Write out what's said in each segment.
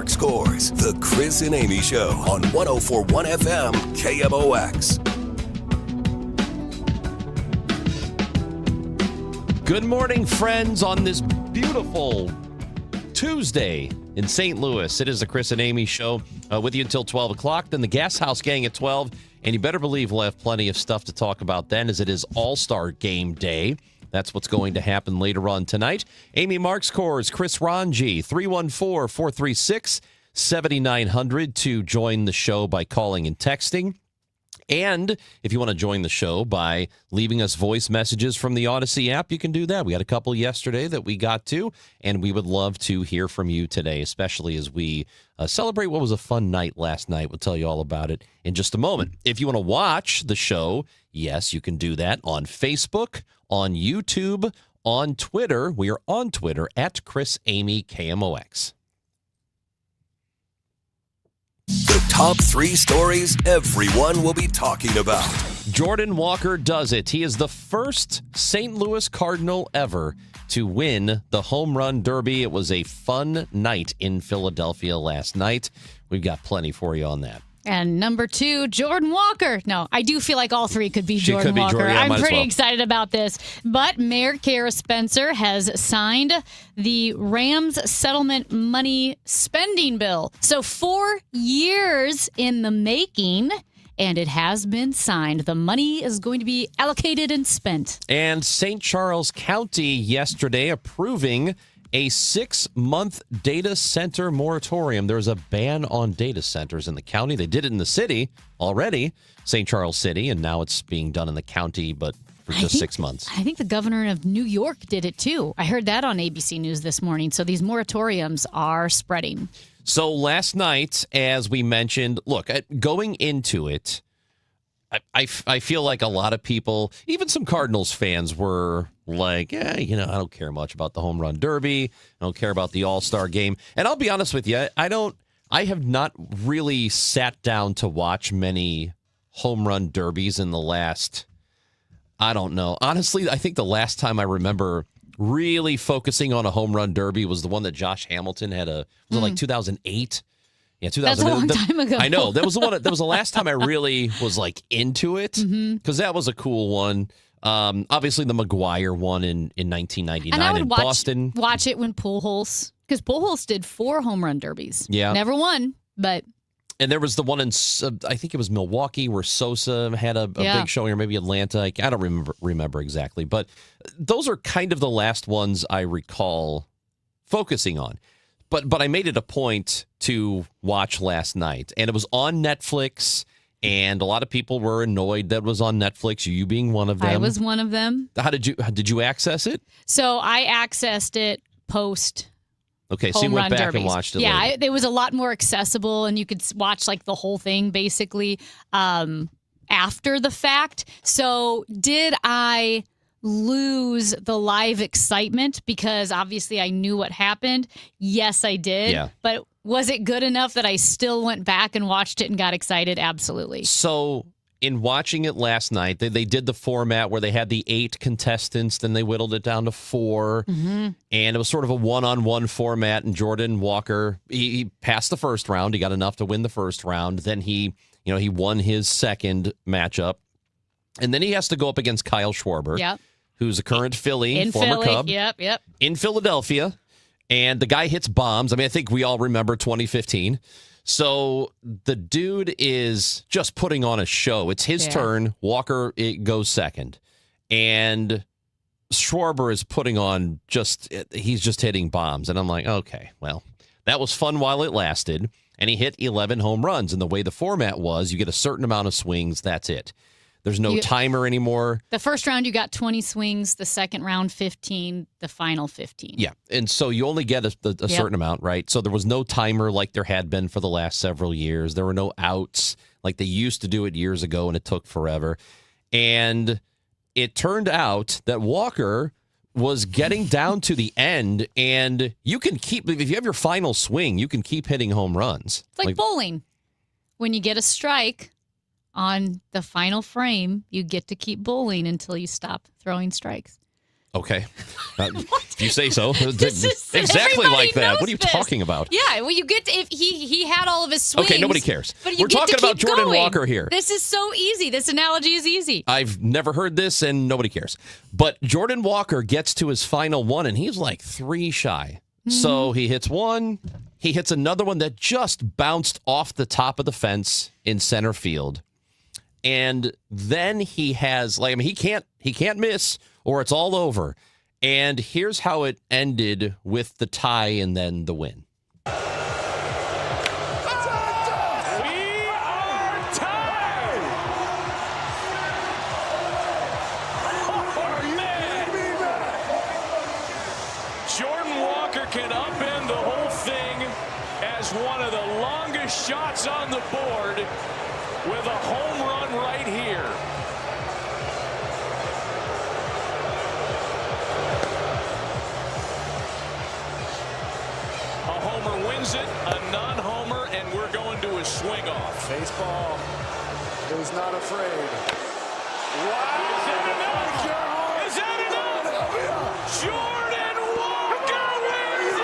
Mark scores. The Chris and Amy Show on 104.1 FM KMOX. Good morning, friends, on this beautiful Tuesday in St. Louis. It is the Chris and Amy Show with you until 12 o'clock. Then the Gas House Gang at 12. And you better believe we'll have plenty of stuff to talk about then, as it is All-Star Game Day. That's what's going to happen later on tonight. Amy, Mark scores. Chris Ranji, 314-436-7900 to join the show by calling and texting. And if you want to join the show by leaving us voice messages from the Odyssey app, you can do that. We had a couple yesterday that we got to, and we would love to hear from you today, especially as we celebrate what was a fun night last night. We'll tell you all about it in just a moment. If you want to watch the show, yes, you can do that on Facebook, on YouTube, on Twitter. We are on Twitter at Chris Amy KMOX. The top three stories everyone will be talking about. Jordan Walker does it. He is the first St. Louis Cardinal ever to win the Home Run Derby. It was a fun night in Philadelphia last night. We've got plenty for you on that. And number two, Jordan Walker. No, I do feel like all three could be Jordan Walker. Yeah, I'm pretty excited about this. But Mayor Kara Spencer has signed the Rams settlement money spending bill. So 4 years in the making, and it has been signed. The money is going to be allocated and spent. And St. Charles County yesterday approving a 6-month data center moratorium. There's a ban on data centers in the county. They did it in the city already, St. Charles City, and now it's being done in the county, but for just 6 months. I think the governor of New York did it too. I heard that on ABC News this morning. So these moratoriums are spreading. So last night, as we mentioned, look, going into it, I feel like a lot of people, even some Cardinals fans, were like, I don't care much about the Home Run Derby. I don't care about the All-Star Game. And I'll be honest with you, I have not really sat down to watch many Home Run Derbies in the last, I don't know. Honestly, I think the last time I remember really focusing on a Home Run Derby was the one that Josh Hamilton had was it like 2008? Yeah, 2000. That's a long time ago. I know. That was the one. That was the last time I really was like into it, because that was a cool one. Obviously, the McGuire one in 1999 and I would in Boston. Watch it when Pujols, because Pujols did 4 home run derbies. Yeah, never won, but. And there was the one in, I think it was Milwaukee, where Sosa had a big showing, or maybe Atlanta. I don't remember exactly, but those are kind of the last ones I recall focusing on. But I made it a point to watch last night, and it was on Netflix, and a lot of people were annoyed that it was on Netflix, you being one of them. I was one of them. How did you access it? So I accessed it post. Okay, so you went back and watched it. Yeah, it was a lot more accessible, and you could watch like the whole thing basically after the fact. So did I lose the live excitement because obviously I knew what happened? Yes, I did. Yeah. But was it good enough that I still went back and watched it and got excited? Absolutely. So in watching it last night, they did the format where they had the 8 contestants, then they whittled it down to 4. Mm-hmm. And it was sort of a one-on-one format. And Jordan Walker, he passed the first round. He got enough to win the first round. Then he won his second matchup. And then he has to go up against Kyle Schwarber, who's a current former Cub. Yep. In Philadelphia. And the guy hits bombs. I mean, I think we all remember 2015. So the dude is just putting on a show. It's his turn. Walker goes second. And Schwarber is putting on he's just hitting bombs. And I'm like, okay, well, that was fun while it lasted. And he hit 11 home runs. And the way the format was, you get a certain amount of swings. That's it. There's no timer anymore. The first round, you got 20 swings. The second round, 15. The final, 15. Yeah, and so you only get a certain amount, right? So there was no timer like there had been for the last several years. There were no outs like they used to do it years ago, and it took forever. And it turned out that Walker was getting down to the end, and you can keep, if you have your final swing, you can keep hitting home runs. It's like bowling. When you get a strike on the final frame, you get to keep bowling until you stop throwing strikes. Okay. If you say so. This is- Exactly everybody like that. knows What are you this. talking about? Yeah, well, you get to, if he had all of his swings. Okay, nobody cares. But you We're get talking to about keep Jordan going. Walker here. This is so easy. This analogy is easy. I've never heard this, and nobody cares. But Jordan Walker gets to his final one, and he's like 3 shy. So he hits one. He hits another one that just bounced off the top of the fence in center field. And then he has, he can't miss, or it's all over. And here's how it ended with the tie and then the win. We are tied! Oh, man! Jordan Walker can upend the whole thing as one of the longest shots on the board with a home run right here. A homer wins it, a non-homer, and we're going to a swing-off. Baseball is not afraid. Wow! Is that enough? Is that enough? Jordan Walker wins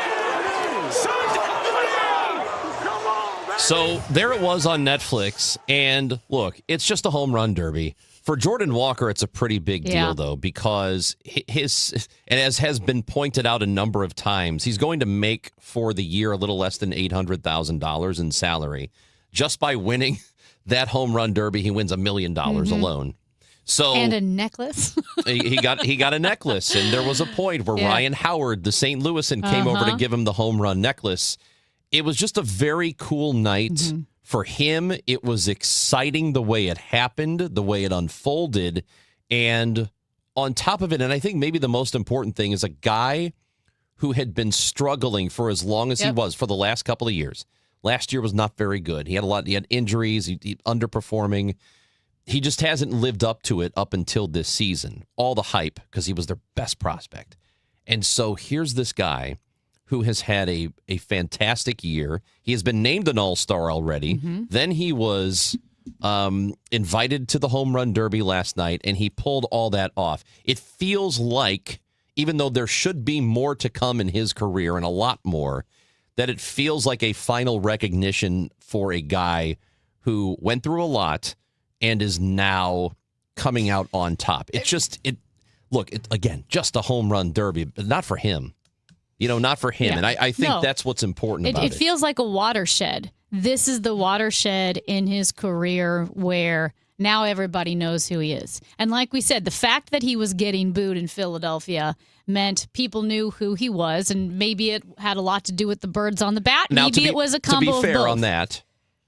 it! So there it was on Netflix. And look, it's just a home run derby. For Jordan Walker, it's a pretty big deal, though, because his, and as has been pointed out a number of times, he's going to make for the year a little less than $800,000 in salary. Just by winning that home run derby, he wins $1 million alone. So And a necklace. he got a necklace, and there was a point where Ryan Howard, the St. Louisan, came over to give him the home run necklace. It was just a very cool night. For him, it was exciting the way it happened, the way it unfolded. And on top of it, and I think maybe the most important thing is a guy who had been struggling for as long as he was for the last couple of years. Last year was not very good. He had injuries, he underperforming. He just hasn't lived up to it up until this season. All the hype because he was their best prospect. And so here's this guy who has had a fantastic year. He has been named an all-star already. Then he was invited to the home run derby last night, and he pulled all that off. It feels like, even though there should be more to come in his career and a lot more, that it feels like a final recognition for a guy who went through a lot and is now coming out on top. It's just, again, just a home run derby, but not for him. Not for him. Yeah. And I think that's what's important about it. It feels like a watershed. This is the watershed in his career where now everybody knows who he is. And like we said, the fact that he was getting booed in Philadelphia meant people knew who he was, and maybe it had a lot to do with the birds on the bat. Now, maybe it was a combo to be fair of both. on that,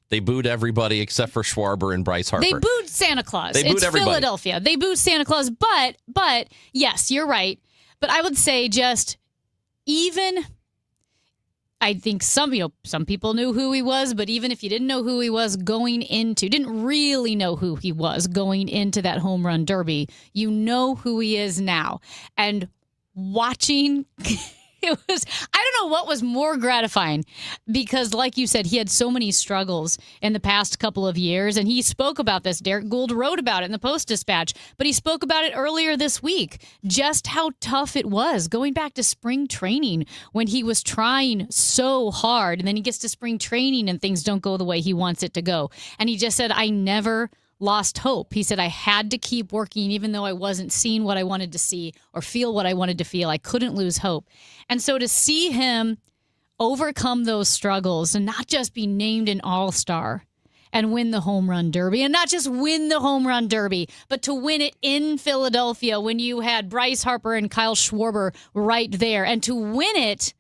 they booed everybody except for Schwarber and Bryce Harper. They booed Santa Claus. They booed it's everybody. Philadelphia. They booed Santa Claus, but yes, you're right. But I would say I think some people knew who he was, but even if you didn't know who he was didn't really know who he was going into that home run derby, you know who he is now. And watching, I don't know what was more gratifying, because like you said, he had so many struggles in the past couple of years, and he spoke about this. Derek Gould wrote about it in the Post-Dispatch, but he spoke about it earlier this week, just how tough it was going back to spring training when he was trying so hard, and then he gets to spring training and things don't go the way he wants it to go. And he just said, I never lost hope. He said, I had to keep working even though I wasn't seeing what I wanted to see or feel what I wanted to feel. I couldn't lose hope. And so to see him overcome those struggles and not just be named an all-star and win the home run derby, and not just win the home run derby, but to win it in Philadelphia when you had Bryce Harper and Kyle Schwarber right there, and to win it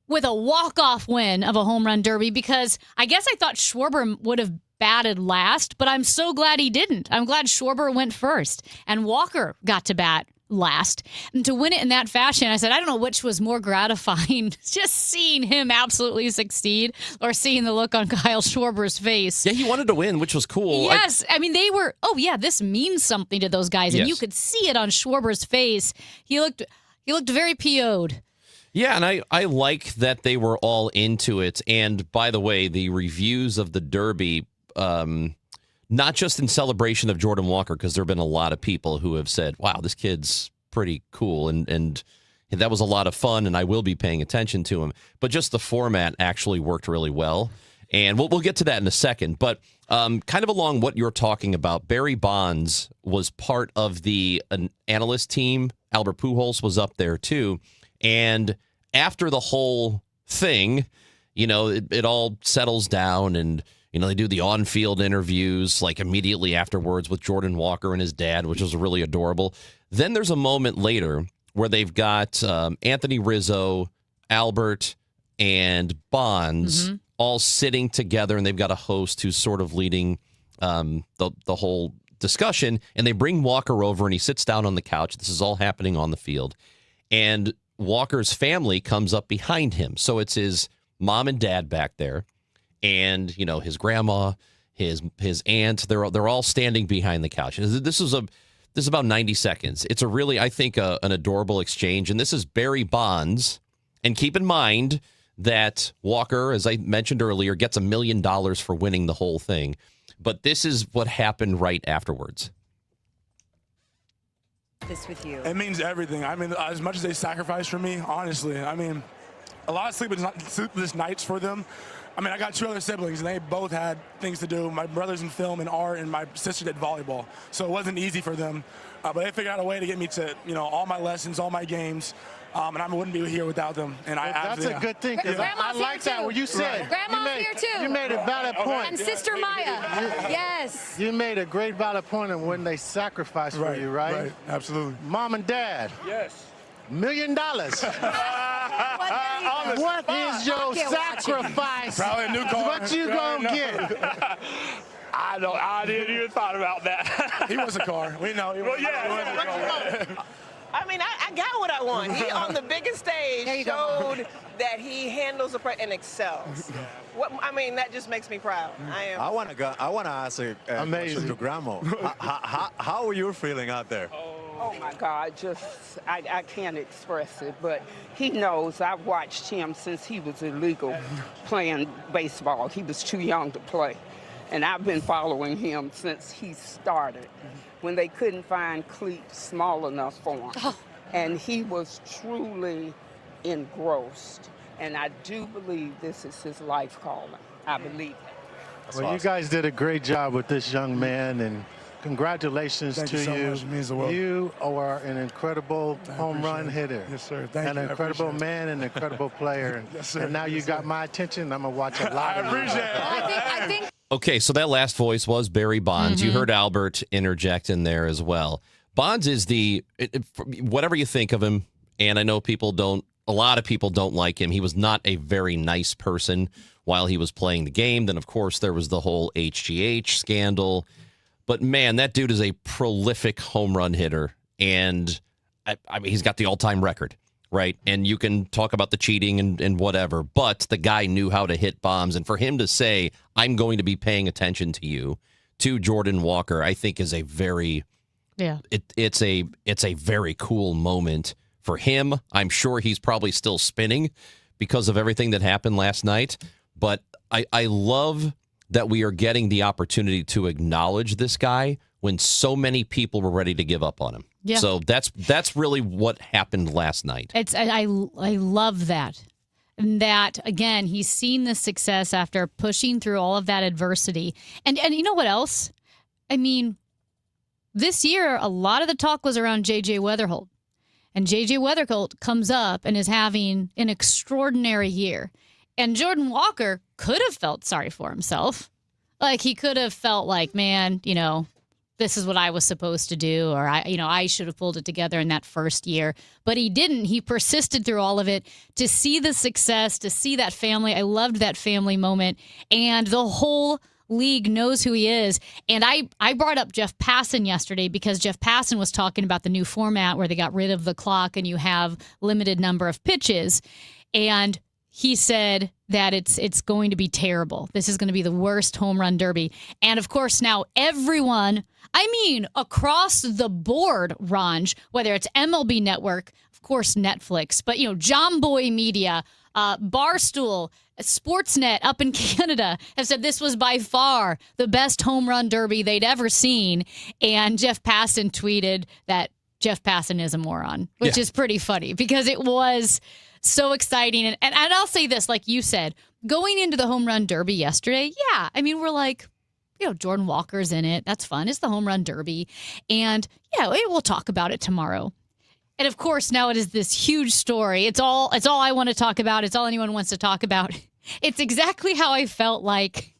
with a walk-off win of a home run derby, because I guess I thought Schwarber would have batted last, but I'm so glad he didn't. I'm glad Schwarber went first and Walker got to bat last. And to win it in that fashion, I said, I don't know which was more gratifying, just seeing him absolutely succeed or seeing the look on Kyle Schwarber's face. Yeah, he wanted to win, which was cool. Yes. I mean, they were, this means something to those guys. And Yes. you could see it on Schwarber's face. He looked very PO'd. Yeah, and I like that they were all into it. And by the way, the reviews of the Derby, not just in celebration of Jordan Walker, because there have been a lot of people who have said, wow, this kid's pretty cool. And that was a lot of fun, and I will be paying attention to him. But just the format actually worked really well. And we'll get to that in a second. But kind of along what you're talking about, Barry Bonds was part of an analyst team. Albert Pujols was up there too. And after the whole thing, it all settles down, and they do the on-field interviews like immediately afterwards with Jordan Walker and his dad, which was really adorable. Then there's a moment later where they've got Anthony Rizzo, Albert, and Bonds all sitting together, and they've got a host who's sort of leading the whole discussion, and they bring Walker over, and he sits down on the couch. This is all happening on the field, and Walker's family comes up behind him. So it's his mom and dad back there, and his grandma, his aunt. They're all standing behind the couch. This is about 90 seconds. It's a really, I think, an adorable exchange, and this is Barry Bonds. And keep in mind that Walker, as I mentioned earlier, gets $1 million for winning the whole thing. But this is what happened right afterwards. This with you. It means everything. I mean, as much as they sacrifice for me, honestly, I mean, a lot of sleepless nights for them. I mean, I got 2 other siblings, and they both had things to do. My brother's in film and art, and my sister did volleyball. So it wasn't easy for them. But they figured out a way to get me to, all my lessons, all my games. And I wouldn't be here without them. And that's a good thing. Grandma's I like here that. too. What you said. Right. Grandma's here too. You made a valid point. And Sister Maya. Yes. You made a great valid point of when they sacrifice for you, right? Right. Absolutely. Mom and dad. Yes. $1 million. What is your sacrifice? Probably a new car. What you gonna get? I didn't even thought about that. He wants a car. We know. He wants a car. I mean, I got what I want. He, on the biggest stage, showed that he handles and excels. That just makes me proud. I want to ask a question to Grandma. How are you feeling out there? Oh my God, I can't express it, but he knows. I've watched him since he was illegal playing baseball. He was too young to play. And I've been following him since he started, when they couldn't find cleats small enough for him. Oh. And he was truly engrossed. And I do believe this is his life calling. I believe it. Well, you guys did a great job with this young man, and congratulations to you. Thank you so much. It means the world. You are an incredible home run hitter. Yes, sir. Thank you. An incredible man and an incredible player. Yes, sir. And now you got my attention. I'm going to watch a lot of you. I appreciate it. I think Okay, so that last voice was Barry Bonds. You heard Albert interject in there as well. Bonds is whatever you think of him, and I know a lot of people don't like him. He was not a very nice person while he was playing the game. Then, of course, there was the whole HGH scandal. But, man, that dude is a prolific home run hitter, and I mean, he's got the all-time record. Right. And you can talk about the cheating and whatever, but the guy knew how to hit bombs. And for him to say, I'm going to be paying attention to you, to Jordan Walker, I think is a very, it's a very cool moment for him. I'm sure he's probably still spinning because of everything that happened last night. But I love that we are getting the opportunity to acknowledge this guy when so many people were ready to give up on him. Yeah. So that's really what happened last night. I love that. And that, again, he's seen the success after pushing through all of that adversity. And you know what else? I mean, this year, a lot of the talk was around J.J. Weatherholt. And J.J. Weatherholt comes up and is having an extraordinary year. And Jordan Walker could have felt sorry for himself. Like, he could have felt like, man, this is what I was supposed to do, or I should have pulled it together in that first year. But he didn't. He persisted through all of it to see the success, to see that family. I loved that family moment. And the whole league knows who he is. And I brought up Jeff Passan yesterday because Jeff Passan was talking about the new format where they got rid of the clock and you have limited number of pitches. And he said that it's going to be terrible. This is going to be the worst home run derby. And, of course, now everyone, across the board, Ranj, whether it's MLB Network, of course, Netflix, but, John Boy Media, Barstool, Sportsnet up in Canada have said this was by far the best home run derby they'd ever seen. And Jeff Passan tweeted that Jeff Passan is a moron, which is pretty funny because it was so exciting. And I'll say this, like you said, going into the home run derby yesterday, I mean, we're like, Jordan Walker's in it. That's fun. It's the home run derby. And we'll talk about it tomorrow. And of course, now it is this huge story. It's all I want to talk about. It's all anyone wants to talk about. It's exactly how I felt like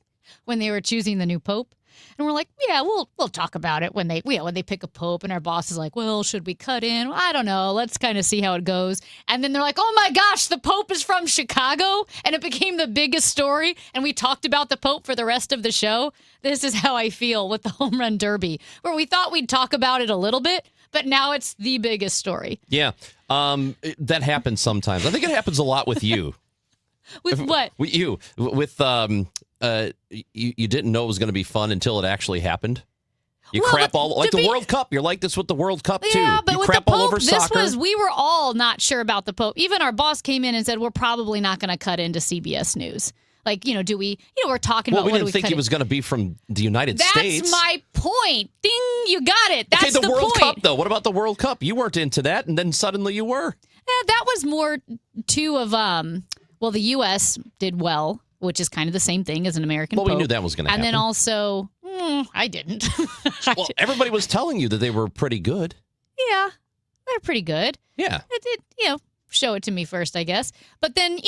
when they were choosing the new pope. And we're like, we'll talk about it when they pick a pope. And our boss is like, well, should we cut in? Well, I don't know. Let's kind of see how it goes. And then they're like, oh my gosh, the pope is from Chicago. And it became the biggest story. And we talked about the pope for the rest of the show. This is how I feel with the home run derby, where we thought we'd talk about it a little bit, but now it's the biggest story. Yeah, that happens sometimes. I think it happens a lot with you. With what? With you. With you didn't know it was going to be fun until it actually happened. You crap all like the World Cup. You're like this with the World Cup too. Yeah, but you with crap the Pope, all over soccer. We were all not sure about the Pope. Even our boss came in and said, we're probably not going to cut into CBS News. Like, do we, we're talking about we didn't think he was going to be from the United States. That's my point. Ding, you got it. That's the World point. Cup, though. What about the World Cup? You weren't into that, and then suddenly you were. Yeah, that was more too of, the U.S. did well, which is kind of the same thing as an American Pope. Well, we knew that was going to happen. And then also, I didn't. Well, everybody was telling you that they were pretty good. Yeah, they're pretty good. Yeah. It did, show it to me first, I guess. But then,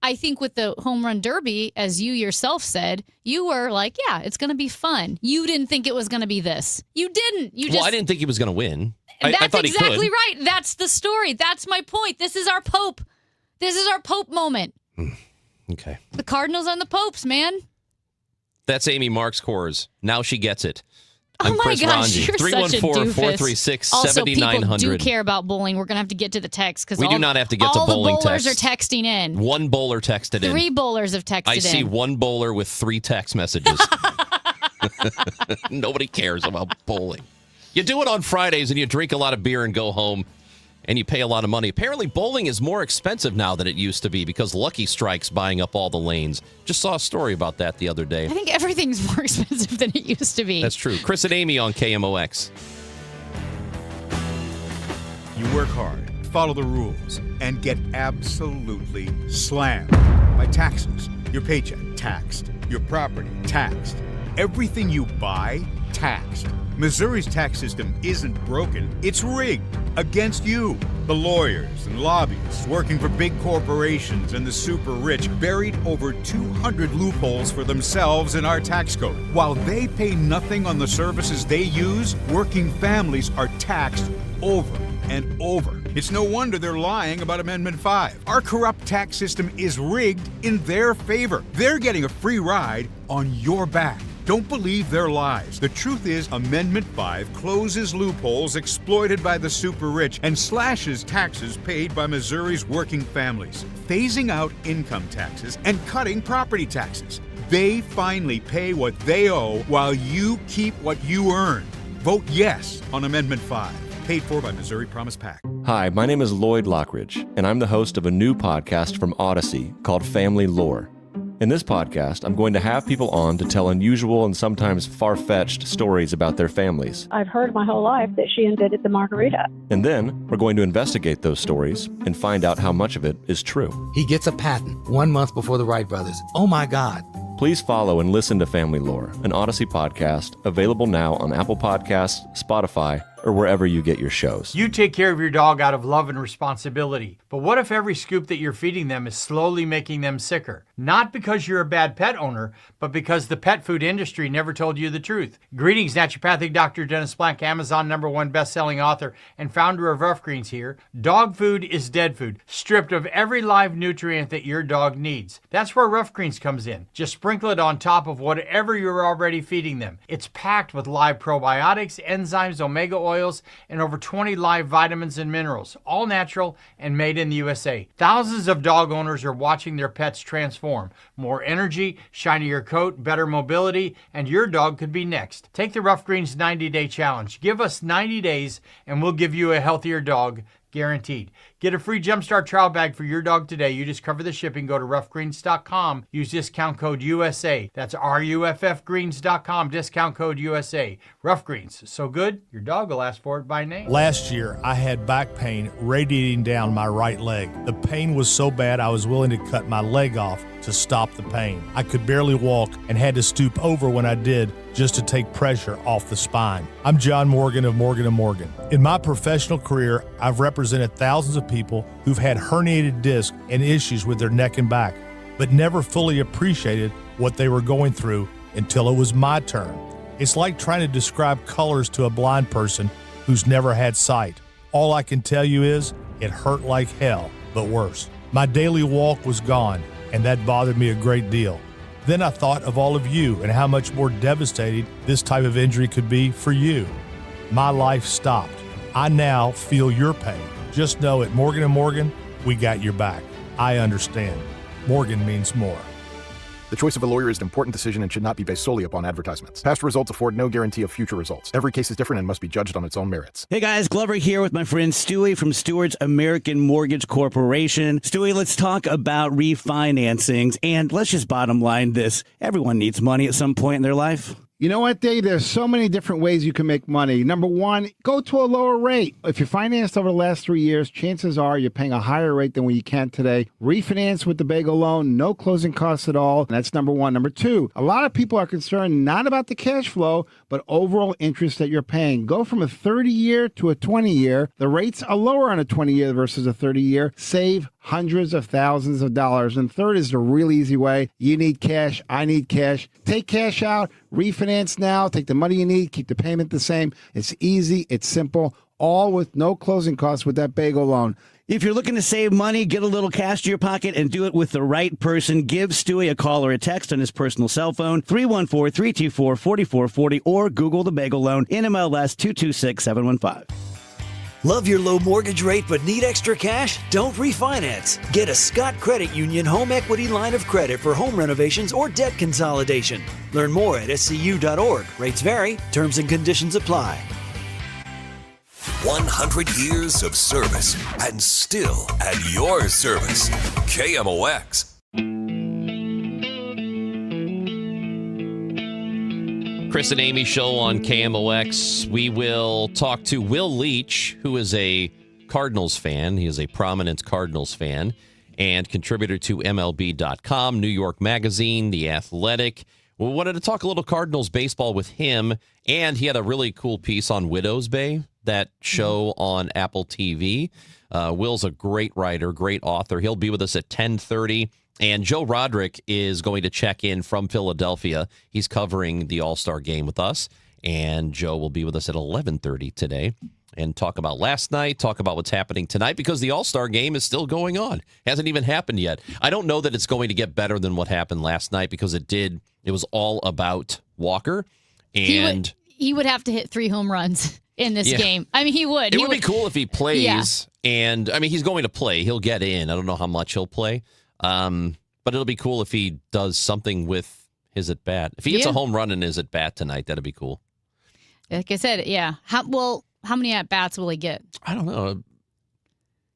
I think with the home run derby, as you yourself said, you were like, it's going to be fun. You didn't think it was going to be this. You didn't. Well, I didn't think he was going to win. That's I thought exactly he could. right. That's the story. That's my point. This is our Pope. This is our Pope moment. Okay. The Cardinals and the Popes, man. That's Amy Marks Kors. Now she gets it. I'm Chris Ranji. You're 314-436-7900. Also, people do care about bowling. We're going to have to get to the text because we do not have to get to bowling all the bowlers texts. are texting in. One bowler texted in. 3 bowlers have texted in. I see one bowler with 3 text messages. Nobody cares about bowling. You do it on Fridays and you drink a lot of beer and go home and you pay a lot of money. Apparently, bowling is more expensive now than it used to be because Lucky Strike's buying up all the lanes. Just saw a story about that the other day. I think everything's more expensive than it used to be. That's true. Chris and Amy on KMOX. You work hard, follow the rules, and get absolutely slammed by taxes. Your paycheck, taxed. Your property, taxed. Everything you buy, taxed. Missouri's tax system isn't broken, it's rigged against you. The lawyers and lobbyists working for big corporations and the super rich buried over 200 loopholes for themselves in our tax code. While they pay nothing on the services they use, working families are taxed over and over. It's no wonder they're lying about Amendment 5. Our corrupt tax system is rigged in their favor. They're getting a free ride on your back. Don't believe their lies. The truth is, Amendment 5 closes loopholes exploited by the super rich and slashes taxes paid by Missouri's working families, phasing out income taxes and cutting property taxes. They finally pay what they owe while you keep what you earn. Vote yes on Amendment 5. Paid for by Missouri Promise PAC. Hi, my name is Lloyd Lockridge, and I'm the host of a new podcast from Odyssey called Family Lore. In this podcast, I'm going to have people on to tell unusual and sometimes far-fetched stories about their families. I've heard my whole life that she invented the margarita. And then we're going to investigate those stories and find out how much of it is true. He gets a patent 1 month before the Wright brothers. Oh my God. Please follow and listen to Family Lore, an Odyssey podcast, available now on Apple Podcasts, Spotify, or wherever you get your shows. You take care of your dog out of love and responsibility. But what if every scoop that you're feeding them is slowly making them sicker? Not because you're a bad pet owner, but because the pet food industry never told you the truth. Greetings, naturopathic Dr. Dennis Blank, Amazon #1 best-selling author and founder of Rough Greens here. Dog food is dead food, stripped of every live nutrient that your dog needs. That's where Rough Greens comes in. Just sprinkle it on top of whatever you're already feeding them. It's packed with live probiotics, enzymes, omega oils, and over 20 live vitamins and minerals, all natural and made in the USA. Thousands of dog owners are watching their pets transform. More energy, shinier coat, better mobility, and your dog could be next. Take the Rough Greens 90-day challenge. Give us 90 days and we'll give you a healthier dog guaranteed. Get a free Jumpstart trial bag for your dog today. You just cover the shipping. Go to roughgreens.com. Use discount code USA. That's RUFFgreens.com. Discount code USA. Rough Greens. So good, your dog will ask for it by name. Last year, I had back pain radiating down my right leg. The pain was so bad I was willing to cut my leg off to stop the pain. I could barely walk and had to stoop over when I did just to take pressure off the spine. I'm John Morgan of Morgan & Morgan. In my professional career, I've represented thousands of people who've had herniated discs and issues with their neck and back, but never fully appreciated what they were going through until it was my turn. It's like trying to describe colors to a blind person who's never had sight. All I can tell you is it hurt like hell, but worse. My daily walk was gone, and that bothered me a great deal. Then I thought of all of you and how much more devastating this type of injury could be for you. My life stopped. I now feel your pain. Just know at Morgan & Morgan, we got your back. I understand. Morgan means more. The choice of a lawyer is an important decision and should not be based solely upon advertisements. Past results afford no guarantee of future results. Every case is different and must be judged on its own merits. Hey guys, Glover here with my friend Stewie from Stewart's American Mortgage Corporation. Stewie, let's talk about refinancings, and let's just bottom line this. Everyone needs money at some point in their life. You know what, Dave? There's so many different ways you can make money. Number one, go to a lower rate. If you're financed over the last 3 years, chances are you're paying a higher rate than what you can today. Refinance with the Bagel loan, no closing costs at all. And that's number one. Number two, a lot of people are concerned not about the cash flow, but overall interest that you're paying. Go from a 30-year to a 20-year. The rates are lower on a 20-year versus a 30-year. Save hundreds of thousands of dollars. And third is the really easy way. You need cash. I need cash. Take cash out. Refinance now. Take the money you need. Keep the payment the same. It's easy. It's simple. All with no closing costs with that Bagel loan. If you're looking to save money, get a little cash to your pocket, and do it with the right person, give Stewie a call or a text on his personal cell phone, 314-324-4440, or Google the Bagel loan, NMLS 226715. Love your low mortgage rate but need extra cash? Don't refinance. Get a Scott Credit Union home equity line of credit for home renovations or debt consolidation. Learn more at scu.org. Rates vary. Terms and conditions apply. 100 years of service and still at your service. KMOX. Chris and Amy show on KMOX. We will talk to Will Leach, who is a Cardinals fan. He is a prominent Cardinals fan and contributor to MLB.com, New York Magazine, The Athletic. We wanted to talk a little Cardinals baseball with him, and he had a really cool piece on Widows Bay, that show on Apple TV. Will's a great writer, great author. He'll be with us at 10:30. And Joe Roderick is going to check in from Philadelphia. He's covering the All-Star game with us. And Joe will be with us at 11:30 today and talk about last night, talk about what's happening tonight, because the All-Star game is still going on. Hasn't even happened yet. I don't know that it's going to get better than what happened last night, because it did. It was all about Walker. And he would have to hit 3 home runs in this game. I mean, he would. It would be cool if he plays. Yeah. And, I mean, he's going to play. He'll get in. I don't know how much he'll play. But it'll be cool if he does something with his at-bat. If he hits a home run in his at-bat tonight, that'd be cool. Like I said, yeah. How many at-bats will he get? I don't know.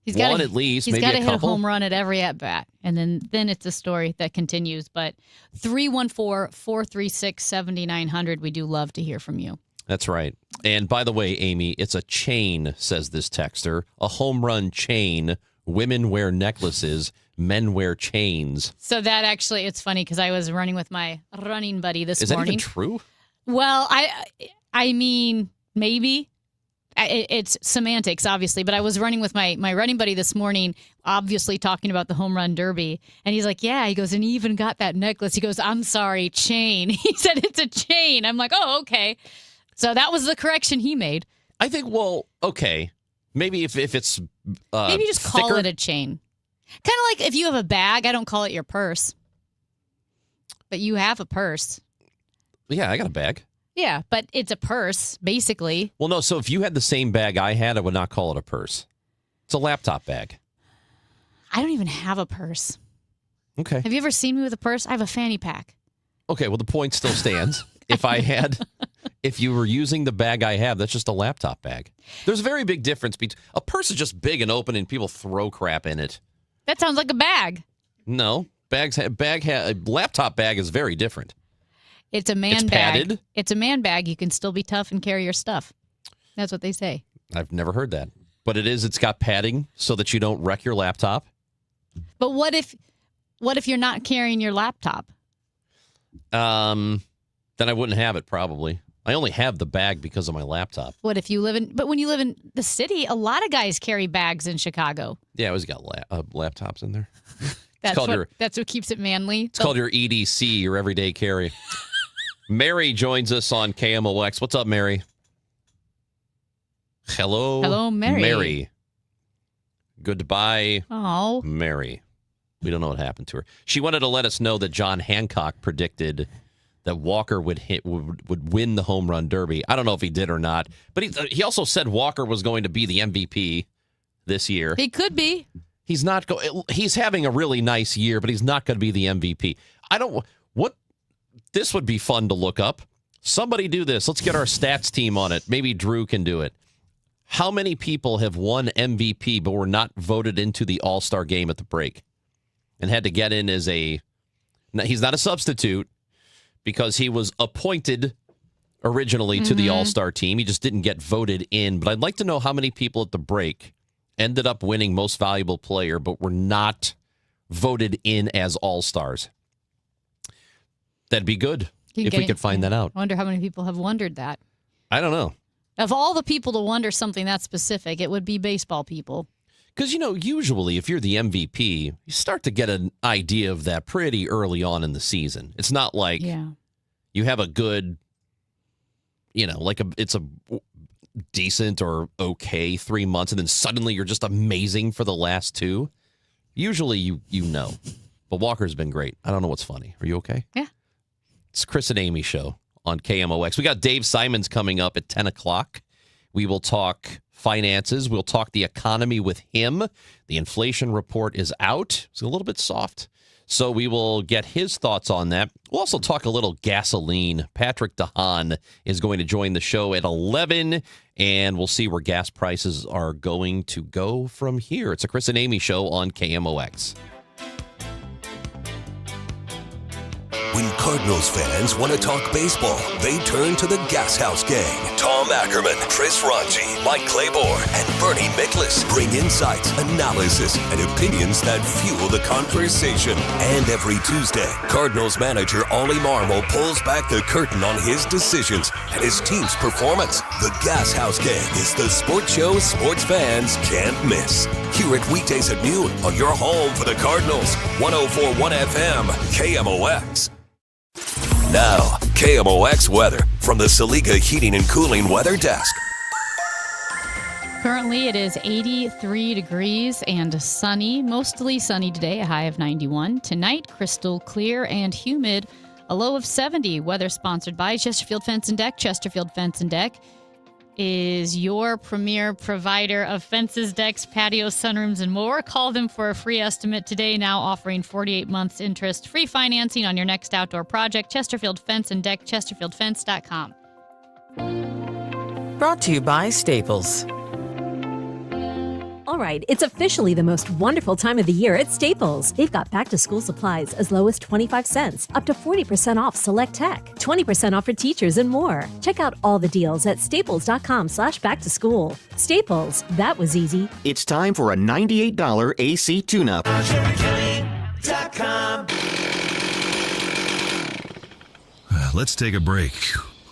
He's One at least, maybe a couple. He's got to hit a home run at every at-bat, and then it's a story that continues. But 314-436-7900, we do love to hear from you. That's right. And by the way, Amy, it's a chain, says this texter. A home run chain. Women wear necklaces. Men wear chains. So that actually, it's funny because I was running with my running buddy this morning. Is that even true? Well, I mean, maybe. It's semantics, obviously, but I was running with my running buddy this morning, obviously talking about the home run derby. And he's like, yeah, he goes, and he even got that necklace. He goes, I'm sorry, chain. He said it's a chain. I'm like, oh, okay. So that was the correction he made. I think, well, okay. Maybe if it's maybe just call thicker. it a chain. Kind of like if you have a bag, I don't call it your purse. But you have a purse. Yeah, I got a bag. Yeah, but it's a purse, basically. Well, no, so if you had the same bag I had, I would not call it a purse. It's a laptop bag. I don't even have a purse. Okay. Have you ever seen me with a purse? I have a fanny pack. Okay, well, the point still stands. If I had if you were using the bag I have, that's just a laptop bag. There's a very big difference between a purse is just big and open and people throw crap in it. That sounds like a bag. No, a laptop bag is very different. It's a man It's bag. padded. It's a man bag. You can still be tough and carry your stuff. That's what they say. I've never heard that. But it's got padding so that you don't wreck your laptop. But what if you're not carrying your laptop? Then I wouldn't have it probably. I only have the bag because of my laptop. But when you live in the city, a lot of guys carry bags in Chicago. Yeah, I always got laptops in there. That's what keeps it manly. It's called your EDC, your everyday carry. Mary joins us on KMOX. What's up, Mary? Hello, Mary. Mary. Goodbye, Mary. We don't know what happened to her. She wanted to let us know that John Hancock predicted that Walker would win the home run derby. I don't know if he did or not, but he also said Walker was going to be the MVP this year. He could be. He's not he's having a really nice year, but he's not going to be the MVP. This would be fun to look up. Somebody do this. Let's get our stats team on it. Maybe Drew can do it. How many people have won MVP but were not voted into the All-Star game at the break and had to get in as he's not a substitute because he was appointed originally to the All-Star team. He just didn't get voted in. But I'd like to know how many people at the break ended up winning Most Valuable Player but were not voted in as All-Stars. That'd be good if we could find that out. I wonder how many people have wondered that. I don't know. Of all the people to wonder something that specific, it would be baseball people. Because, usually if you're the MVP, you start to get an idea of that pretty early on in the season. It's not like you have a good, it's a decent or okay 3 months, and then suddenly you're just amazing for the last two. Usually you know. But Walker's been great. I don't know what's funny. Are you okay? Yeah. It's Chris and Amy show on KMOX. We got Dave Simons coming up at 10 o'clock. We will talk finances. We'll talk the economy with him. The inflation report is out. It's a little bit soft. So we will get his thoughts on that. We'll also talk a little gasoline. Patrick DeHaan is going to join the show at 11, and we'll see where gas prices are going to go from here. It's a Chris and Amy show on KMOX. When Cardinals fans want to talk baseball, they turn to the Gas House Gang. Tom Ackerman, Chris Ranji, Mike Claiborne, and Bernie Miklasz bring insights, analysis, and opinions that fuel the conversation. And every Tuesday, Cardinals manager Ollie Marmol pulls back the curtain on his decisions and his team's performance. The Gas House Gang is the sports show sports fans can't miss. Hear it weekdays at noon on your home for the Cardinals. 104.1 FM, KMOX. Now, KMOX weather from the Saliga Heating and Cooling Weather Desk. Currently, it is 83 degrees and sunny, mostly sunny today, a high of 91. Tonight, crystal clear and humid, a low of 70. Weather sponsored by Chesterfield Fence and Deck. Chesterfield Fence and Deck is your premier provider of fences, decks, patios, sunrooms, and more. Call them for a free estimate today, now offering 48 months interest-free financing on your next outdoor project. Chesterfield Fence and Deck, chesterfieldfence.com. Brought to you by Staples. All right, it's officially the most wonderful time of the year at Staples. They've got back-to-school supplies as low as 25 cents, up to 40% off select tech, 20% off for teachers, and more. Check out all the deals at staples.com/back-to-school. Staples, that was easy. It's time for a $98 AC tune-up. Let's take a break.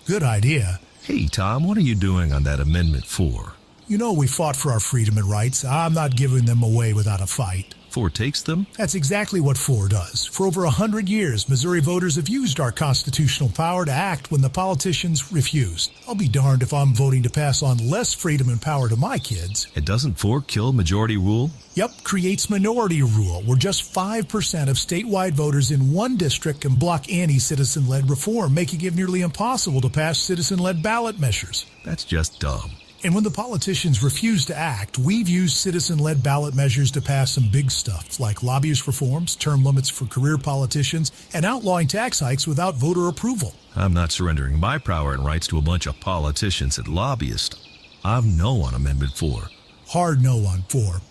Good idea. Hey, Tom, what are you doing on that Amendment 4? You know we fought for our freedom and rights. I'm not giving them away without a fight. 4 takes them? That's exactly what 4 does. For over 100 years, Missouri voters have used our constitutional power to act when the politicians refused. I'll be darned if I'm voting to pass on less freedom and power to my kids. And doesn't 4 kill majority rule? Yep, creates minority rule, where just 5% of statewide voters in one district can block anti-citizen-led reform, making it nearly impossible to pass citizen-led ballot measures. That's just dumb. And when the politicians refuse to act, we've used citizen-led ballot measures to pass some big stuff, like lobbyist reforms, term limits for career politicians, and outlawing tax hikes without voter approval. I'm not surrendering my power and rights to a bunch of politicians and lobbyists. I've no on Amendment 4. Hard no on 4.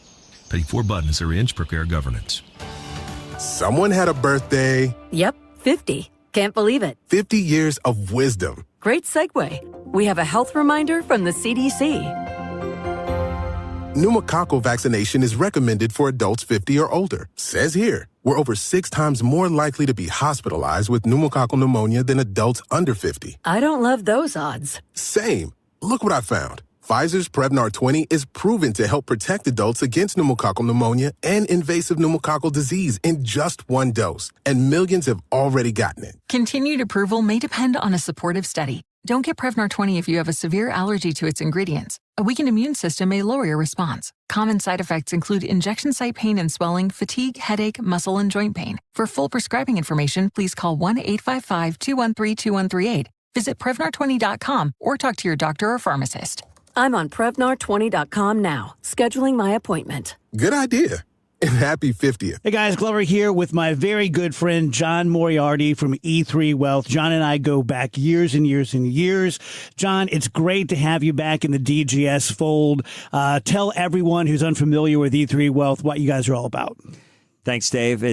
Pay 4 buttons or inch prepare governance. Someone had a birthday. Yep, 50. Can't believe it. 50 years of wisdom. Great segue. We have a health reminder from the CDC. Pneumococcal vaccination is recommended for adults 50 or older. Says here, we're over 6 times more likely to be hospitalized with pneumococcal pneumonia than adults under 50. I don't love those odds. Same. Look what I found. Pfizer's Prevnar 20 is proven to help protect adults against pneumococcal pneumonia and invasive pneumococcal disease in just 1 dose. And millions have already gotten it. Continued approval may depend on a supportive study. Don't get Prevnar 20 if you have a severe allergy to its ingredients. A weakened immune system may lower your response. Common side effects include injection site pain and swelling, fatigue, headache, muscle, and joint pain. For full prescribing information, please call 1-855-213-2138. Visit Prevnar20.com or talk to your doctor or pharmacist. I'm on Prevnar20.com now, scheduling my appointment. Good idea. And happy 50th. Hey guys, Glover here with my very good friend John Moriarty from E3 Wealth. John and I go back years and years and years. John, it's great to have you back in the DGS fold. Tell everyone who's unfamiliar with E3 Wealth what you guys are all about. Thanks, Dave.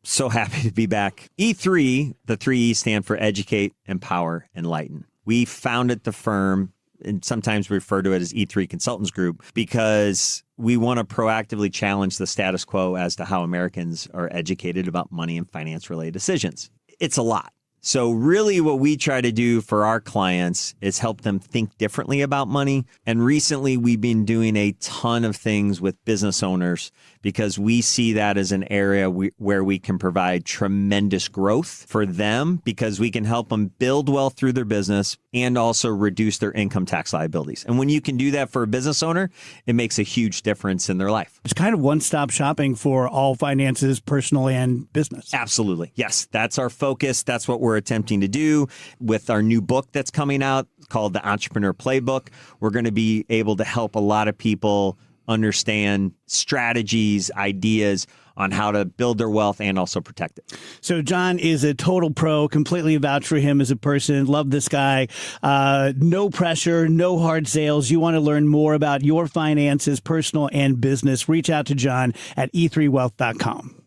So happy to be back. E3, the 3 E's stand for Educate, Empower, Enlighten. We founded the firm, and sometimes we refer to it as E3 Consultants Group, because we want to proactively challenge the status quo as to how Americans are educated about money and finance-related decisions. It's a lot. So really what we try to do for our clients is help them think differently about money. And recently we've been doing a ton of things with business owners because we see that as an area where we can provide tremendous growth for them, because we can help them build wealth through their business and also reduce their income tax liabilities. And when you can do that for a business owner, it makes a huge difference in their life. It's kind of one-stop shopping for all finances, personal and business. Absolutely. Yes, that's our focus. That's what we're attempting to do with our new book that's coming out called The Entrepreneur Playbook. We're going to be able to help a lot of people understand strategies, ideas on how to build their wealth and also protect it. So John is a total pro, completely vouch for him as a person. Love this guy. No pressure, no hard sales. You want to learn more about your finances, personal and business. Reach out to John at e3wealth.com.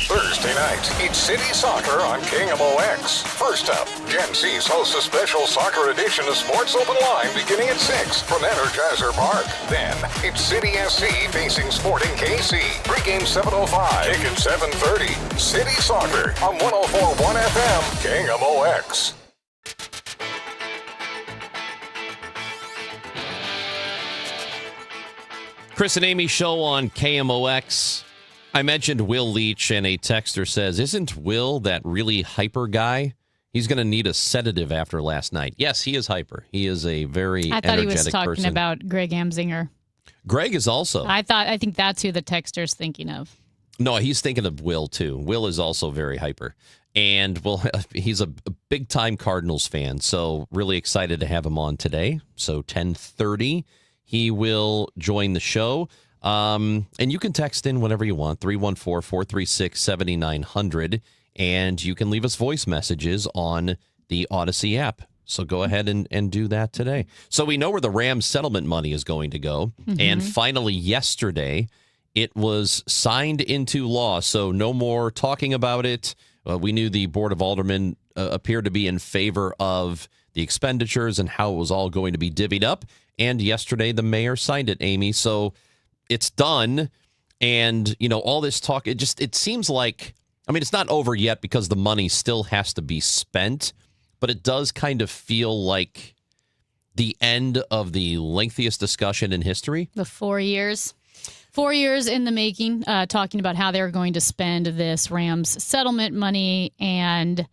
Thursday night, it's City Soccer on KMOX. First up, Gen C's hosts a special soccer edition of Sports Open Line beginning at 6 from Energizer Park. Then, it's City SC facing Sporting KC. Pre-game 7:05, ticket 7:30. City Soccer on 104.1 FM, KMOX. Chris and Amy show on KMOX. I mentioned Will Leach, and a texter says, isn't Will that really hyper guy? He's going to need a sedative after last night. Yes, he is hyper. He is a very energetic person. I thought he was talking about Greg Amsinger. Greg is also. I think that's who the texter's thinking of. No, he's thinking of Will, too. Will is also very hyper. And, well, he's a big-time Cardinals fan, so really excited to have him on today. So 10:30, he will join the show. And you can text in whenever you want, 314-436-7900, and you can leave us voice messages on the Odyssey app. So go ahead and do that today. So we know where the Rams settlement money is going to go. Mm-hmm. And finally, yesterday, it was signed into law. So no more talking about it. We knew the Board of Aldermen appeared to be in favor of the expenditures and how it was all going to be divvied up. And yesterday, the mayor signed it, Amy. So it's done, and, all this talk, it seems like, it's not over yet because the money still has to be spent, but it does kind of feel like the end of the lengthiest discussion in history. The 4 years. 4 years in the making, talking about how they're going to spend this Rams settlement money, and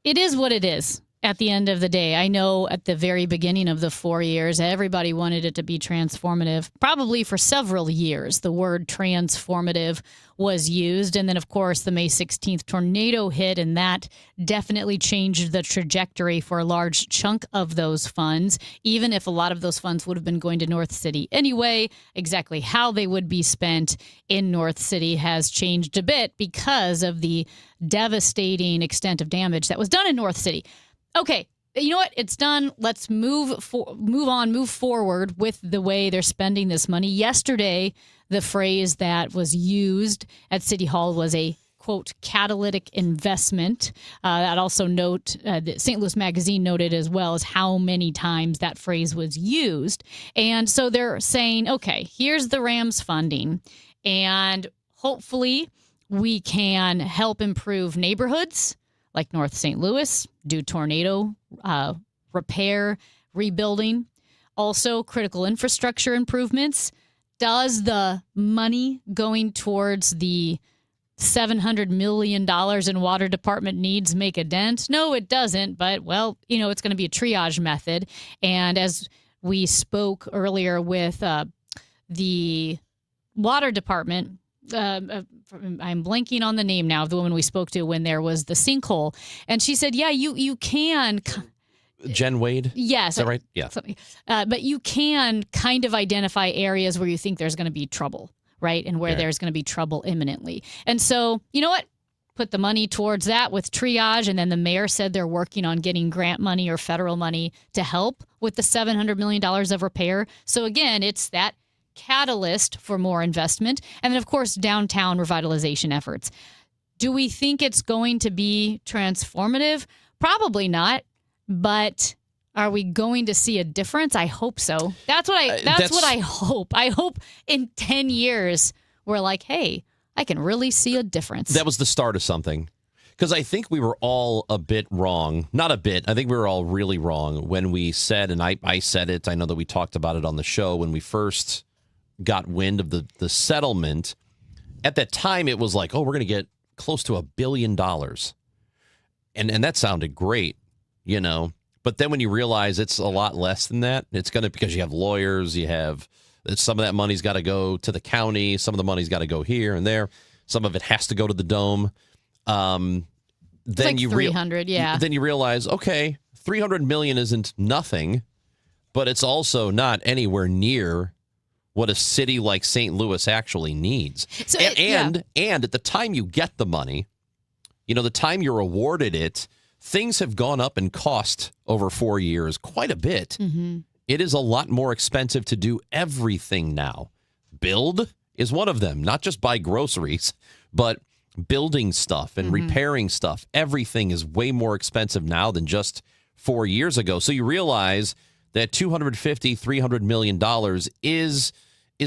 it is what it is. at the end of the day. I know at the very beginning of the 4 years, everybody wanted it to be transformative. Probably for several years, the word transformative was used. And then, of course, the May 16th tornado hit, and that definitely changed the trajectory for a large chunk of those funds, even if a lot of those funds would have been going to North City anyway. Exactly how they would be spent in North City has changed a bit because of the devastating extent of damage that was done in North City. Okay, you know what? It's done. Let's move forward with the way they're spending this money. Yesterday, the phrase that was used at City Hall was a, quote, catalytic investment. I'd also note that St. Louis Magazine noted as well as how many times that phrase was used. And so they're saying, okay, here's the Rams funding, and hopefully we can help improve neighborhoods like North St. Louis, do tornado repair, rebuilding, also critical infrastructure improvements. Does the money going towards the $700 million in water department needs make a dent? No, it doesn't. But, well, it's going to be a triage method. And as we spoke earlier with the water department, I'm blanking on the name now of the woman we spoke to when there was the sinkhole. And she said, yeah, you can. Jen Wade? Yes. Is that right? Yeah. But you can kind of identify areas where you think there's going to be trouble, right? And where there's going to be trouble imminently. And so, you know what? Put the money towards that with triage. And then the mayor said they're working on getting grant money or federal money to help with the $700 million of repair. So again, it's that catalyst for more investment. And then, of course, downtown revitalization efforts. Do we think it's going to be transformative? Probably not. But are we going to see a difference? I hope so. That's what I hope. I hope in 10 years we're like, hey, I can really see a difference. That was the start of something. Because I think we were all a bit wrong. Not a bit. I think we were all really wrong when we said, and I said it, I know that we talked about it on the show when we first got wind of the settlement. At that time, it was like, oh, we're going to get close to $1 billion. And that sounded great, But then when you realize it's a lot less than that, it's going to, because you have lawyers, you have, some of that money's got to go to the county, some of the money's got to go here and there, some of it has to go to the dome. Then like 300, yeah. Then you realize, okay, $300 million isn't nothing, but it's also not anywhere near what a city like St. Louis actually needs. So and at the time you get the money, the time you're awarded it, things have gone up in cost over 4 years quite a bit. Mm-hmm. It is a lot more expensive to do everything now. Build is one of them, not just buy groceries, but building stuff and repairing stuff. Everything is way more expensive now than just 4 years ago. So you realize that $250, $300 million is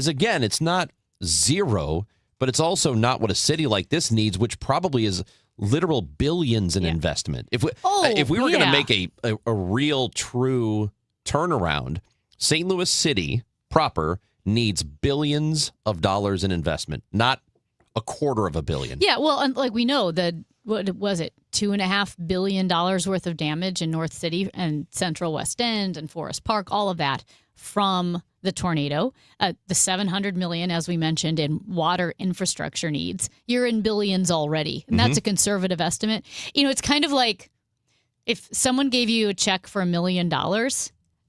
again, it's not zero, but it's also not what a city like this needs, which probably is literal billions in investment. If we were going to make a real, true turnaround, St. Louis City proper needs billions of dollars in investment, not $250 million. Yeah, well, and like we know, what was it, $2.5 billion worth of damage in North City and Central West End and Forest Park, all of that from the tornado. The $700 million, as we mentioned, in water infrastructure needs. You're in billions already, and that's a conservative estimate. It's kind of like if someone gave you a check for $1 million.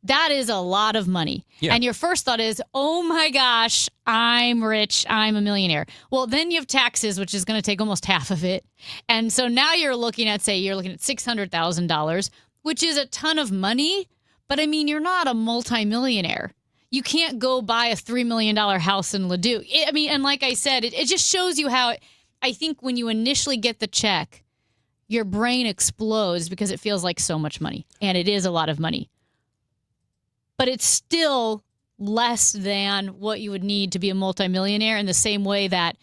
That is a lot of money. Yeah. And your first thought is, oh my gosh, I'm rich. I'm a millionaire. Well, then you have taxes, which is going to take almost half of it. And so now you're looking at $600,000, which is a ton of money. But I mean, you're not a multimillionaire. You can't go buy a $3 million house in Ladue. And like I said, it just shows you how I think when you initially get the check, your brain explodes because it feels like so much money. And it is a lot of money. But it's still less than what you would need to be a multimillionaire, in the same way that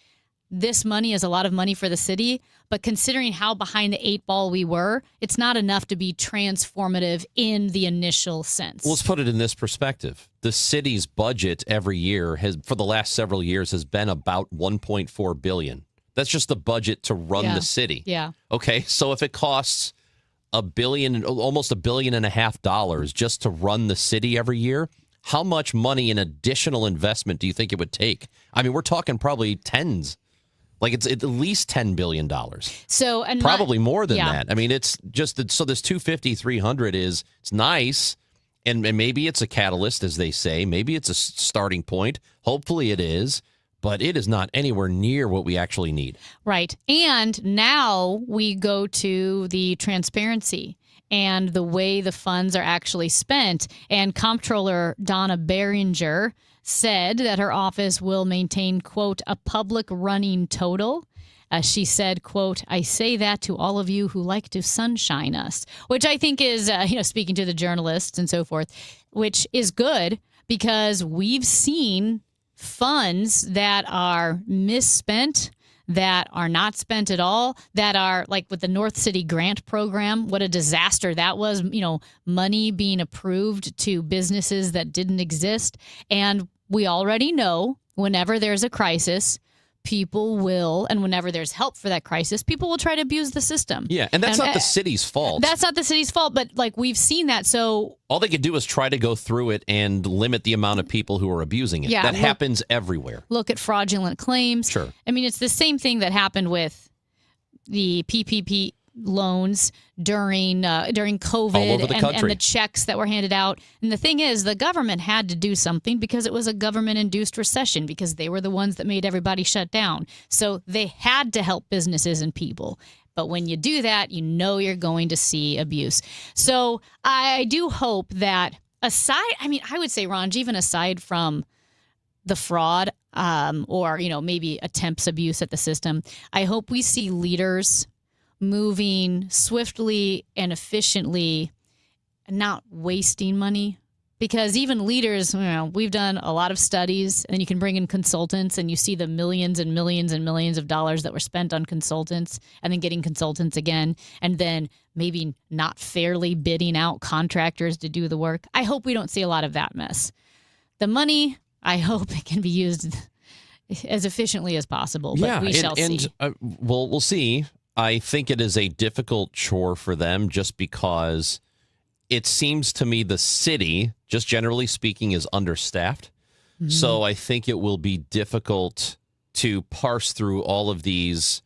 this money is a lot of money for the city. But considering how behind the eight ball we were, it's not enough to be transformative in the initial sense. Well, let's put it in this perspective. The city's budget every year for the last several years has been about $1.4 billion. That's just the budget to run the city. Yeah. Okay, so if it costs almost $1.5 billion just to run the city every year, how much money in additional investment do you think it would take? I mean, we're talking probably tens. Like it's at least $10 billion. So and probably more than that. I mean, it's just that. So this 250, 300 it's nice. And maybe it's a catalyst, as they say. Maybe it's a starting point. Hopefully it is. But it is not anywhere near what we actually need. Right. And now we go to the transparency and the way the funds are actually spent. And Comptroller Donna Beringer said that her office will maintain, quote, a public running total. She said, quote, I say that to all of you who like to sunshine us, which I think is, speaking to the journalists and so forth, which is good because we've seen funds that are misspent, that are not spent at all, that are like with the North City Grant Program, what a disaster that was, money being approved to businesses that didn't exist. And we already know whenever there's a crisis, people will, and whenever there's help for that crisis, people will try to abuse the system. Yeah, and that's not the city's fault. That's not the city's fault, but like we've seen that. So all they could do is try to go through it and limit the amount of people who are abusing it. Yeah, that happens everywhere. Look at fraudulent claims. Sure. I mean, it's the same thing that happened with the PPP loans during COVID and the checks that were handed out. And the thing is, the government had to do something because it was a government-induced recession because they were the ones that made everybody shut down. So they had to help businesses and people. But when you do that, you're going to see abuse. So I do hope that I would say, Ron, even aside from the fraud or, maybe attempts abuse at the system, I hope we see leaders moving swiftly and efficiently, not wasting money. Because even leaders, we've done a lot of studies, and you can bring in consultants, and you see the millions and millions and millions of dollars that were spent on consultants, and then getting consultants again, and then maybe not fairly bidding out contractors to do the work. I hope we don't see a lot of that mess. The money, I hope it can be used as efficiently as possible, but we shall see. We'll see. I think it is a difficult chore for them just because it seems to me the city, just generally speaking, is understaffed. Mm-hmm. So I think it will be difficult to parse through all of these,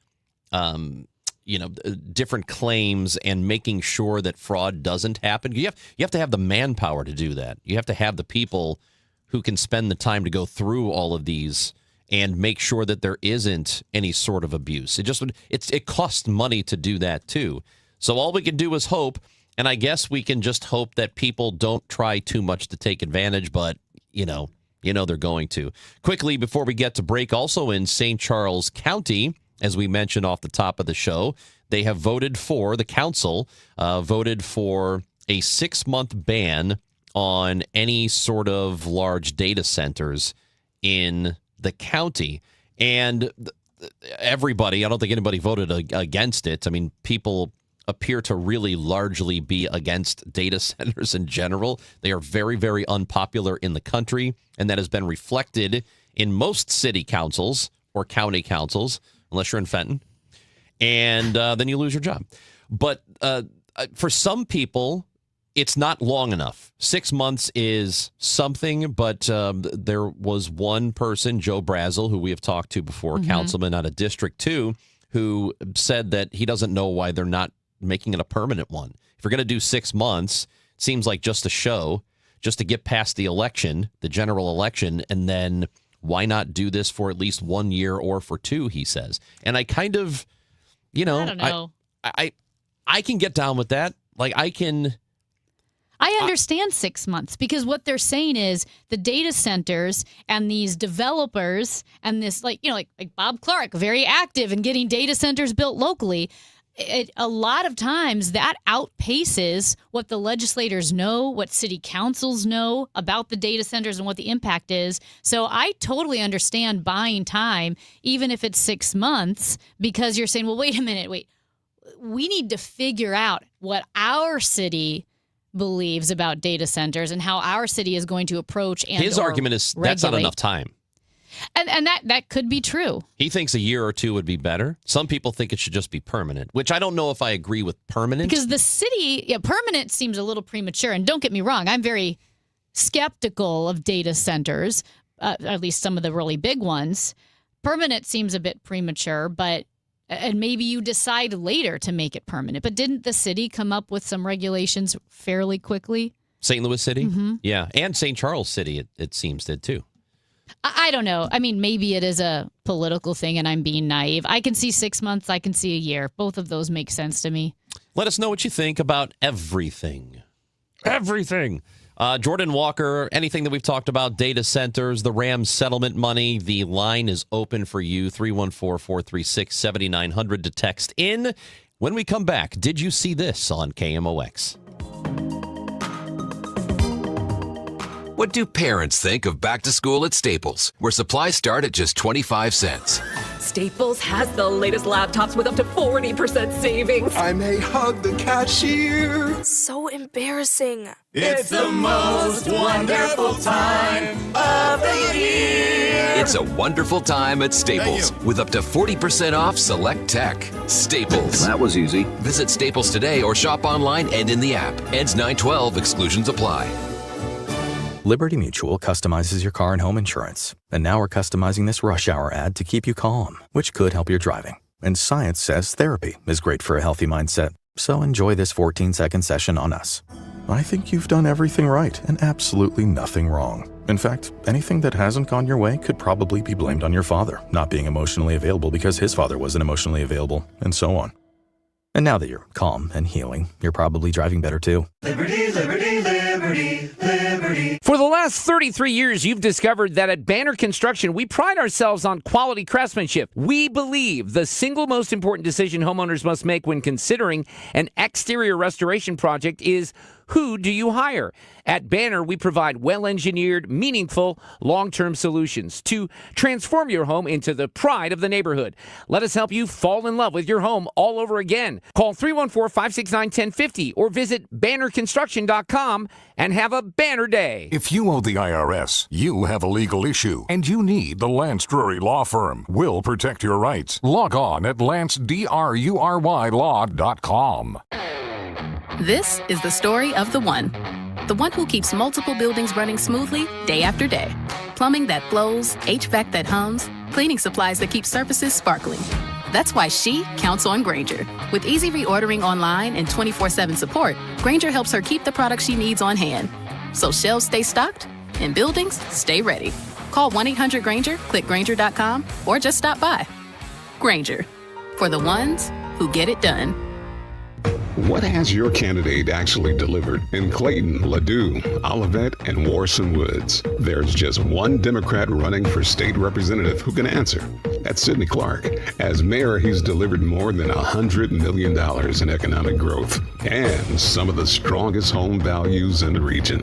different claims and making sure that fraud doesn't happen. You have to have the manpower to do that. You have to have the people who can spend the time to go through all of these and make sure that there isn't any sort of abuse. It costs money to do that too. So all we can do is hope, and I guess we can just hope that people don't try too much to take advantage, but they're going to. Quickly before we get to break, also in St. Charles County, as we mentioned off the top of the show, they have the council voted for a 6-month ban on any sort of large data centers in the county. And everybody, I don't think anybody voted against it. I mean, people appear to really largely be against data centers in general. They are very, very unpopular in the country, and that has been reflected in most city councils or county councils, unless you're in Fenton, and then you lose your job. But for some people, it's not long enough. 6 months is something, but there was one person, Joe Brazel, who we have talked to before, councilman out of District 2, who said that he doesn't know why they're not making it a permanent one. If you're going to do 6 months, it seems like just a show, just to get past the election, the general election, and then why not do this for at least 1 year or for 2, he says. And I kind of, I don't know. I can get down with that. Like, I understand 6 months because what they're saying is the data centers and these developers and this, like Bob Clark, very active in getting data centers built locally. A lot of times that outpaces what the legislators know, what city councils know about the data centers and what the impact is. So I totally understand buying time, even if it's 6 months, because you're saying, well, wait a minute, we need to figure out what our city believes about data centers and how our city is going to approach and his argument is that's not enough time. And that could be true. He thinks a year or two would be better. Some people think it should just be permanent, which I don't know if I agree with permanent. Because the city, permanent seems a little premature. And don't get me wrong, I'm very skeptical of data centers, at least some of the really big ones. Permanent seems a bit premature, and maybe you decide later to make it permanent. But didn't the city come up with some regulations fairly quickly? St. Louis City? Mm-hmm. Yeah. And St. Charles City, it seems, did too. I don't know. I mean, maybe it is a political thing and I'm being naive. I can see 6 months. I can see a year. Both of those make sense to me. Let us know what you think about everything. Everything. Jordan Walker, anything that we've talked about, data centers, the Rams settlement money, the line is open for you, 314-436-7900 to text in. When we come back, did you see this on KMOX? What do parents think of back to school at Staples, where supplies start at just 25 cents? Staples has the latest laptops with up to 40% savings. I may hug the cashier. So embarrassing. It's the most wonderful time of the year. It's a wonderful time at Staples with up to 40% off select tech. Staples. That was easy. Visit Staples today or shop online and in the app. Ends 9/12. Exclusions apply. Liberty Mutual customizes your car and home insurance. And now we're customizing this rush hour ad to keep you calm, which could help your driving. And science says therapy is great for a healthy mindset. So enjoy this 14-second session on us. I think you've done everything right and absolutely nothing wrong. In fact, anything that hasn't gone your way could probably be blamed on your father not being emotionally available because his father wasn't emotionally available, and so on. And now that you're calm and healing, you're probably driving better too. Liberty, liberty, liberty, liberty. For the last 33 years, you've discovered that at Banner Construction, we pride ourselves on quality craftsmanship. We believe the single most important decision homeowners must make when considering an exterior restoration project is, who do you hire? At Banner, we provide well-engineered, meaningful, long-term solutions to transform your home into the pride of the neighborhood. Let us help you fall in love with your home all over again. Call 314-569-1050 or visit bannerconstruction.com and have a banner day. If you owe the IRS, you have a legal issue, and you need the Lance Drury Law Firm. We'll protect your rights. Log on at lancedrurylaw.com. This is the story of the one who keeps multiple buildings running smoothly day after day. Plumbing that flows, HVAC that hums, cleaning supplies that keep surfaces sparkling. That's why she counts on Grainger. With easy reordering online and 24/7 support, Grainger helps her keep the products she needs on hand. So shelves stay stocked and buildings stay ready. Call 1-800-GRAINGER, click Grainger.com, or just stop by. Grainger, for the ones who get it done. What has your candidate actually delivered in Clayton, Ladue, Olivet, and Warson Woods? There's just one Democrat running for state representative who can answer. That's Sidney Clark. As mayor, he's delivered more than $100 million in economic growth and some of the strongest home values in the region.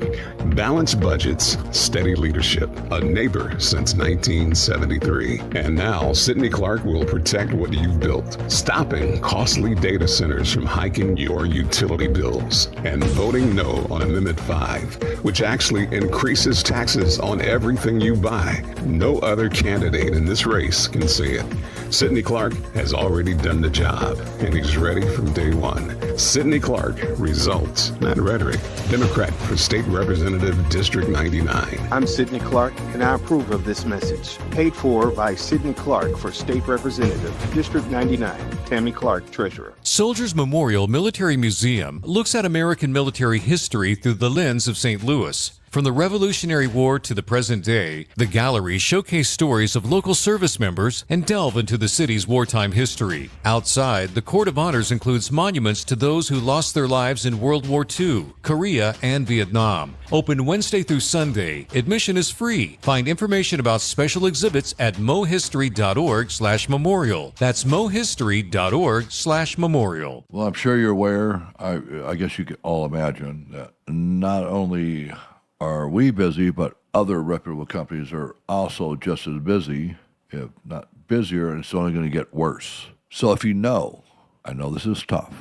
Balanced budgets, steady leadership, a neighbor since 1973. And now, Sidney Clark will protect what you've built, stopping costly data centers from hiking your utility bills, and voting no on Amendment 5, which actually increases taxes on everything you buy. No other candidate in this race can say it. Sidney Clark has already done the job, and he's ready from day one. Sidney Clark, results, not rhetoric. Democrat for State Representative, District 99. I'm Sidney Clark, and I approve of this message. Paid for by Sidney Clark for State Representative, District 99. Tammy Clark, Treasurer. Soldiers Memorial Military Museum looks at American military history through the lens of St. Louis. From the Revolutionary War to the present day, the galleries showcase stories of local service members and delve into the city's wartime history. Outside, the Court of Honors includes monuments to those who lost their lives in World War II, Korea, and Vietnam. Open Wednesday through Sunday. Admission is free. Find information about special exhibits at mohistory.org/memorial. That's mohistory.org/memorial. Well, I'm sure you're aware, I guess you can all imagine, that not only are we busy, but other reputable companies are also just as busy, if not busier, and it's only going to get worse. So if you know, I know this is tough,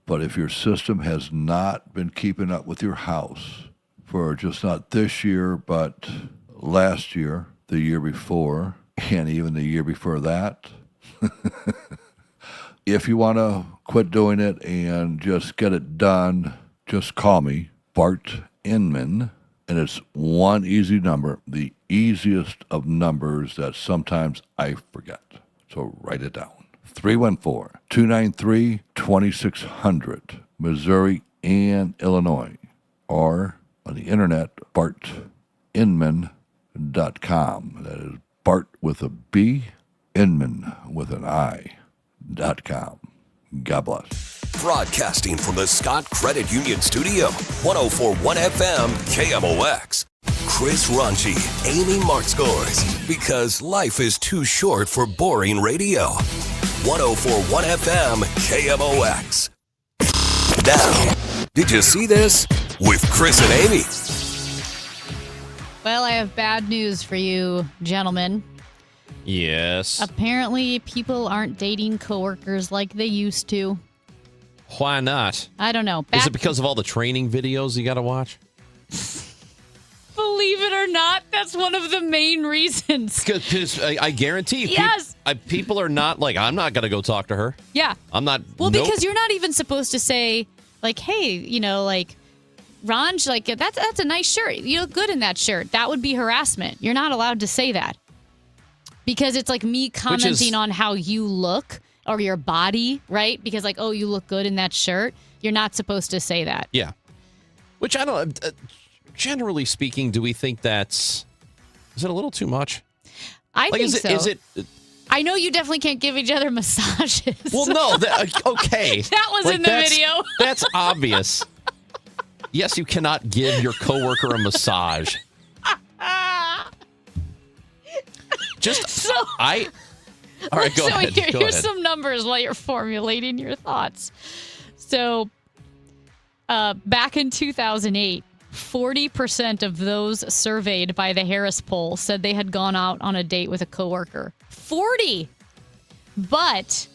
but if your system has not been keeping up with your house for just not this year, but last year, the year before, and even the year before that. If you want to quit doing it and just get it done, just call me, Bart Inman, and it's one easy number, the easiest of numbers that sometimes I forget. So write it down. 314-293-2600, Missouri and Illinois, or on the internet, bartinman.com. That is Bart with a B, Inman with an I.com. God bless. Broadcasting from the Scott Credit Union Studio, 104.1 FM KMOX. Chris Ronchi, Amy Markscores, because life is too short for boring radio. 104.1 FM KMOX. Now, did you see this? With Chris and Amy. Well, I have bad news for you, gentlemen. Yes. Apparently, people aren't dating coworkers like they used to. Why not? I don't know. Is it because of all the training videos you got to watch? Believe it or not, that's one of the main reasons. Because I guarantee you, yes. People are not like, I'm not going to go talk to her. Yeah. I'm not. Well, nope. because you're not even supposed to say, like, hey, like, Ronj, like, that's a nice shirt. You look good in that shirt. That would be harassment. You're not allowed to say that. Because it's like me commenting on how you look or your body, right? Because like, oh, you look good in that shirt. You're not supposed to say that. Yeah. Which I don't know. Generally speaking, do we think is it a little too much? I think so. Is it? I know you definitely can't give each other massages. Well, no. Okay. That was in the video. That's obvious. Yes, you cannot give your coworker a massage. All right, go ahead. Here's some numbers while you're formulating your thoughts. So, back in 2008, 40% of those surveyed by the Harris poll said they had gone out on a date with a coworker. 40! But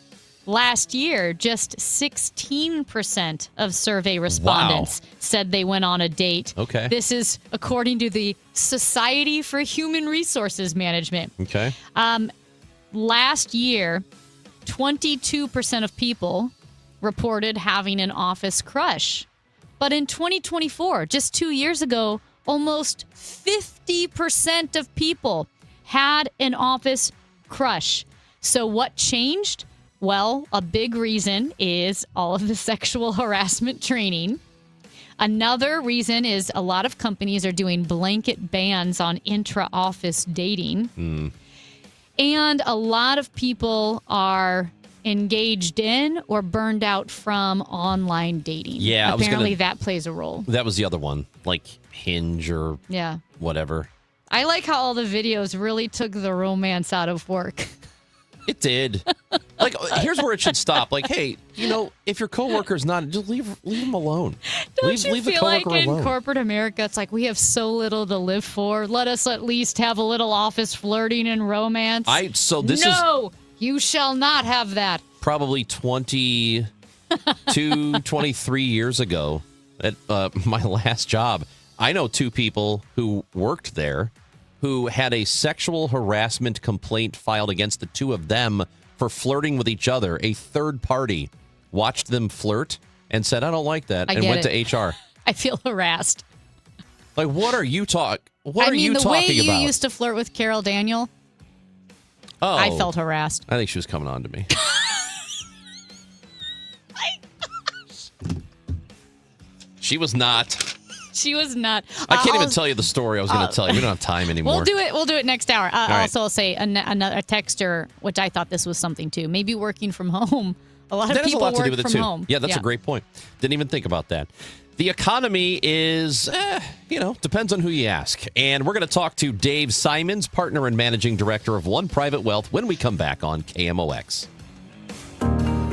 last year, just 16% of survey respondents said they went on a date. Okay. This is according to the Society for Human Resources Management. Okay. Last year, 22% of people reported having an office crush. But in 2024, just 2 years ago, almost 50% of people had an office crush. So what changed? Well, a big reason is all of the sexual harassment training. Another reason is a lot of companies are doing blanket bans on intra-office dating. And a lot of people are engaged in or burned out from online dating. Yeah, apparently that plays a role. That was the other one, like Hinge or whatever. I like how all the videos really took the romance out of work. It did. Like, here's where it should stop. Like, hey, if your coworker's not, just leave them alone. Don't you leave the feel like coworker in alone. corporate America, it's like we have so little to live for. Let us at least have a little office flirting and romance. No, you shall not have that. Probably 22, 23 years ago at my last job, I know two people who worked there who had a sexual harassment complaint filed against the two of them for flirting with each other. A third party watched them flirt and said, I don't like that, and went to HR. I feel harassed. Like, what are you talking about? The way you used to flirt with Carol Daniel, I felt harassed. I think she was coming on to me. She was not. She was not. I can't even tell you the story I was going to tell you. We don't have time anymore. We'll do it next hour. right. Also, I'll say another texter, which I thought this was something too. Maybe working from home. A lot of that people has a lot to do work with it from too. home. Yeah, that's a great point. Didn't even think about that. The economy is, depends on who you ask. And we're going to talk to Dave Simons, partner and managing director of One Private Wealth, when we come back on KMOX.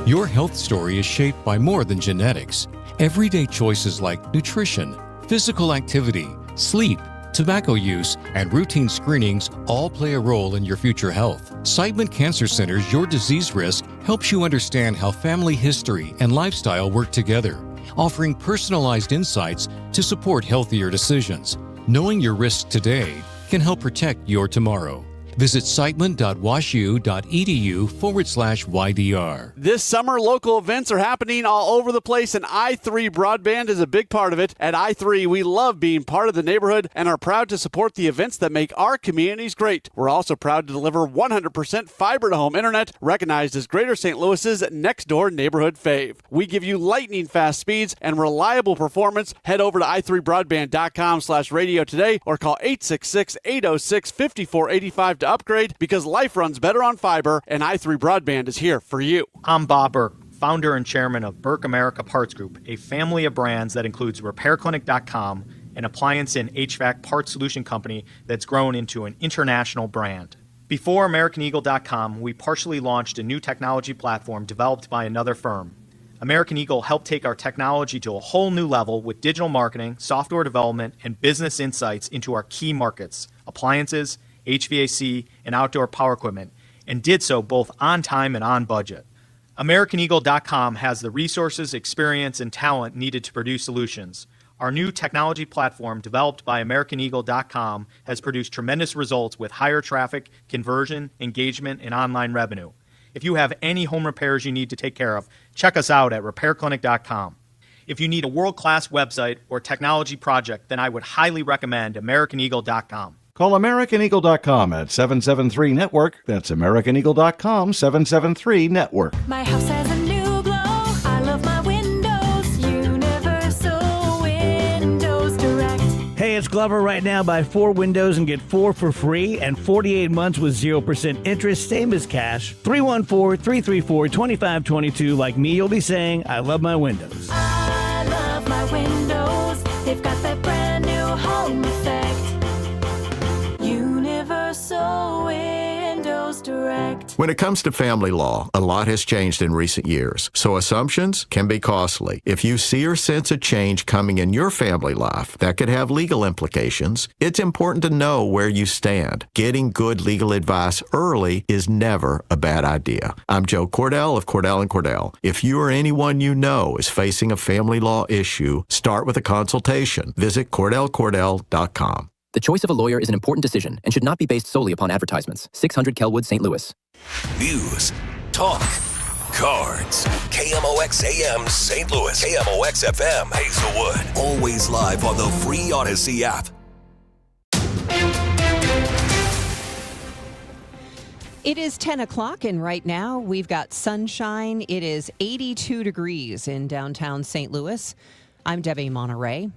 Your health story is shaped by more than genetics. Everyday choices like nutrition, physical activity, sleep, tobacco use, and routine screenings all play a role in your future health. Seidman Cancer Center's Your Disease Risk helps you understand how family history and lifestyle work together, offering personalized insights to support healthier decisions. Knowing your risks today can help protect your tomorrow. Visit sightland.washu.edu/YDR. This summer, local events are happening all over the place, and I3 Broadband is a big part of it. At I3, we love being part of the neighborhood and are proud to support the events that make our communities great. We're also proud to deliver 100% fiber-to-home internet, recognized as Greater St. Louis's next-door neighborhood fave. We give you lightning-fast speeds and reliable performance. Head over to i3broadband.com/radio today or call 866-806-5485 to upgrade, because life runs better on fiber, and i3 Broadband is here for you. I'm Bob Burke, founder and chairman of Burke America Parts Group, a family of brands that includes RepairClinic.com, an appliance and HVAC parts solution company that's grown into an international brand. Before AmericanEagle.com, we partially launched a new technology platform developed by another firm. American Eagle helped take our technology to a whole new level with digital marketing, software development, and business insights into our key markets, appliances, HVAC, and outdoor power equipment, and did so both on time and on budget. AmericanEagle.com has the resources, experience, and talent needed to produce solutions. Our new technology platform, developed by AmericanEagle.com, has produced tremendous results with higher traffic, conversion, engagement, and online revenue. If you have any home repairs you need to take care of, check us out at RepairClinic.com. If you need a world-class website or technology project, then I would highly recommend AmericanEagle.com. Call AmericanEagle.com at 773-NETWORK. That's AmericanEagle.com, 773-NETWORK. My house has a new glow. I love my windows. Universal Windows Direct. Hey, it's Glover. Right now, buy 4 windows and get 4 for free and 48 months with 0% interest, same as cash. 314-334-2522. Like me, you'll be saying, I love my windows. I love my windows. They've got that brand new home effect. Universal Windows Direct. When it comes to family law, a lot has changed in recent years, so assumptions can be costly. If you see or sense a change coming in your family life that could have legal implications, it's important to know where you stand. Getting good legal advice early is never a bad idea. I'm Joe Cordell of Cordell & Cordell. If you or anyone you know is facing a family law issue, start with a consultation. Visit CordellCordell.com. The choice of a lawyer is an important decision and should not be based solely upon advertisements. 600 Kelwood, St. Louis. News, talk, cards. KMOX AM St. Louis. KMOX FM Hazelwood. Always live on the free Odyssey app. It is 10 o'clock, and right now we've got sunshine. It is 82 degrees in downtown St. Louis. I'm Debbie Monterey.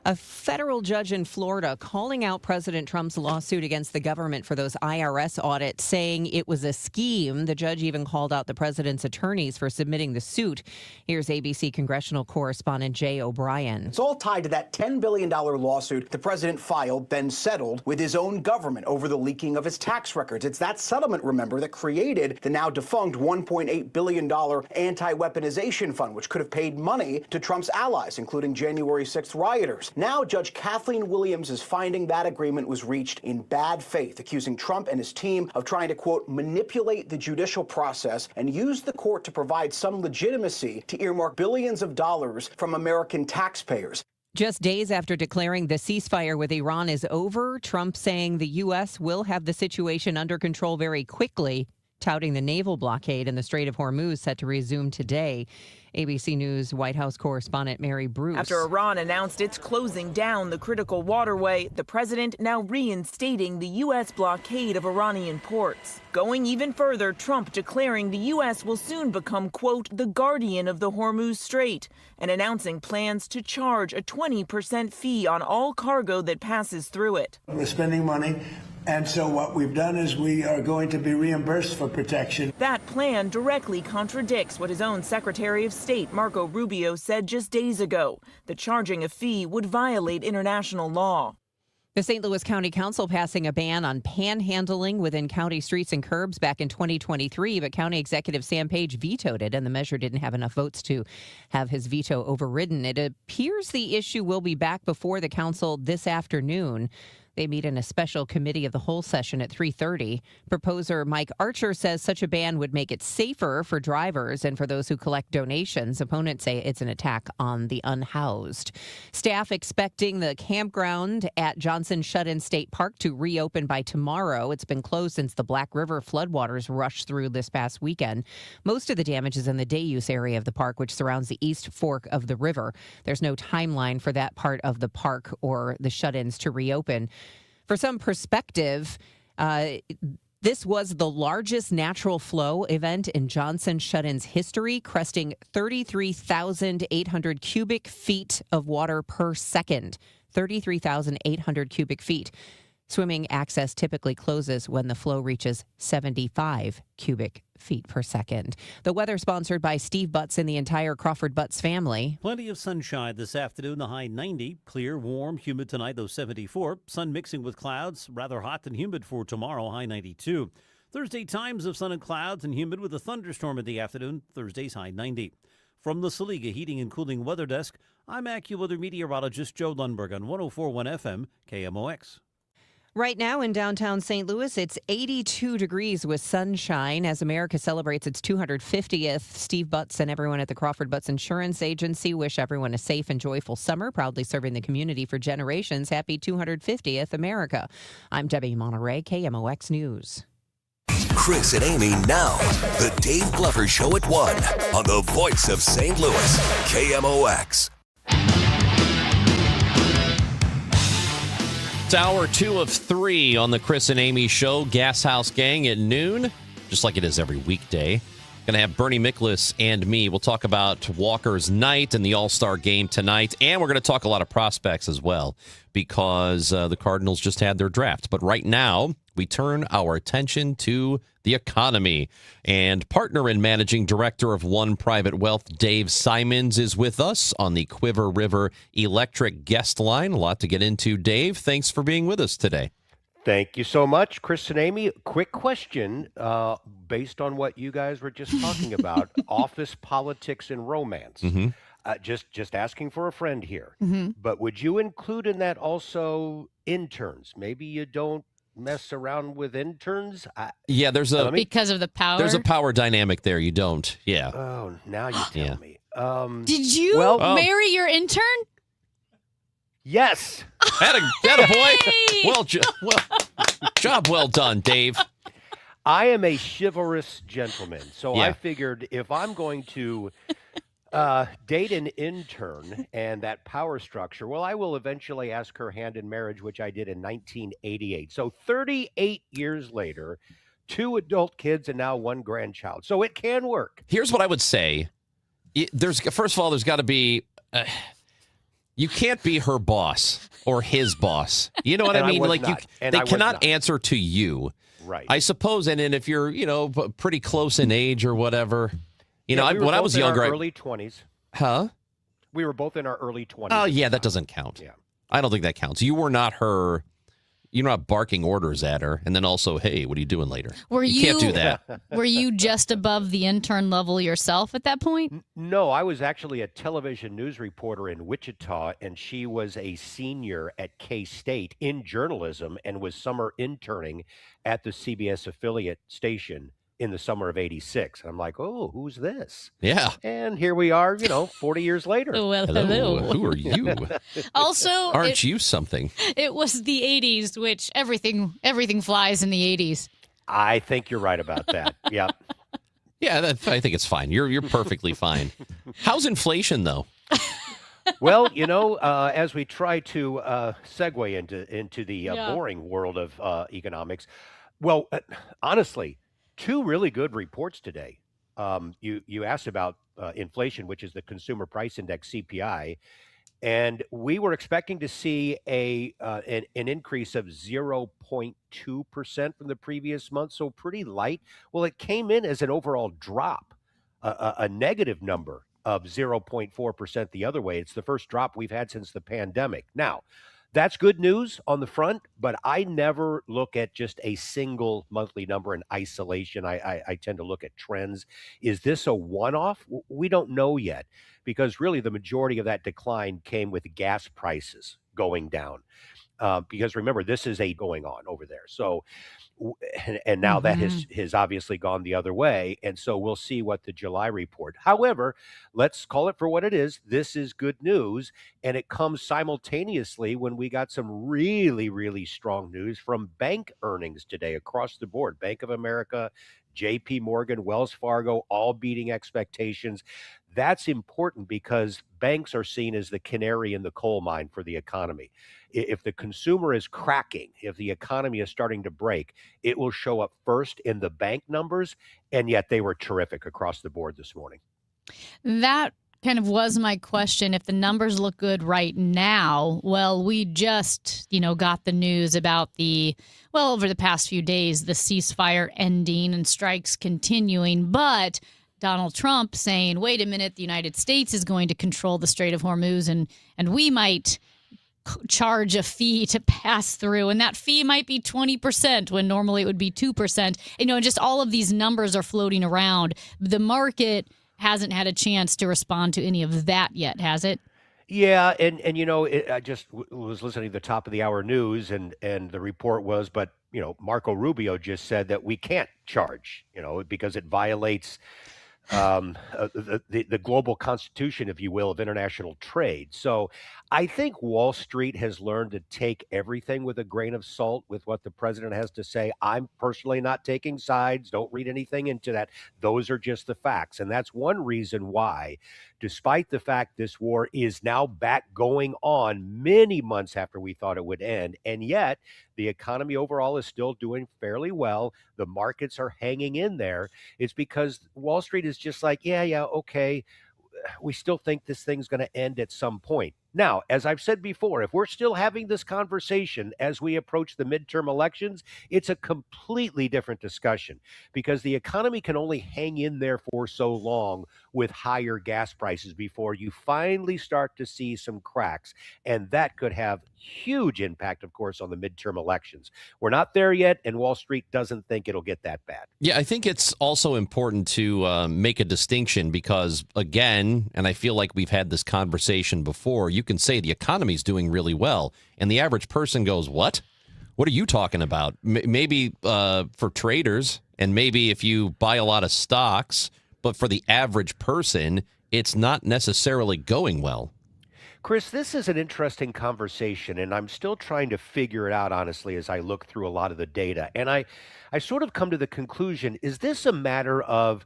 A federal judge in Florida calling out President Trump's lawsuit against the government for those IRS audits, saying it was a scheme. The judge even called out the president's attorneys for submitting the suit. Here's ABC congressional correspondent Jay O'Brien. It's all tied to that $10 billion lawsuit the president filed, then settled with his own government over the leaking of his tax records. It's that settlement, remember, that created the now defunct $1.8 billion anti-weaponization fund, which could have paid money to Trump's allies, including January 6th rioters. Now, Judge Kathleen Williams is finding that agreement was reached in bad faith, accusing Trump and his team of trying to, quote, manipulate the judicial process and use the court to provide some legitimacy to earmark billions of dollars from American taxpayers. Just days after declaring the ceasefire with Iran is over, Trump saying the U.S. will have the situation under control very quickly, touting the naval blockade in the Strait of Hormuz set to resume today. ABC News White House correspondent Mary Bruce. After Iran announced it's closing down the critical waterway, the president now reinstating the U.S. blockade of Iranian ports. Going even further, Trump declaring the U.S. will soon become, quote, the guardian of the Hormuz Strait, and announcing plans to charge a 20% fee on all cargo that passes through it. We're spending money. And so what we've done is we are going to be reimbursed for protection. That plan directly contradicts what his own Secretary of State, Marco Rubio, said just days ago, that charging a fee would violate international law. The St. Louis County Council passing a ban on panhandling within county streets and curbs back in 2023, but County Executive Sam Page vetoed it, and the measure didn't have enough votes to have his veto overridden. It appears the issue will be back before the council this afternoon. They meet in a special committee of the whole session at 3:30. Proposer Mike Archer says such a ban would make it safer for drivers and for those who collect donations. Opponents say it's an attack on the unhoused. Staff expecting the campground at Johnson Shut-in State Park to reopen by tomorrow. It's been closed since the Black River floodwaters rushed through this past weekend. Most of the damage is in the day-use area of the park, which surrounds the East Fork of the river. There's no timeline for that part of the park or the shut-ins to reopen. For some perspective, this was the largest natural flow event in Johnson Shut-in's history, cresting 33,800 cubic feet of water per second. 33,800 cubic feet. Swimming access typically closes when the flow reaches 75 cubic feet per second. The weather sponsored by Steve Butts and the entire Crawford Butts family. Plenty of sunshine this afternoon, the high 90. Clear, warm, humid tonight, though 74. Sun mixing with clouds, rather hot and humid for tomorrow, high 92. Thursday, times of sun and clouds and humid with a thunderstorm in the afternoon. Thursday's high 90. From the Saliga Heating and Cooling Weather Desk, I'm AccuWeather meteorologist Joe Lundberg on 104.1 FM KMOX. Right now in downtown St. Louis, it's 82 degrees with sunshine as America celebrates its 250th. Steve Butts and everyone at the Crawford Butts Insurance Agency wish everyone a safe and joyful summer, proudly serving the community for generations. Happy 250th, America. I'm Debbie Monterey, KMOX News. Chris and Amy now. The Dave Glover Show at 1 on the voice of St. Louis, KMOX. It's hour 2 of 3 on the Chris and Amy Show. Gas House Gang at noon, just like it is every weekday. Going to have Bernie Miklasz and me. We'll talk about Walker's night and the All-Star game tonight. And we're going to talk a lot of prospects as well because the Cardinals just had their draft. But right now, we turn our attention to the economy. And partner and managing director of One Private Wealth, Dave Simons, is with us on the Quiver River Electric guest line. A lot to get into, Dave. Thanks for being with us today. Thank you so much, Chris and Amy. Quick question, based on what you guys were just talking about, office politics and romance. Mm-hmm. Just asking for a friend here. Mm-hmm. But would you include in that also interns? Maybe you don't mess around with interns? Yeah, because of the power. There's a power dynamic there. You don't. Yeah. Oh, now you tell me. Did you marry your intern? Yes. Had a boy. Job well done, Dave. I am a chivalrous gentleman, so Yeah. I figured if I'm going to date an intern and that power structure, well, I will eventually ask her hand in marriage, which I did in 1988. So 38 years later, 2 adult kids and now 1 grandchild. So it can work. Here's what I would say. First of all, there's got to be. You can't be her boss or his boss. You know what And I I mean? was Like not. And they I was cannot not. answer to you. Right. I suppose, and if you're, pretty close in age or whatever, We were when I both was in our younger, early 20s. huh? We were both in our early 20s. Oh yeah, that doesn't count. Yeah. I don't think that counts. You were not her. You're not barking orders at her, and then also, hey, what are you doing later? You can't do that. Were you just above the intern level yourself at that point? No, I was actually a television news reporter in Wichita, and she was a senior at K-State in journalism and was summer interning at the CBS affiliate station in the summer of '86. And I'm like, oh, who's this? Yeah. And here we are, 40 years later. Well, Hello. Who are you? Also, Aren't you something? It was the 80s, which everything flies in the 80s. I think you're right about that. Yeah. Yeah, I think it's fine. You're perfectly fine. How's inflation though? Well, as we try to segue into the Yeah. boring world of economics, well, honestly, 2 really good reports today. You asked about inflation, which is the Consumer Price Index (CPI), and we were expecting to see an increase of 0.2% from the previous month, so pretty light. Well, it came in as an overall drop, a negative number of 0.4% the other way. It's the first drop we've had since the pandemic. Now, that's good news on the front, but I never look at just a single monthly number in isolation. I tend to look at trends. Is this a one-off? We don't know yet, because really the majority of that decline came with gas prices going down. because remember, this is going on over there. So, and now that has obviously gone the other way. And so we'll see what the July report. However, let's call it for what it is. This is good news. And it comes simultaneously when we got some really, really strong news from bank earnings today across the board. Bank of America, JP Morgan, Wells Fargo, all beating expectations. That's important because banks are seen as the canary in the coal mine for the economy. If the consumer is cracking, if the economy is starting to break, it will show up first in the bank numbers. And yet they were terrific across the board this morning. That kind of was my question. If the numbers look good right now, well, we just, got the news about over the past few days, the ceasefire ending and strikes continuing. But Donald Trump saying, wait a minute, the United States is going to control the Strait of Hormuz and we might charge a fee to pass through, and that fee might be 20% when normally it would be 2%. Just all of these numbers are floating around. The market hasn't had a chance to respond to any of that yet, has it? Yeah, and I just was listening to the top of the hour news, and the report was, but Marco Rubio just said that we can't charge, because it violates the global constitution, if you will, of international trade. So I think Wall Street has learned to take everything with a grain of salt with what the president has to say. I'm personally not taking sides. Don't read anything into that. Those are just the facts. And that's one reason why, despite the fact this war is now back going on many months after we thought it would end, and yet the economy overall is still doing fairly well. The markets are hanging in there. It's because Wall Street is just like, yeah, okay, we still think this thing's going to end at some point. Now, as I've said before, if we're still having this conversation as we approach the midterm elections, it's a completely different discussion because the economy can only hang in there for so long with higher gas prices before you finally start to see some cracks. And that could have huge impact, of course, on the midterm elections. We're not there yet, and Wall Street doesn't think it'll get that bad. Yeah, I think it's also important to make a distinction because, again, and I feel like we've had this conversation before, you can say the economy's doing really well, and the average person goes, what? What are you talking about? Maybe for traders, and maybe if you buy a lot of stocks, but for the average person, it's not necessarily going well. Chris, this is an interesting conversation, and I'm still trying to figure it out, honestly, as I look through a lot of the data. And I sort of come to the conclusion, is this a matter of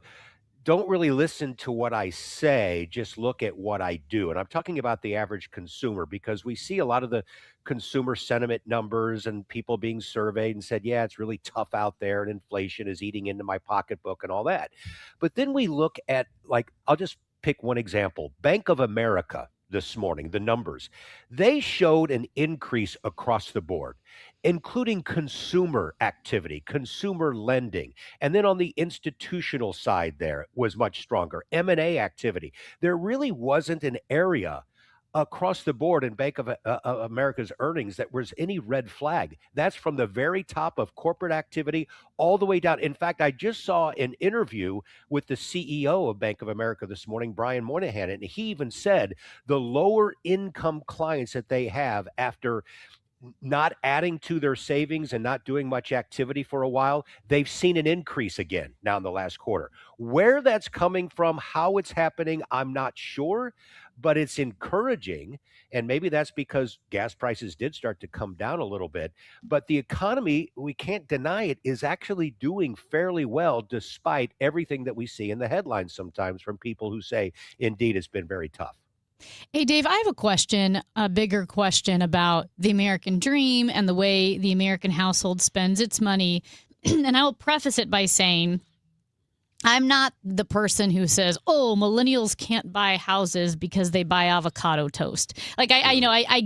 don't really listen to what I say, just look at what I do? And I'm talking about the average consumer because we see a lot of the consumer sentiment numbers and people being surveyed and said, yeah, it's really tough out there and inflation is eating into my pocketbook and all that. But then we look at, I'll just pick one example, Bank of America. This morning, the numbers, they showed an increase across the board, including consumer activity, consumer lending. And then on the institutional side, there was much stronger M&A activity. There really wasn't an area across the board in Bank of America's earnings that was any red flag. That's from the very top of corporate activity all the way down. In fact, I just saw an interview with the CEO of Bank of America this morning, Brian Moynihan, and he even said the lower income clients that they have after not adding to their savings and not doing much activity for a while, they've seen an increase again now in the last quarter. Where that's coming from, how it's happening, I'm not sure, but it's encouraging. And maybe that's because gas prices did start to come down a little bit. But the economy, we can't deny it, is actually doing fairly well despite everything that we see in the headlines sometimes from people who say, indeed, it's been very tough. Hey, Dave, I have a question, a bigger question about the American dream and the way the American household spends its money. And I will preface it by saying I'm not the person who says, oh, millennials can't buy houses because they buy avocado toast. I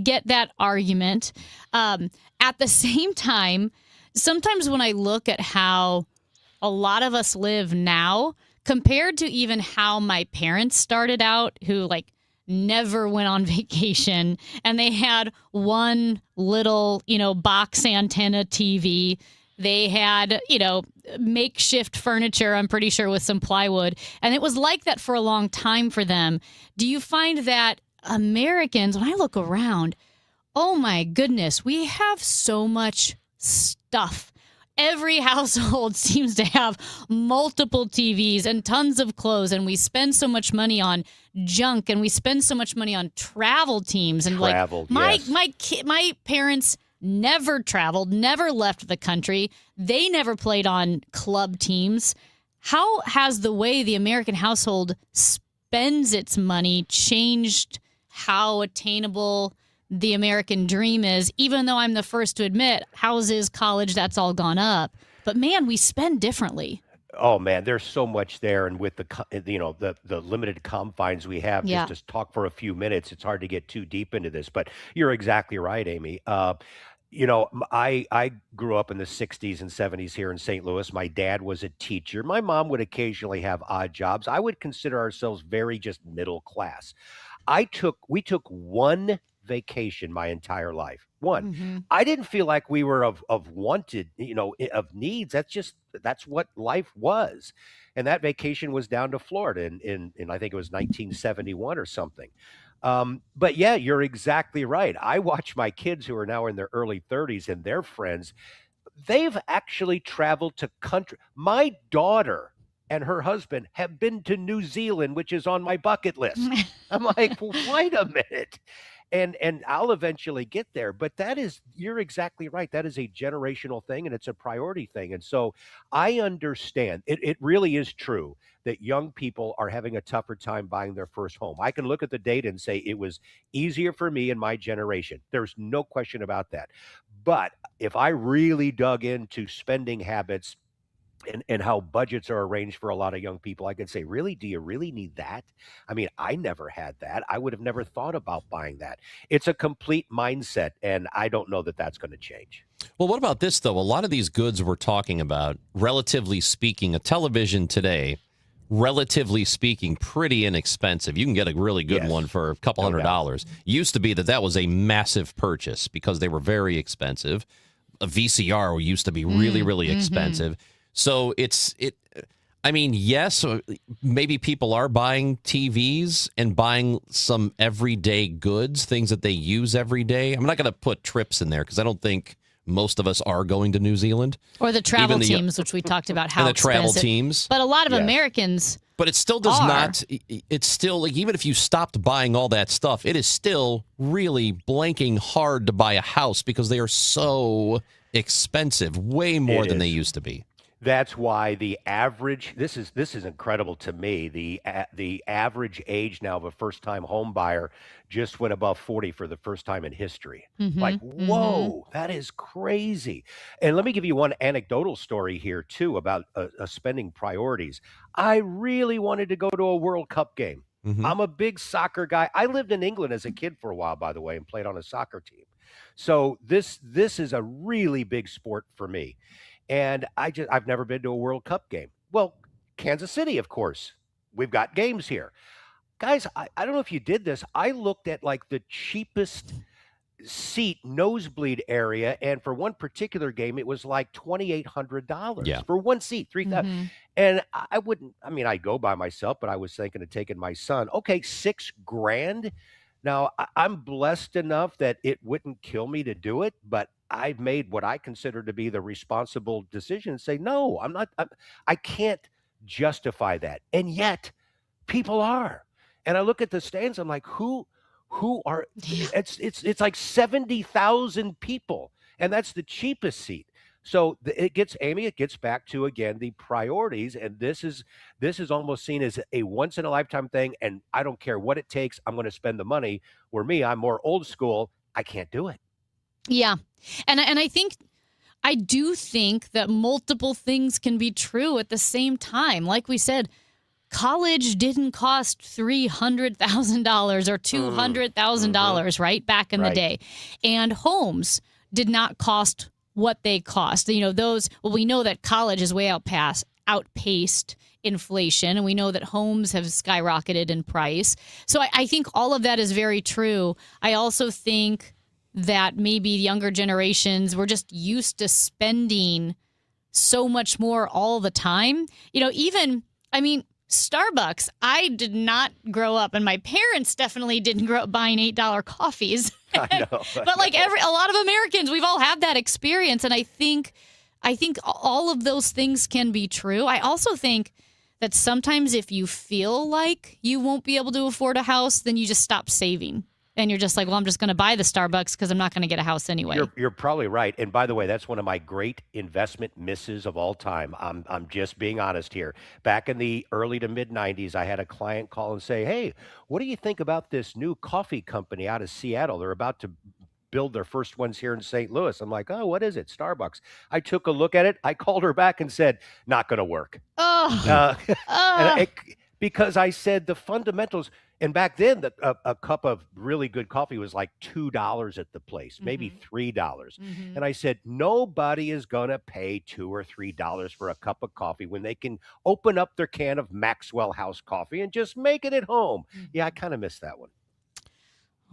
get that argument. At the same time, sometimes when I look at how a lot of us live now compared to even how my parents started out, who never went on vacation, and they had one little, box antenna TV. They had, makeshift furniture, I'm pretty sure, with some plywood. And it was like that for a long time for them. Do you find that Americans, when I look around, Oh my goodness, we have so much stuff. Every household seems to have multiple TVs and tons of clothes, and we spend so much money on junk, and we spend so much money on travel teams. And Traveled, yes. my parents never traveled, never left the country. They never played on club teams. How has the way the American household spends its money changed how attainable the American dream is? Even though I'm the first to admit houses, college, that's all gone up. But man, we spend differently. Oh man, there's so much there, and with the limited confines we have, Yeah. just to talk for a few minutes, it's hard to get too deep into this. But you're exactly right, Amy. I grew up in the 60s and 70s here in St. Louis. My dad was a teacher. My mom would occasionally have odd jobs. I would consider ourselves very just middle class. We took one vacation my entire life. One. I didn't feel like we were of wanted, of needs. That's what life was. And that vacation was down to Florida in I think it was 1971 or something. But yeah, you're exactly right. I watch my kids who are now in their early 30s and their friends, they've actually traveled to country. My daughter and her husband have been to New Zealand, which is on my bucket list. I'm like, well, wait a minute. And I'll eventually get there. But you're exactly right. That is a generational thing, and it's a priority thing. And so I understand. It really is true that young people are having a tougher time buying their first home. I can look at the data and say it was easier for me in my generation. There's no question about that. But if I really dug into spending habits and how budgets are arranged for a lot of young people, I could say, really, do you really need that? I mean, I never had that. I would have never thought about buying that. It's a complete mindset, and I don't know that that's going to change. Well, what about this, though? A lot of these goods we're talking about, relatively speaking, a television today, relatively speaking, pretty inexpensive. You can get a really good one for a couple $100. Used to be that was a massive purchase because they were very expensive. A VCR used to be really, really expensive. So yes, maybe people are buying TVs and buying some everyday goods, things that they use every day. I'm not going to put trips in there because I don't think most of us are going to New Zealand. Or the travel teams, which we talked about how and the travel expensive. teams. But a lot of Americans But it still does not, it's still, like, even if you stopped buying all that stuff, it is still really blanking hard to buy a house because they are so expensive, way more than they used to be. That's why the average, this is incredible to me. The average age now of a first-time home buyer just went above 40 for the first time in history. Like, whoa, that is crazy. And let me give you one anecdotal story here too about spending priorities. I really wanted to go to a World Cup game. I'm a big soccer guy. I lived in England as a kid for a while, by the way, and played on a soccer team. So this is a really big sport for me. And I've never been to a World Cup game. Well, Kansas City, of course. We've got games here. Guys, I don't know if you did this. I looked at like the cheapest seat nosebleed area, and for one particular game, it was like $2,800 for one seat, 3,000. And I'd go by myself, but I was thinking of taking my son. Okay, $6,000. Now, I'm blessed enough that it wouldn't kill me to do it, but I've made what I consider to be the responsible decision and say, no, I can't justify that. And yet people are. And I look at the stands, I'm like, who are, it's like 70,000 people, and that's the cheapest seat. So it gets back to, again, the priorities. And this is almost seen as a once in a lifetime thing. And I don't care what it takes. I'm going to spend the money. Where I'm more old school. I can't do it. Yeah. And I do think that multiple things can be true at the same time. Like we said, college didn't cost $300,000 or $200,000, right? Back in the day. And homes did not cost what they cost. We know that college is way outpaced inflation, and we know that homes have skyrocketed in price. So I think all of that is very true. I also think that maybe younger generations were just used to spending so much more all the time. Starbucks. I did not grow up, and my parents definitely didn't grow up buying $8 coffees. I know. But like a lot of Americans, we've all had that experience, and I think all of those things can be true. I also think that sometimes if you feel like you won't be able to afford a house, then you just stop saving. And you're just like, well, I'm just going to buy the Starbucks because I'm not going to get a house anyway. You're probably right. And by the way, that's one of my great investment misses of all time. I'm just being honest here. Back in the early to mid 90s, I had a client call and say, hey, what do you think about this new coffee company out of Seattle? They're about to build their first ones here in St. Louis. I'm like, oh, what is it? Starbucks. I took a look at it. I called her back and said, not going to work. Because I said the fundamentals, and back then a cup of really good coffee was like $2 at the place, maybe $3. And I said, nobody is going to pay $2 or $3 for a cup of coffee when they can open up their can of Maxwell House coffee and just make it at home. Yeah, I kind of missed that one.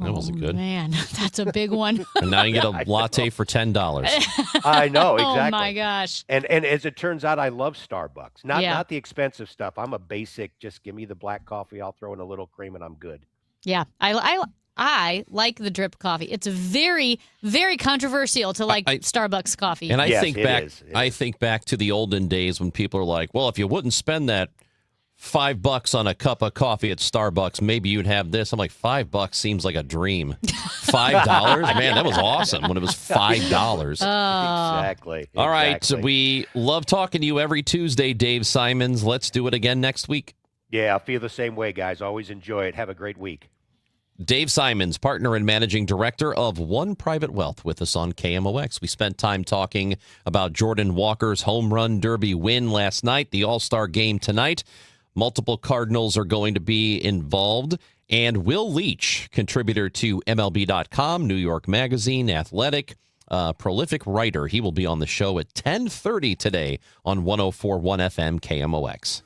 That wasn't good. Man, that's a big one. And now you get a latte for $10. I know, exactly. Oh, my gosh. And as it turns out, I love Starbucks. Not the expensive stuff. I'm a basic, just give me the black coffee. I'll throw in a little cream and I'm good. Yeah, I like the drip coffee. It's very, very controversial to like Starbucks coffee. And I think back to the olden days when people are like, well, if you wouldn't spend that $5 on a cup of coffee at Starbucks, maybe you'd have this. I'm like, $5 seems like a dream. $5? Man, that was awesome when it was $5. Exactly. All right. So we love talking to you every Tuesday, Dave Simons. Let's do it again next week. Yeah, I feel the same way, guys. Always enjoy it. Have a great week. Dave Simons, partner and managing director of One Private Wealth, with us on KMOX. We spent time talking about Jordan Walker's home run derby win last night, the All-Star game tonight. Multiple Cardinals are going to be involved. And Will Leach, contributor to MLB.com, New York Magazine, Athletic, prolific writer. He will be on the show at 10:30 today on 104.1 FM KMOX.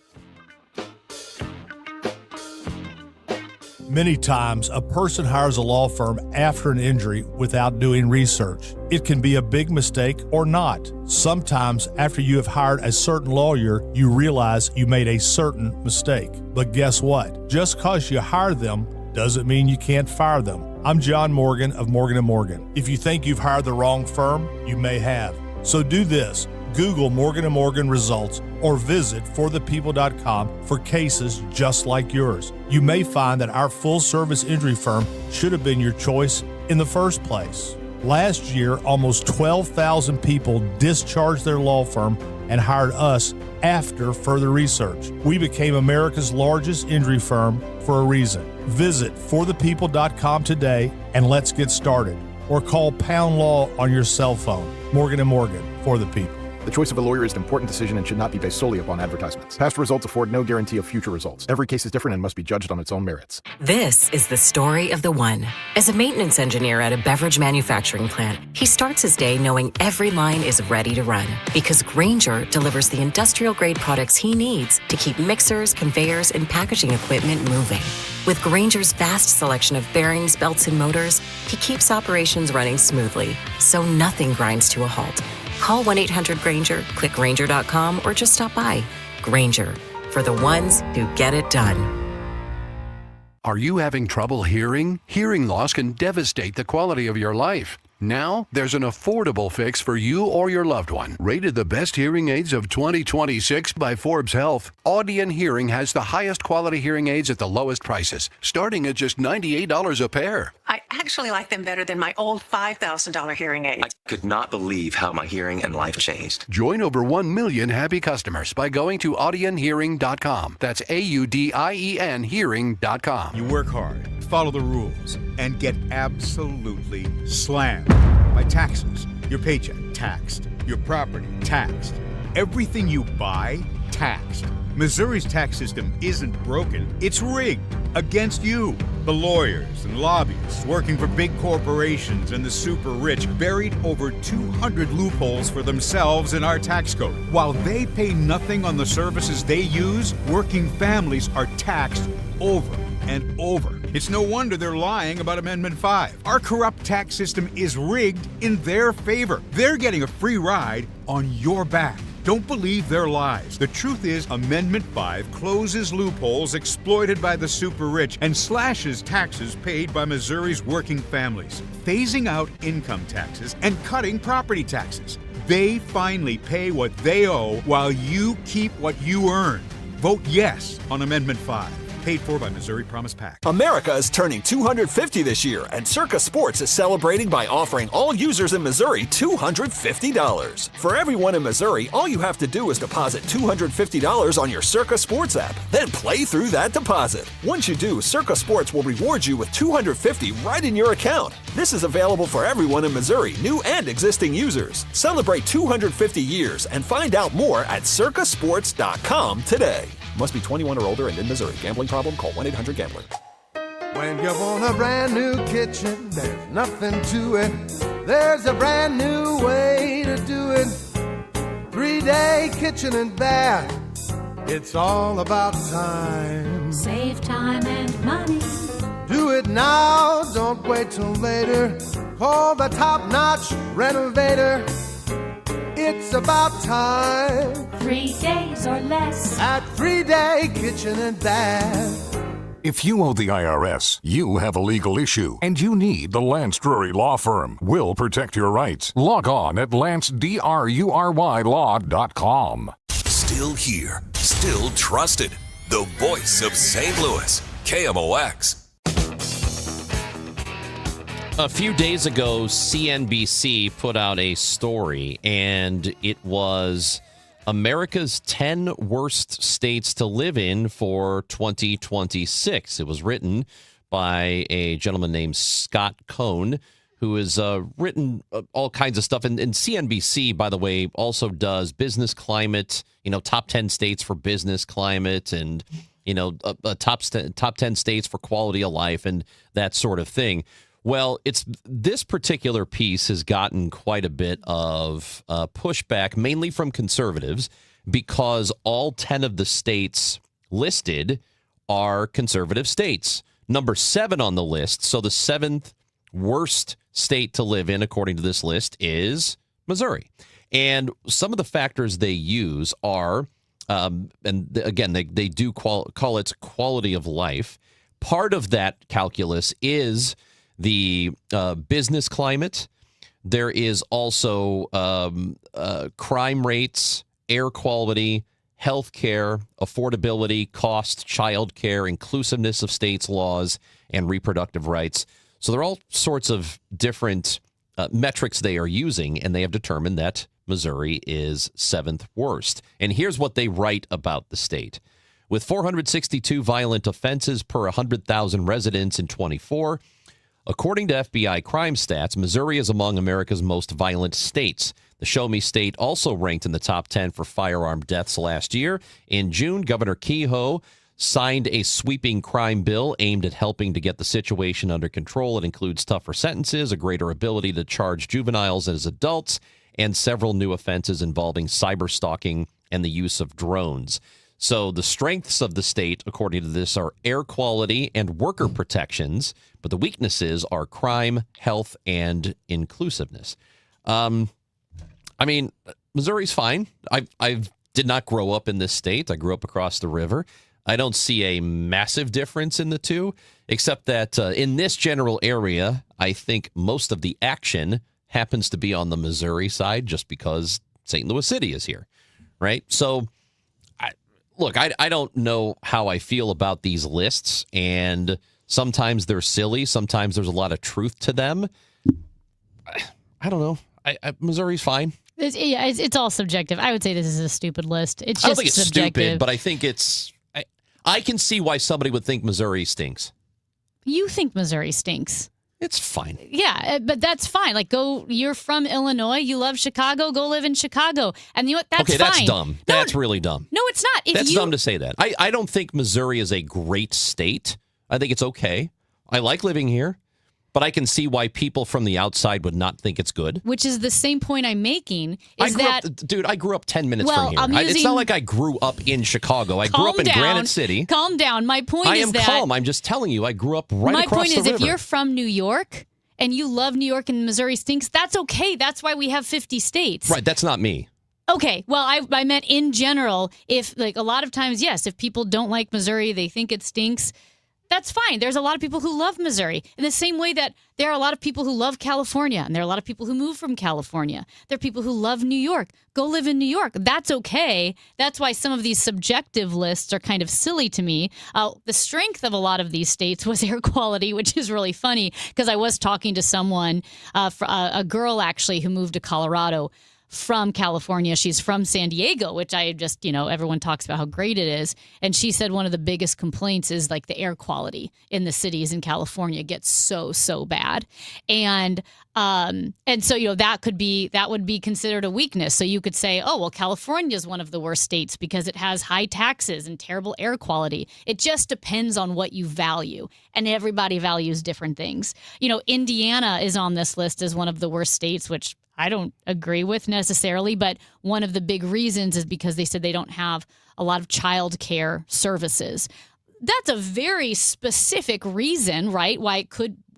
Many times, a person hires a law firm after an injury without doing research. It can be a big mistake or not. Sometimes, after you have hired a certain lawyer, you realize you made a certain mistake. But guess what? Just because you hire them doesn't mean you can't fire them. I'm John Morgan of Morgan & Morgan. If you think you've hired the wrong firm, you may have. So do this. Google Morgan & Morgan results or visit forthepeople.com for cases just like yours. You may find that our full-service injury firm should have been your choice in the first place. Last year, almost 12,000 people discharged their law firm and hired us after further research. We became America's largest injury firm for a reason. Visit forthepeople.com today and let's get started. Or call Pound Law on your cell phone. Morgan & Morgan, for the people. The choice of a lawyer is an important decision and should not be based solely upon advertisements. Past results afford no guarantee of future results. Every case is different and must be judged on its own merits. This is the story of the one. As a maintenance engineer at a beverage manufacturing plant, he starts his day knowing every line is ready to run because Grainger delivers the industrial-grade products he needs to keep mixers, conveyors, and packaging equipment moving. With Grainger's vast selection of bearings, belts, and motors, he keeps operations running smoothly, so nothing grinds to a halt. Call 1-800-GRAINGER, click Grainger.com, or just stop by. Grainger, for the ones who get it done. Are you having trouble hearing? Hearing loss can devastate the quality of your life. Now, there's an affordable fix for you or your loved one. Rated the best hearing aids of 2026 by Forbes Health, Audion Hearing has the highest quality hearing aids at the lowest prices, starting at just $98 a pair. I actually like them better than my old $5,000 hearing aids. I could not believe how my hearing and life changed. Join over 1 million happy customers by going to audionhearing.com. That's AUDIEN hearing.com. You work hard, follow the rules, and get absolutely slammed by taxes. Your paycheck taxed, your property taxed, everything you buy taxed. Missouri's tax system isn't broken, it's rigged against you. The lawyers and lobbyists working for big corporations and the super rich buried over 200 loopholes for themselves in our tax code. While they pay nothing on the services they use, working families are taxed over and over. It's no wonder they're lying about Amendment 5. Our corrupt tax system is rigged in their favor. They're getting a free ride on your back. Don't believe their lies. The truth is, Amendment 5 closes loopholes exploited by the super rich and slashes taxes paid by Missouri's working families, phasing out income taxes and cutting property taxes. They finally pay what they owe while you keep what you earn. Vote yes on Amendment 5. Paid for by Missouri Promise PAC. America is turning 250 this year, and Circa Sports is celebrating by offering all users in Missouri $250. For everyone in Missouri, all you have to do is deposit $250 on your Circa Sports app, then play through that deposit. Once you do, Circa Sports will reward you with $250 right in your account. This is available for everyone in Missouri, new and existing users. Celebrate 250 years and find out more at circasports.com today. Must be 21 or older and in Missouri. Gambling problem? Call 1-800-GAMBLER. When you want a brand new kitchen, there's nothing to it. There's a brand new way to do it. 3-day kitchen and bath. It's all about time. Save time and money. Do it now, don't wait till later. Call the top-notch renovator. It's about time. 3 days or less. At 3-day kitchen and bath. If you owe the IRS, you have a legal issue, and you need the Lance Drury Law Firm. We'll protect your rights. Log on at lancedrurylaw.com. Still here, still trusted. The voice of St. Louis, KMOX. A few days ago, CNBC put out a story, and it was America's 10 worst states to live in for 2026. It was written by a gentleman named Scott Cohn, who has written all kinds of stuff. And CNBC, by the way, also does business climate, top 10 states for business climate and, top 10 states for quality of life and that sort of thing. Well, this particular piece has gotten quite a bit of pushback, mainly from conservatives, because all 10 of the states listed are conservative states. Number 7 on the list, so the 7th worst state to live in, according to this list, is Missouri. And some of the factors they use are, and again, they do call it quality of life. Part of that calculus is the business climate. There is also crime rates, air quality, health care, affordability, cost, child care, inclusiveness of states' laws, and reproductive rights. So there are all sorts of different metrics they are using, and they have determined that Missouri is 7th worst. And here's what they write about the state. With 462 violent offenses per 100,000 residents in 24, according to FBI crime stats, Missouri is among America's most violent states. The Show Me State also ranked in the top 10 for firearm deaths last year. In June, Governor Kehoe signed a sweeping crime bill aimed at helping to get the situation under control. It includes tougher sentences, a greater ability to charge juveniles as adults, and several new offenses involving cyber stalking and the use of drones. So the strengths of the state, according to this, are air quality and worker protections, but the weaknesses are crime, health, and inclusiveness. Missouri's fine. I did not grow up in this state. I grew up across the river. I don't see a massive difference in the two, except that in this general area, I think most of the action happens to be on the Missouri side just because St. Louis City is here, right? So look, I don't know how I feel about these lists, and sometimes they're silly. Sometimes there's a lot of truth to them. I don't know. Missouri's fine. It's all subjective. I would say this is a stupid list. It's just I don't think it's subjective. stupid, but I think it's... I can see why somebody would think Missouri stinks. You think Missouri stinks. It's fine. Yeah, but that's fine. You're from Illinois. You love Chicago. Go live in Chicago. And you know what? That's okay, fine. that's dumb. That's really dumb. No, it's not. That's dumb to say that. I don't think Missouri is a great state. I think it's okay. I like living here, but I can see why people from the outside would not think it's good. Which is the same point I'm making. I grew up 10 minutes from here. It's not like I grew up in Chicago. I grew up in Granite City. Calm down. My point is that... I am calm. I'm just telling you, I grew up right across the river. My point is, if you're from New York and you love New York and Missouri stinks, that's okay. That's why we have 50 states. Right. That's not me. Okay, well, I meant in general, if like a lot of times, yes, if people don't like Missouri, they think it stinks, that's fine. There's a lot of people who love Missouri in the same way that there are a lot of people who love California, and there are a lot of people who move from California. There are people who love New York. Go live in New York. That's okay. That's why some of these subjective lists are kind of silly to me. The strength of a lot of these states was air quality, which is really funny because I was talking to someone, a girl actually, who moved to Colorado from California. She's from San Diego, which I just, everyone talks about how great it is. And she said one of the biggest complaints is like the air quality in the cities in California gets so bad. And so, that would be considered a weakness. So you could say, oh, well, California is one of the worst states because it has high taxes and terrible air quality. It just depends on what you value. And everybody values different things. Indiana is on this list as one of the worst states, which I don't agree with necessarily, but one of the big reasons is because they said they don't have a lot of child care services. That's a very specific reason, right? Why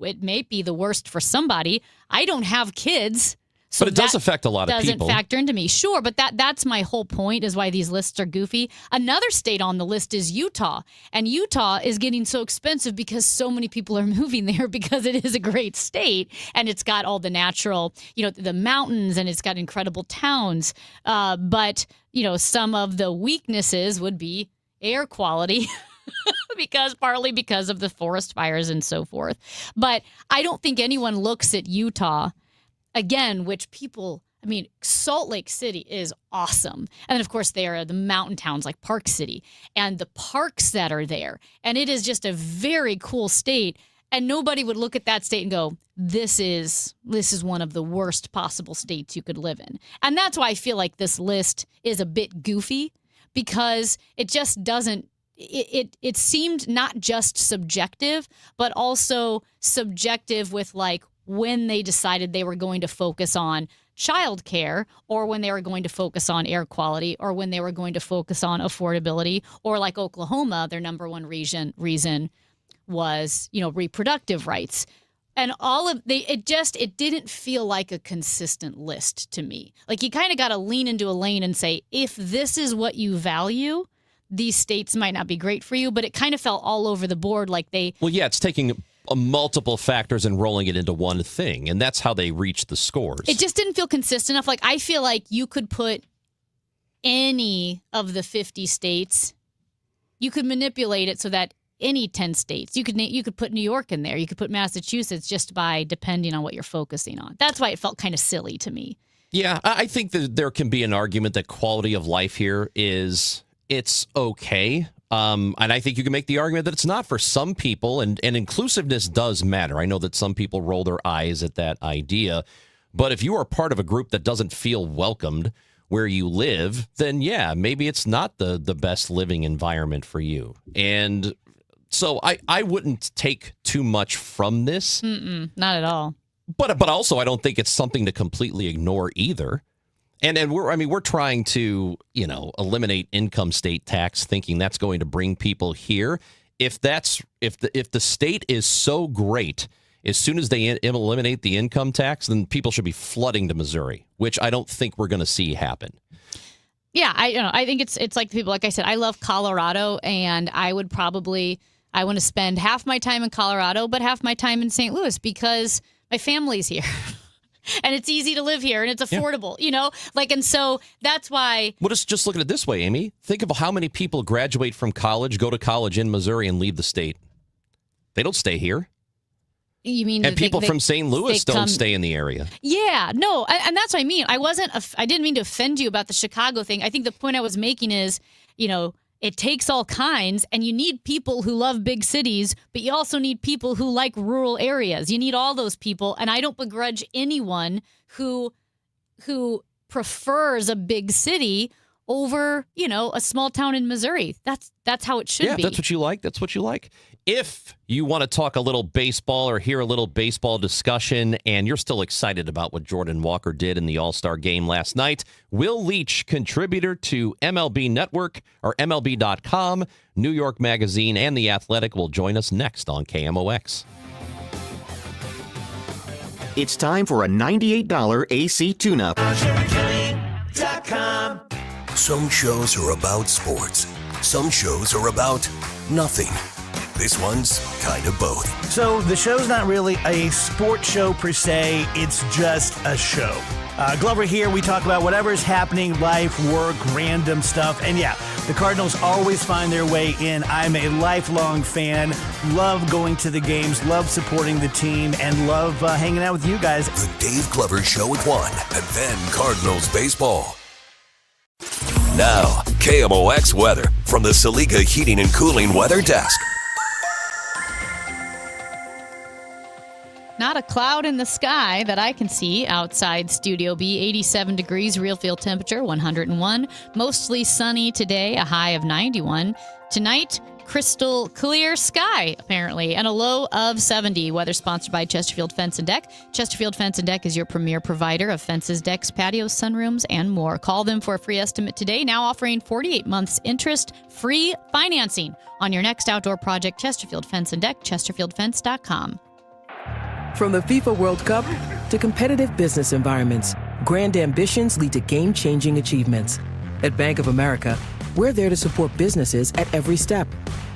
it may be the worst for somebody. I don't have kids. So but it does affect a lot of people. Doesn't factor into me. Sure, but that's my whole point is why these lists are goofy. Another state on the list is Utah. And Utah is getting so expensive because so many people are moving there because it is a great state. And it's got all the natural, the mountains, and it's got incredible towns. But some of the weaknesses would be air quality. Partly because of the forest fires and so forth. But I don't think anyone looks at Utah, again, which people, Salt Lake City is awesome. And of course, there are the mountain towns like Park City and the parks that are there. And it is just a very cool state. And nobody would look at that state and go, this is one of the worst possible states you could live in. And that's why I feel like this list is a bit goofy, because it just doesn't, it seemed not just subjective, but also subjective with like when they decided they were going to focus on childcare, or when they were going to focus on air quality, or when they were going to focus on affordability, or like Oklahoma, their number one reason was, reproductive rights. And all of it didn't feel like a consistent list to me. Like you kind of got to lean into a lane and say, if this is what you value, these states might not be great for you, but it kind of felt all over the board like they... Well, yeah, it's taking multiple factors and rolling it into one thing, and that's how they reach the scores. It just didn't feel consistent enough. Like, I feel like you could put any of the 50 states, you could manipulate it so that any 10 states, you could put New York in there, you could put Massachusetts just by depending on what you're focusing on. That's why it felt kind of silly to me. Yeah, I think that there can be an argument that quality of life here it's okay. And I think you can make the argument that it's not for some people, and inclusiveness does matter. I know that some people roll their eyes at that idea, but if you are part of a group that doesn't feel welcomed where you live, then yeah, maybe it's not the best living environment for you. And so I wouldn't take too much from this. Not at all. But also I don't think it's something to completely ignore either. And we're trying to, eliminate income state tax, thinking that's going to bring people here. If the state is so great, as soon as they eliminate the income tax, then people should be flooding to Missouri, which I don't think we're going to see happen. Yeah, I think it's like people, like I said, I love Colorado, and I want to spend half my time in Colorado, but half my time in St. Louis because my family's here. And it's easy to live here, and it's affordable, and so that's why. Well, just look at it this way, Amy. Think of how many people graduate from college, go to college in Missouri, and leave the state. They don't stay here. You mean? And people from St. Louis don't stay in the area. Yeah, no, and that's what I mean. I didn't mean to offend you about the Chicago thing. I think the point I was making is, it takes all kinds, and you need people who love big cities, but you also need people who like rural areas. You need all those people, and I don't begrudge anyone who prefers a big city over, a small town in Missouri. That's how it should be. Yeah, that's what you like. That's what you like. If you want to talk a little baseball or hear a little baseball discussion, and you're still excited about what Jordan Walker did in the All-Star game last night, Will Leach, contributor to MLB Network or MLB.com, New York Magazine, and The Athletic, will join us next on KMOX. It's time for a $98 AC tune-up. KMOX.com. Some shows are about sports. Some shows are about nothing. This one's kind of both. So the show's not really a sports show per se, it's just a show. Glover here, we talk about whatever is happening, life, work, random stuff. And yeah, the Cardinals always find their way in. I'm a lifelong fan, love going to the games, love supporting the team, and love hanging out with you guys. The Dave Glover Show at 1, and then Cardinals baseball. Now, KMOX weather from the Saliga Heating and Cooling Weather Desk. Not a cloud in the sky that I can see outside Studio B. 87 degrees, real field temperature, 101. Mostly sunny today, a high of 91. Tonight, crystal clear sky, apparently, and a low of 70. Weather sponsored by Chesterfield Fence and Deck. Chesterfield Fence and Deck is your premier provider of fences, decks, patios, sunrooms, and more. Call them for a free estimate today, now offering 48 months interest-free financing on your next outdoor project. Chesterfield Fence and Deck, chesterfieldfence.com. From the FIFA World Cup to competitive business environments, grand ambitions lead to game-changing achievements. At Bank of America, we're there to support businesses at every step,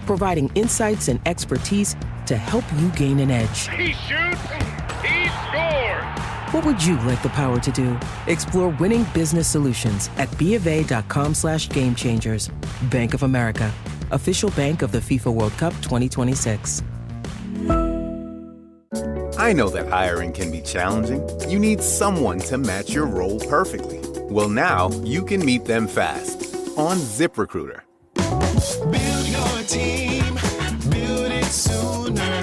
providing insights and expertise to help you gain an edge. He shoots, he scores! What would you like the power to do? Explore winning business solutions at BofA.com/gamechangers. Bank of America, official bank of the FIFA World Cup 2026. I know that hiring can be challenging. You need someone to match your role perfectly. Well, now you can meet them fast on ZipRecruiter. Build your team, build it sooner.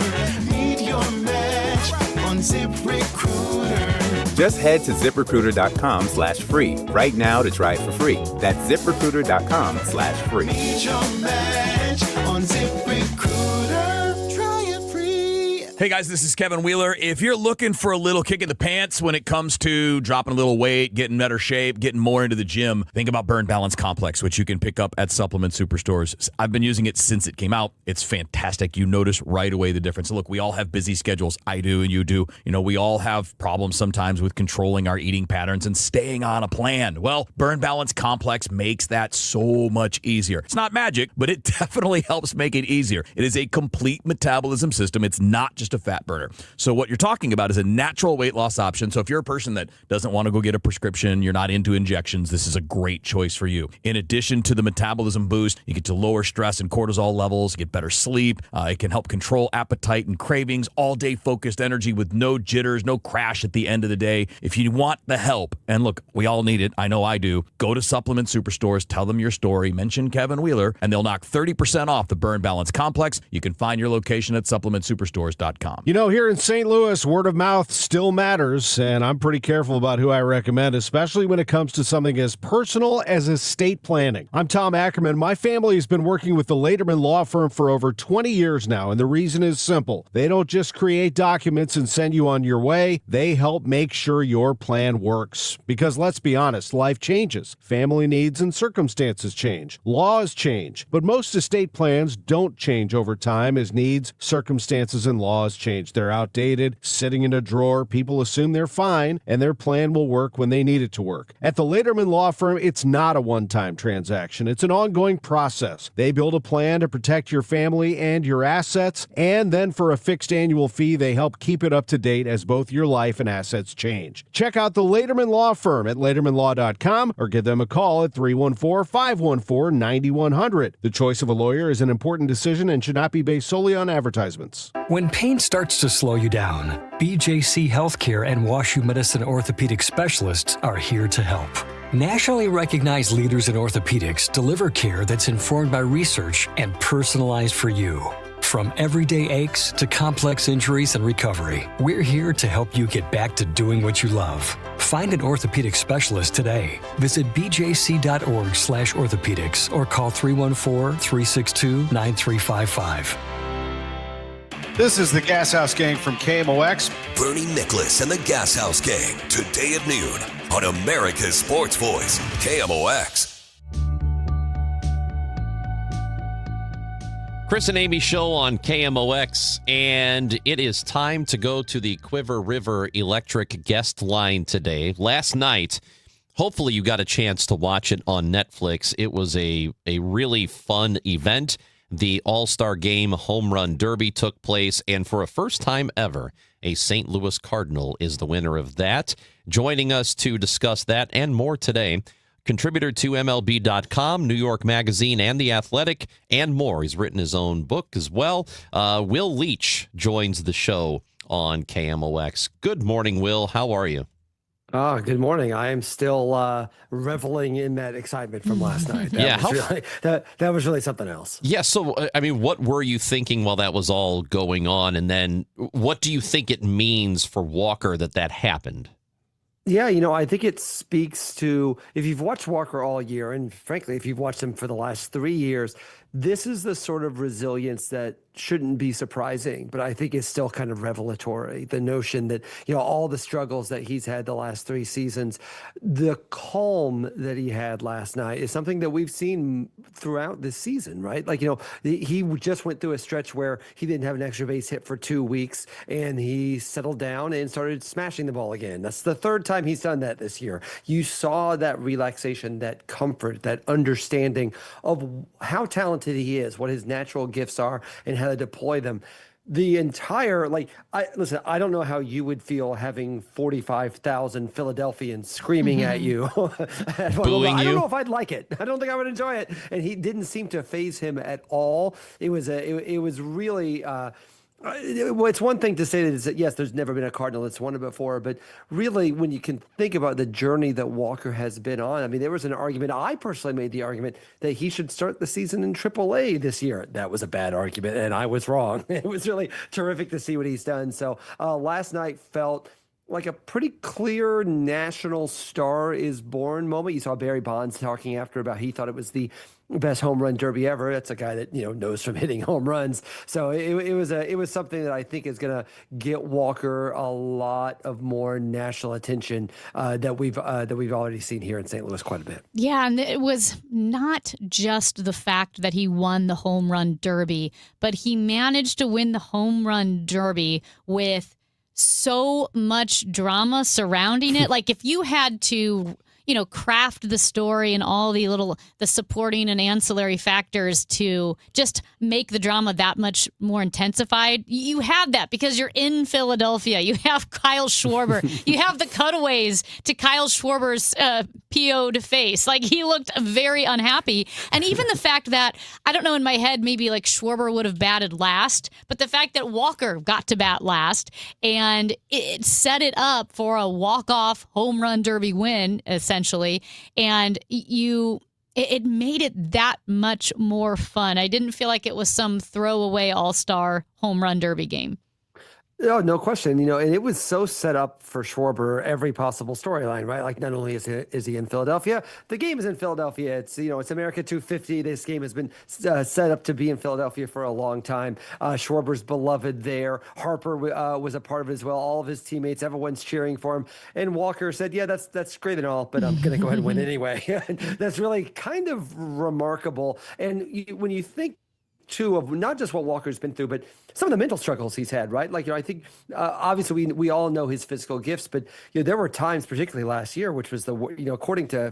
Meet your match on ZipRecruiter. Just head to ZipRecruiter.com/free right now to try it for free. That's ZipRecruiter.com/free. Meet your match on ZipRecruiter. Try it free. Hey guys, this is Kevin Wheeler. If you're looking for a little kick in the pants when it comes to dropping a little weight, getting better shape, getting more into the gym, think about Burn Balance Complex, which you can pick up at Supplement Superstores. I've been using it since it came out. It's fantastic. You notice right away the difference. Look, we all have busy schedules. I do and you do. You know, we all have problems sometimes with controlling our eating patterns and staying on a plan. Well, Burn Balance Complex makes that so much easier. It's not magic, but it definitely helps make it easier. It is a complete metabolism system. It's not just a fat burner. So what you're talking about is a natural weight loss option. So if you're a person that doesn't want to go get a prescription, you're not into injections, this is a great choice for you. In addition to the metabolism boost, you get to lower stress and cortisol levels, get better sleep. It can help control appetite and cravings, all-day focused energy with no jitters, no crash at the end of the day. If you want the help, and look, we all need it, I know I do, go to Supplement Superstores, tell them your story, mention Kevin Wheeler, and they'll knock 30% off the Burn Balance Complex. You can find your location at supplementsuperstores.com. You know, here in St. Louis, word of mouth still matters, and I'm pretty careful about who I recommend, especially when it comes to something as personal as estate planning. I'm Tom Ackerman. My family has been working with the Laterman Law Firm for over 20 years now, and the reason is simple. They don't just create documents and send you on your way. They help make sure your plan works. Because let's be honest, life changes. Family needs and circumstances change. Laws change. But most estate plans don't change over time as needs, circumstances, and laws change. They're outdated, sitting in a drawer. People assume they're fine, and their plan will work when they need it to work. At the Laterman Law Firm, it's not a one-time transaction. It's an ongoing process. They build a plan to protect your family and your assets, and then for a fixed annual fee, they help keep it up to date as both your life and assets change. Check out the Laterman Law Firm at latermanlaw.com or give them a call at 314-514-9100. The choice of a lawyer is an important decision and should not be based solely on advertisements. When pain starts to slow you down, BJC Healthcare and WashU Medicine orthopedic specialists are here to help. Nationally recognized leaders in orthopedics deliver care that's informed by research and personalized for you. From everyday aches to complex injuries and recovery, we're here to help you get back to doing what you love. Find an orthopedic specialist today. Visit bjc.org/orthopedics or call 314-362-9355. This is the Gas House Gang from KMOX. Bernie Nicholas and the Gas House Gang, today at noon on America's Sports Voice, KMOX. Chris and Amy show on KMOX, and it is time to go to the Quiver River Electric guest line today. Last night, Hopefully you got a chance to watch it on Netflix. It was a really fun event. The All-Star Game Home Run Derby took place, and for a first time ever, a St. Louis Cardinal is the winner of that. Joining us to discuss that and more today, contributor to MLB.com, New York Magazine, and The Athletic, and more. He's written his own book as well. Will Leitch joins the show on KMOX. Good morning, Will. How are you? Oh, good morning. I am still reveling in that excitement from last night. That was really something else. Yeah, so, I mean, what were you thinking while that was all going on? And then what do you think it means for Walker that happened? Yeah, I think it speaks to, if you've watched Walker all year, and frankly, if you've watched him for the last 3 years, this is the sort of resilience that shouldn't be surprising, but I think is still kind of revelatory. The notion that, all the struggles that he's had the last 3 seasons, the calm that he had last night is something that we've seen throughout this season, right? Like, he just went through a stretch where he didn't have an extra base hit for 2 weeks, and he settled down and started smashing the ball again. That's the 3rd time he's done that this year. You saw that relaxation, that comfort, that understanding of how talented he is, what his natural gifts are, and how to deploy them. The entire, I don't know how you would feel having 45,000 Philadelphians screaming at you. I don't know if I'd like it. I don't think I would enjoy it. And he didn't seem to faze him at all. It was really, it's one thing to say that yes, there's never been a Cardinal that's won it before, but really when you can think about the journey that Walker has been on, I mean, there was an argument, I personally made the argument that he should start the season in AAA this year. That was a bad argument, and I was wrong. It was really terrific to see what he's done. So last night felt like a pretty clear national star is born moment. You saw Barry Bonds talking after about he thought it was the best home run derby ever. That's a guy that knows from hitting home runs. So it was something that I think is going to get Walker a lot of more national attention that we've already seen here in St. Louis quite a bit. Yeah, and it was not just the fact that he won the home run derby, but he managed to win the home run derby with so much drama surrounding it. Like if you had to, craft the story and all the supporting and ancillary factors to just make the drama that much more intensified, you had that because you're in Philadelphia. You have Kyle Schwarber. You have the cutaways to Kyle Schwarber's PO'd face. Like he looked very unhappy. And even the fact that, I don't know, in my head, maybe like Schwarber would have batted last, but the fact that Walker got to bat last and it set it up for a walk-off home run derby win, essentially. And it made it that much more fun. I didn't feel like it was some throwaway all-star home run derby game. Oh, no question. And it was so set up for Schwarber, every possible storyline, right? Like not only is he in Philadelphia, the game is in Philadelphia. It's, it's America 250. This game has been set up to be in Philadelphia for a long time. Schwarber's beloved there. Harper was a part of it as well. All of his teammates, everyone's cheering for him. And Walker said, yeah, that's great and all, but I'm going to go ahead and win anyway. That's really kind of remarkable. And when you think, too, of not just what Walker's been through, but some of the mental struggles he's had, right? Like, I think obviously we all know his physical gifts, but there were times, particularly last year, which was according to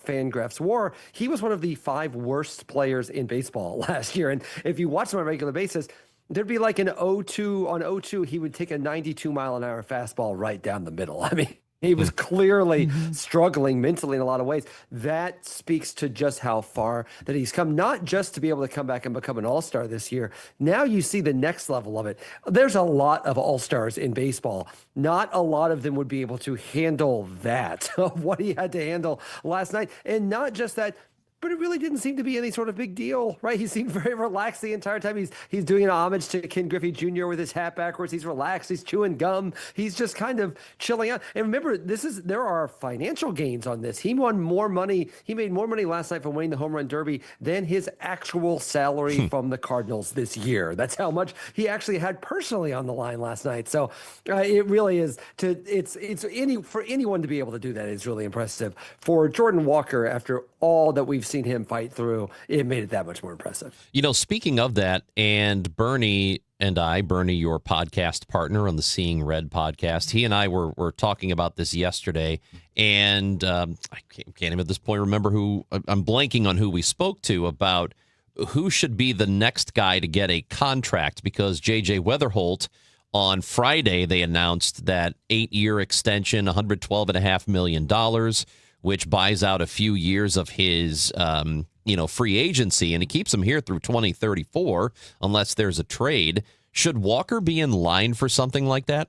Fangraphs WAR, he was one of the 5 worst players in baseball last year. And if you watch him on a regular basis, there'd be like an 0-2 on 0-2, he would take a 92-mile-an-hour fastball right down the middle. I mean, he was clearly struggling mentally in a lot of ways. That speaks to just how far that he's come, not just to be able to come back and become an all-star this year. Now you see the next level of it. There's a lot of all-stars in baseball. Not a lot of them would be able to handle that, of what he had to handle last night. And not just that, but it really didn't seem to be any sort of big deal, right? He seemed very relaxed the entire time. He's doing an homage to Ken Griffey Jr. with his hat backwards. He's relaxed. He's chewing gum. He's just kind of chilling out. And remember, there are financial gains on this. He won more money. He made more money last night from winning the home run derby than his actual salary from the Cardinals this year. That's how much he actually had personally on the line last night. So it really is for anyone to be able to do that is really impressive. For Jordan Walker, after all that we've seen him fight through, it made it that much more impressive. Speaking of that, and Bernie, and I, Bernie, your podcast partner on the Seeing Red podcast, he and I were talking about this yesterday, and I can't even at this point remember who. I'm blanking on who we spoke to about who should be the next guy to get a contract, because J.J. Weatherholt, on Friday, they announced that 8-year extension, $112.5 million, which buys out a few years of his free agency, and it keeps him here through 2034 unless there's a trade. Should Walker be in line for something like that?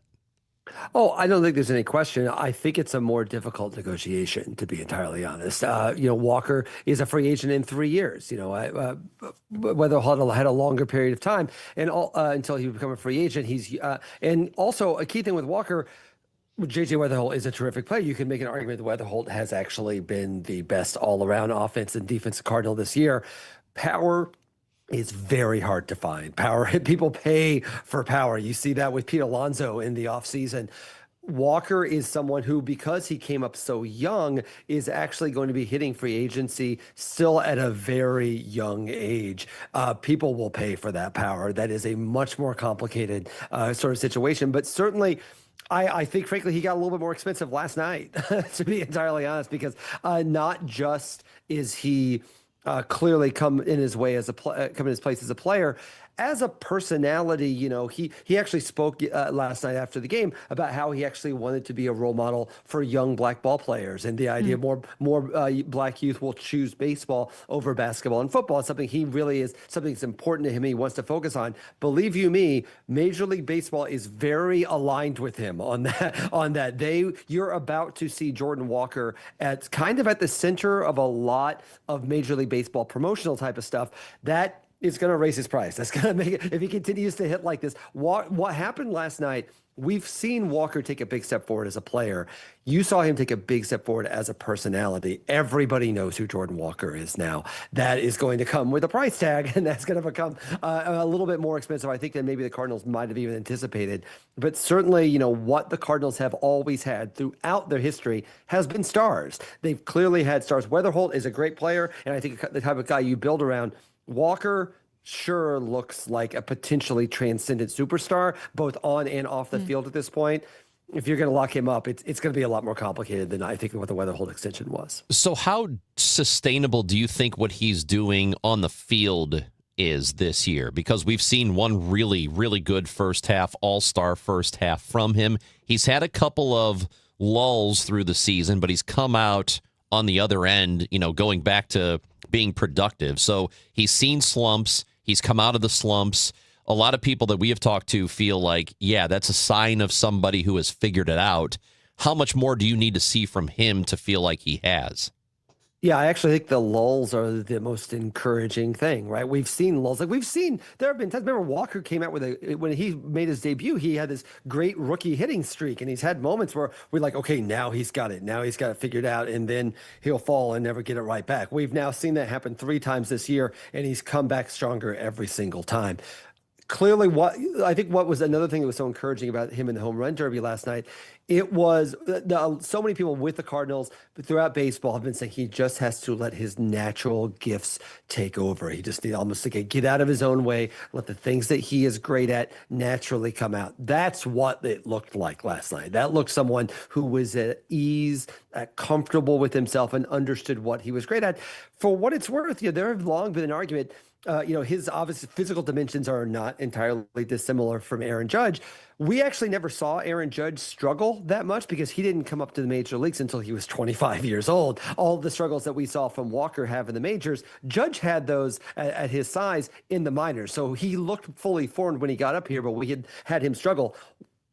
Oh, I don't think there's any question. I think it's a more difficult negotiation, to be entirely honest. Walker is a free agent in 3 years. Weatherholt had a longer period of time, and until he would become a free agent. And also a key thing with Walker, J.J. Weatherholt is a terrific player. You can make an argument that Weatherholt has actually been the best all-around offense and defensive Cardinal this year. Power is very hard to find. People pay for power. You see that with Pete Alonso in the offseason. Walker is someone who, because he came up so young, is actually going to be hitting free agency still at a very young age. People will pay for that power. That is a much more complicated sort of situation. But certainly, I think, frankly, he got a little bit more expensive last night, to be entirely honest, because not just is he clearly come in his place as a player. As a personality, he actually spoke last night after the game about how he actually wanted to be a role model for young black ball players, and the idea more black youth will choose baseball over basketball and football. It's something something that's important to him. He wants to focus on. Believe you me, Major League Baseball is very aligned with him on that. You're about to see Jordan Walker at the center of a lot of Major League Baseball promotional type of stuff. That is going to raise his price. That's going to make it, if he continues to hit like this. What happened last night, we've seen Walker take a big step forward as a player. You saw him take a big step forward as a personality. Everybody knows who Jordan Walker is now. That is going to come with a price tag, and that's going to become a little bit more expensive, I think, than maybe the Cardinals might have even anticipated. But certainly, what the Cardinals have always had throughout their history has been stars. They've clearly had stars. Weatherholt is a great player, and I think the type of guy you build around. Walker sure looks like a potentially transcendent superstar, both on and off the field at this point. If you're going to lock him up, it's going to be a lot more complicated than I think what the Weatherholt extension was. So how sustainable do you think what he's doing on the field is this year? Because we've seen one really, really good first half, all-star first half from him. He's had a couple of lulls through the season, but he's come out on the other end, going back to being productive. So he's seen slumps. He's come out of the slumps. A lot of people that we have talked to feel like, yeah, that's a sign of somebody who has figured it out. How much more do you need to see from him to feel like he has? Yeah, I actually think the lulls are the most encouraging thing, right? We've seen lulls. There have been times. Remember, Walker came out when he made his debut, he had this great rookie hitting streak, and he's had moments where we're like, okay, now he's got it. Now he's got it figured out, and then he'll fall and never get it right back. We've now seen that happen 3 times this year, and he's come back stronger every single time. Clearly, what was another thing that was so encouraging about him in the home run derby last night, it was so many people with the Cardinals throughout baseball have been saying he just has to let his natural gifts take over. He just needs almost to get out of his own way, let the things that he is great at naturally come out. That's what it looked like last night. That looked someone who was at ease, comfortable with himself, and understood what he was great at. For what it's worth, there have long been an argument. His obvious physical dimensions are not entirely dissimilar from Aaron Judge. We actually never saw Aaron Judge struggle that much because he didn't come up to the major leagues until he was 25 years old. All the struggles that we saw from Walker have in the majors, Judge had those at his size in the minors. So he looked fully formed when he got up here, but we had him struggle.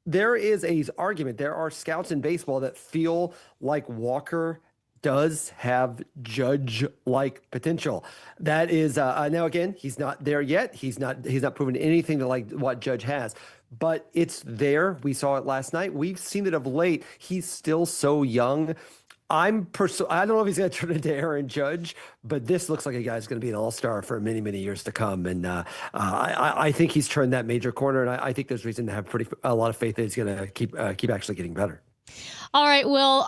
There is an argument. There are scouts in baseball that feel like Walker does have Judge-like potential. That is now again, he's not there yet. He's not proven anything to like what Judge has, but it's there. We saw it last night. We've seen it of late. He's still so young. I don't know if he's going to turn into Aaron Judge, but this looks like a guy who's going to be an all-star for many, many years to come. And I think he's turned that major corner, and I think there's reason to have a lot of faith that he's going to keep actually getting better. All right, Will.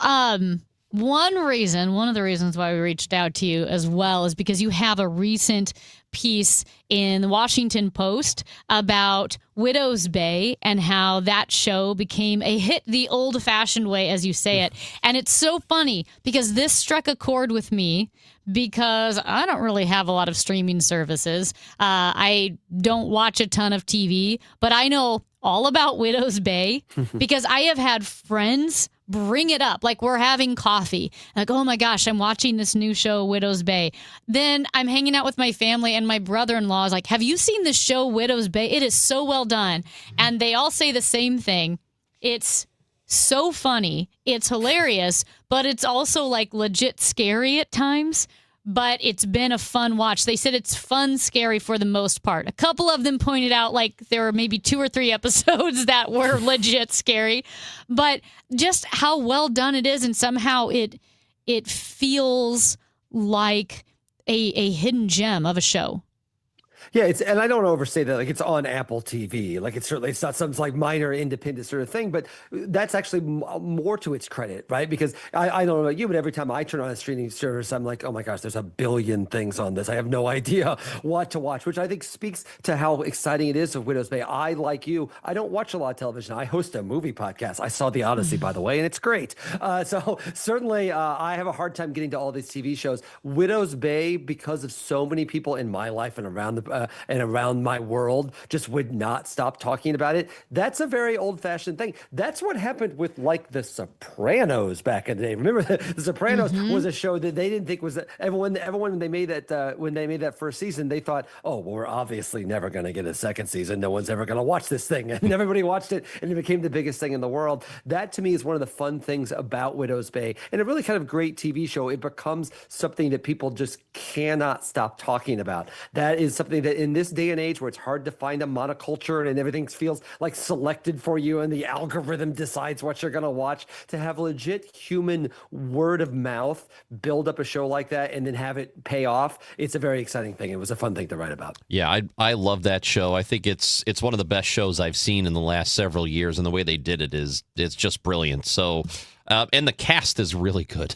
One of the reasons why we reached out to you as well is because you have a recent piece in the Washington Post about Widow's Bay and how that show became a hit the old-fashioned way, as you say it. And it's so funny because this struck a chord with me because I don't really have a lot of streaming services. I don't watch a ton of TV, but I know all about Widow's Bay because I have had friends bring it up. Like, we're having coffee. Like, oh my gosh, I'm watching this new show, Widow's Bay. Then I'm hanging out with my family, and my brother-in-law is like, have you seen the show Widow's Bay? It is so well done. And they all say the same thing. It's so funny. It's hilarious, but it's also like legit scary at times. But it's been a fun watch. They said it's fun, scary for the most part. A couple of them pointed out like there were maybe 2 or 3 episodes that were legit scary. But just how well done it is, and somehow it feels like a hidden gem of a show. Yeah, and I don't overstate that. Like, it's on Apple TV. Like, it's not some like minor independent sort of thing, but that's actually more to its credit, right? Because I don't know about you, but every time I turn on a streaming service, I'm like, oh my gosh, there's a billion things on this. I have no idea what to watch, which I think speaks to how exciting it is of Widow's Bay. I, like you, I don't watch a lot of television. I host a movie podcast. I saw The Odyssey, by the way, and it's great. So certainly I have a hard time getting to all these TV shows. Widow's Bay, because of so many people in my life and around my world, just would not stop talking about it. That's a very old-fashioned thing. That's what happened with like The Sopranos back in the day. Remember, The Sopranos was a show that they didn't think was everyone when they made that first season, they thought, oh, well, we're obviously never going to get a second season. No one's ever going to watch this thing, and everybody watched it, and it became the biggest thing in the world. That to me is one of the fun things about Widow's Bay, and a really kind of great TV show. It becomes something that people just cannot stop talking about. That is something that in this day and age where it's hard to find a monoculture and everything feels like selected for you and the algorithm decides what you're going to watch, to have legit human word of mouth build up a show like that and then have it pay off, it's a very exciting thing. It was a fun thing to write about. Yeah, I love that show. I think it's one of the best shows I've seen in the last several years, and the way they did it it's just brilliant. So, and the cast is really good.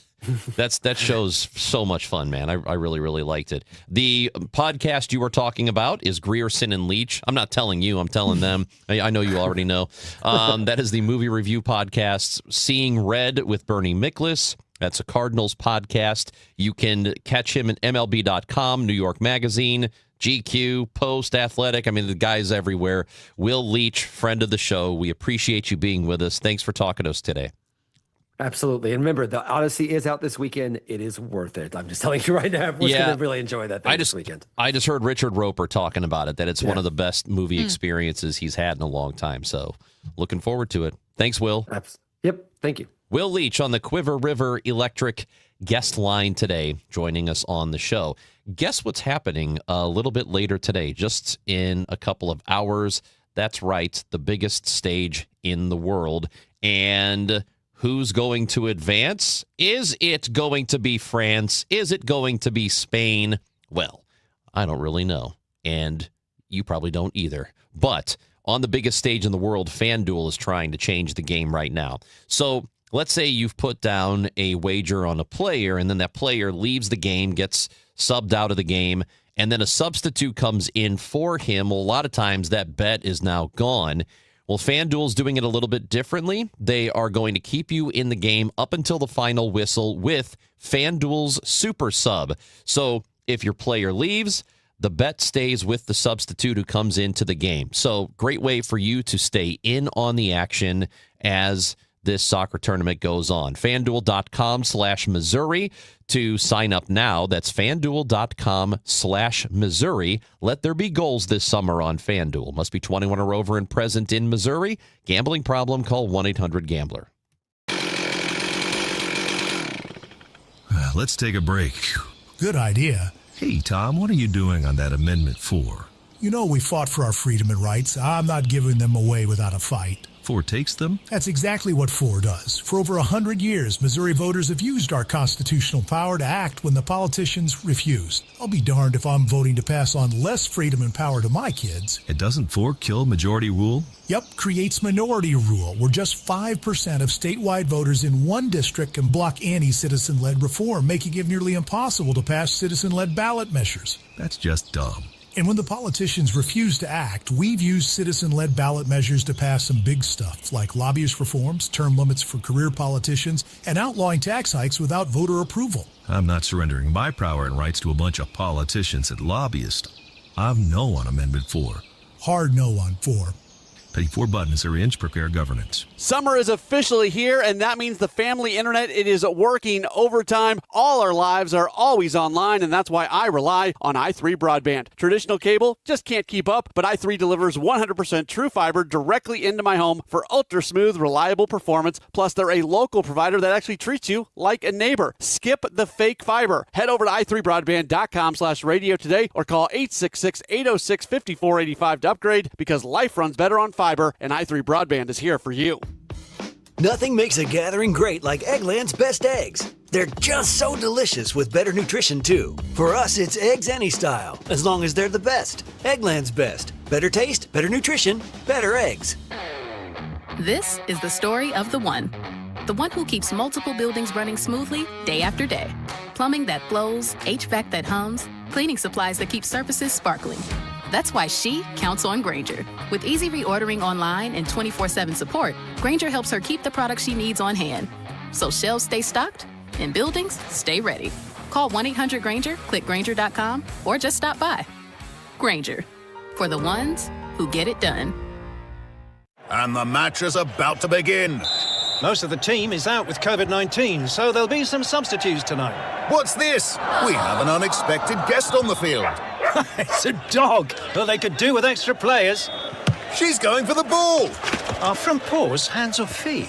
That show's so much fun, man. I really, really liked it. The podcast you were talking about is Grierson and Leach. I'm not telling you, I'm telling them. I know you already know. That is the movie review podcast, Seeing Red with Bernie Miklasz. That's a Cardinals podcast. You can catch him at MLB.com, New York Magazine, GQ, Post, Athletic. I mean, the guy's everywhere. Will Leach, friend of the show. We appreciate you being with us. Thanks for talking to us today. Absolutely. And remember, The Odyssey is out this weekend. It is worth it. I'm just telling you right now, everyone's going to really enjoy that this weekend. I just heard Richard Roper talking about it, that it's one of the best movie experiences he's had in a long time. So looking forward to it. Thanks, Will. Yep. Thank you. Will Leach on the Quiver River Electric guest line today, joining us on the show. Guess what's happening a little bit later today, just in a couple of hours. That's right, the biggest stage in the world. And who's going to advance? Is it going to be France? Is it going to be Spain? Well, I don't really know. And you probably don't either. But on the biggest stage in the world, FanDuel is trying to change the game right now. So let's say you've put down a wager on a player, and then that player leaves the game, gets subbed out of the game, and then a substitute comes in for him. Well, a lot of times that bet is now gone. Well, FanDuel's doing it a little bit differently. They are going to keep you in the game up until the final whistle with FanDuel's Super Sub. So if your player leaves, the bet stays with the substitute who comes into the game. So great way for you to stay in on the action as this soccer tournament goes on. FanDuel.com/Missouri to sign up now. That's FanDuel.com/Missouri. Let there be goals this summer on FanDuel. Must be 21 or over and present in Missouri. Gambling problem? Call 1-800-GAMBLER. Let's take a break. Good idea. Hey, Tom, what are you doing on that Amendment 4? You know we fought for our freedom and rights. I'm not giving them away without a fight. Ford takes them? That's exactly what Ford does. For over 100 years, Missouri voters have used our constitutional power to act when the politicians refused. I'll be darned if I'm voting to pass on less freedom and power to my kids. And doesn't Ford kill majority rule? Yep, creates minority rule, where just 5% of statewide voters in one district can block any citizen-led reform, making it nearly impossible to pass citizen-led ballot measures. That's just dumb. And when the politicians refuse to act, we've used citizen-led ballot measures to pass some big stuff, like lobbyist reforms, term limits for career politicians, and outlawing tax hikes without voter approval. I'm not surrendering my power and rights to a bunch of politicians and lobbyists. I've no on Amendment 4. Hard no on 4. Petty 4 buttons are inch prepare governance. Summer is officially here, and that means the family internet, it is working overtime. All our lives are always online, and that's why I rely on i3 broadband. Traditional cable just can't keep up, but i3 delivers 100% true fiber directly into my home for ultra smooth, reliable performance. Plus, they're a local provider that actually treats you like a neighbor. Skip the fake fiber. Head over to i3broadband.com/radio today or call 866-806-5485 to upgrade, because life runs better on fiber, and i3 broadband is here for you. Nothing makes a gathering great like Eggland's Best Eggs. They're just so delicious with better nutrition, too. For us, it's eggs any style, as long as they're the best. Eggland's Best. Better taste, better nutrition, better eggs. This is the story of the one who keeps multiple buildings running smoothly day after day. Plumbing that flows, HVAC that hums, cleaning supplies that keep surfaces sparkling. That's why she counts on Grainger. With easy reordering online and 24/7 support, Grainger helps her keep the products she needs on hand. So shelves stay stocked and buildings stay ready. Call 1-800-GRAINGER, click Grainger.com, or just stop by. Grainger, for the ones who get it done. And the match is about to begin. Most of the team is out with COVID-19, so there'll be some substitutes tonight. What's this? We have an unexpected guest on the field. It's a dog. Well, they could do with extra players. She's going for the ball. Are front paws hands or feet?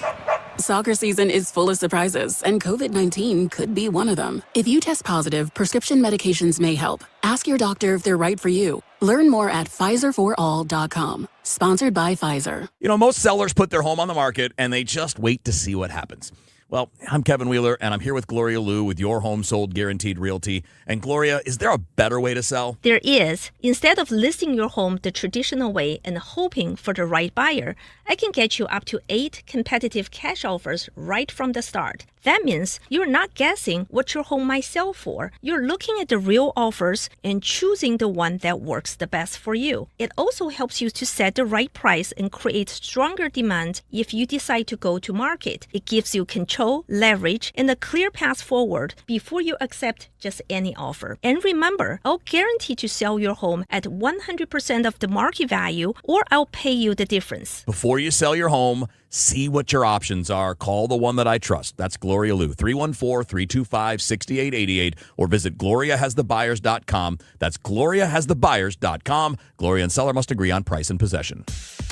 Soccer season is full of surprises, and COVID-19 could be one of them. If you test positive, prescription medications may help. Ask your doctor if they're right for you. Learn more at PfizerForAll.com. Sponsored by Pfizer. You know, most sellers put their home on the market and they just wait to see what happens. Well, I'm Kevin Wheeler, and I'm here with Gloria Liu with Your Home Sold Guaranteed Realty. And Gloria, is there a better way to sell? There is. Instead of listing your home the traditional way and hoping for the right buyer, I can get you up to 8 competitive cash offers right from the start. That means you're not guessing what your home might sell for. You're looking at the real offers and choosing the one that works the best for you. It also helps you to set the right price and create stronger demand if you decide to go to market. It gives you control, leverage, and a clear path forward before you accept just any offer. And remember, I'll guarantee to sell your home at 100% of the market value, or I'll pay you the difference. Before you sell your home, see what your options are. Call the one that I trust. That's Gloria Liu, 314-325-6888, or visit GloriaHasTheBuyers.com. That's GloriaHasTheBuyers.com. Gloria and seller must agree on price and possession.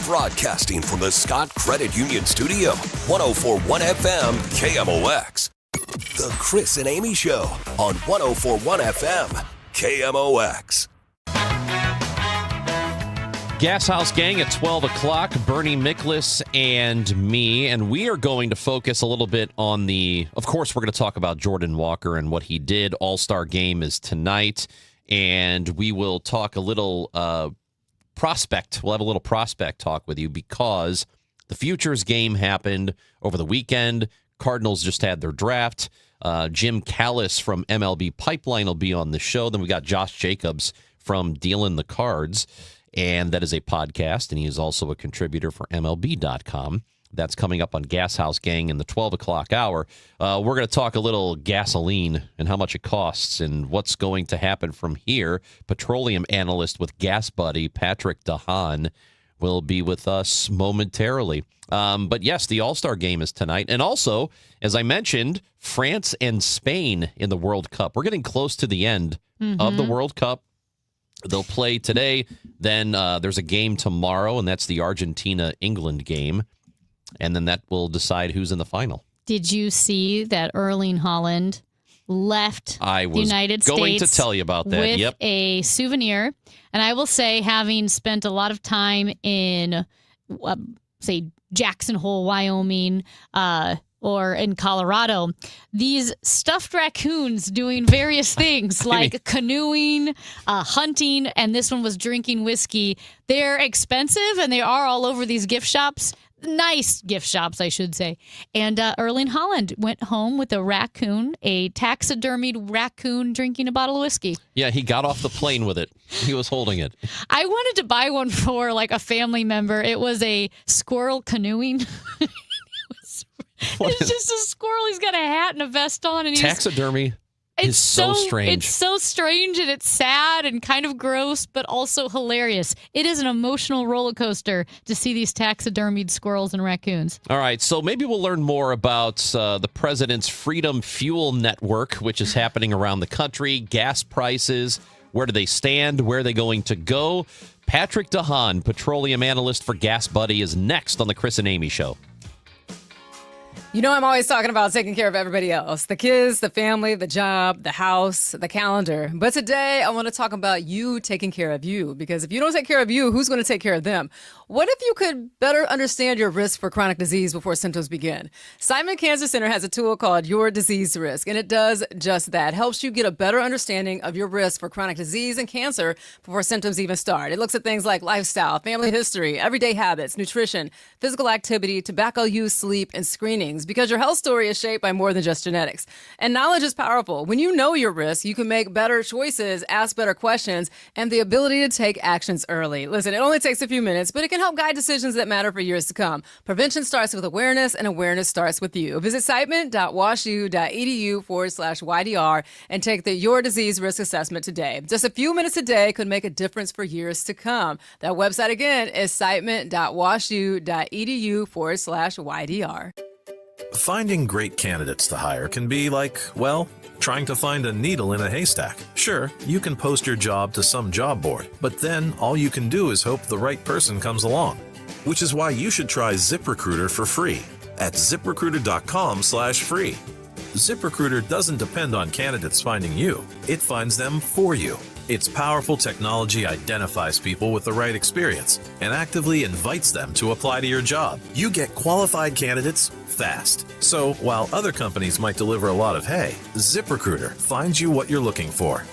Broadcasting from the Scott Credit Union Studio, 104.1 FM, KMOX. The Chris and Amy Show on 104.1 FM, KMOX. Gas House Gang at 12 o'clock, Bernie Miklasz and me, and we are going to focus a little bit on of course, we're going to talk about Jordan Walker and what he did. All-Star Game is tonight, and we will talk a little prospect. We'll have a little prospect talk with you because the Futures game happened over the weekend. Cardinals just had their draft. Jim Callis from MLB Pipeline will be on the show. Then we got Josh Jacobs from Dealin' the Cards. And that is a podcast, and he is also a contributor for MLB.com. That's coming up on Gas House Gang in the 12 o'clock hour. We're going to talk a little gasoline and how much it costs and what's going to happen from here. Petroleum analyst with Gas Buddy, Patrick DeHaan, will be with us momentarily. But yes, the All-Star Game is tonight. And also, as I mentioned, France and Spain in the World Cup. We're getting close to the end of the World Cup. They'll play today. Then there's a game tomorrow, and that's the Argentina-England game. And then that will decide who's in the final. Did you see that Erling Haaland left the United States? I was going to tell you about that. With a souvenir. And I will say, having spent a lot of time in say, Jackson Hole, Wyoming, or in Colorado, these stuffed raccoons doing various things like canoeing, hunting, and this one was drinking whiskey. They're expensive, and they are all over these gift shops. Nice gift shops, I should say. And Erling Haaland went home with a raccoon, a taxidermied raccoon drinking a bottle of whiskey. Yeah, he got off the plane with it. He was holding it. I wanted to buy one for like a family member. It was a squirrel canoeing. It's just a squirrel. He's got a hat and a vest on. And taxidermy is so strange. It's so strange, and it's sad and kind of gross, but also hilarious. It is an emotional roller coaster to see these taxidermied squirrels and raccoons. All right, so maybe we'll learn more about the president's Freedom Fuel Network, which is happening around the country, gas prices, where do they stand, where are they going to go? Patrick DeHaan, petroleum analyst for Gas Buddy, is next on the Chris and Amy Show. You know, I'm always talking about taking care of everybody else. The kids, the family, the job, the house, the calendar. But today, I want to talk about you taking care of you. Because if you don't take care of you, who's going to take care of them? What if you could better understand your risk for chronic disease before symptoms begin? Simon Cancer Center has a tool called Your Disease Risk, and it does just that. It helps you get a better understanding of your risk for chronic disease and cancer before symptoms even start. It looks at things like lifestyle, family history, everyday habits, nutrition, physical activity, tobacco use, sleep, and screenings, because your health story is shaped by more than just genetics. And knowledge is powerful. When you know your risk, you can make better choices, ask better questions, and the ability to take actions early. Listen, it only takes a few minutes, but it can help guide decisions that matter for years to come. Prevention starts with awareness, and awareness starts with you. Visit siteman.washu.edu/YDR and take the Your Disease Risk Assessment today. Just a few minutes a day could make a difference for years to come. That website again is siteman.washu.edu/YDR. Finding great candidates to hire can be like, well, trying to find a needle in a haystack. Sure, you can post your job to some job board, but then all you can do is hope the right person comes along. Which is why you should try ZipRecruiter for free at ZipRecruiter.com/free. ZipRecruiter doesn't depend on candidates finding you. It finds them for you. Its powerful technology identifies people with the right experience and actively invites them to apply to your job. You get qualified candidates fast. So while other companies might deliver a lot of hay, ZipRecruiter finds you what you're looking for.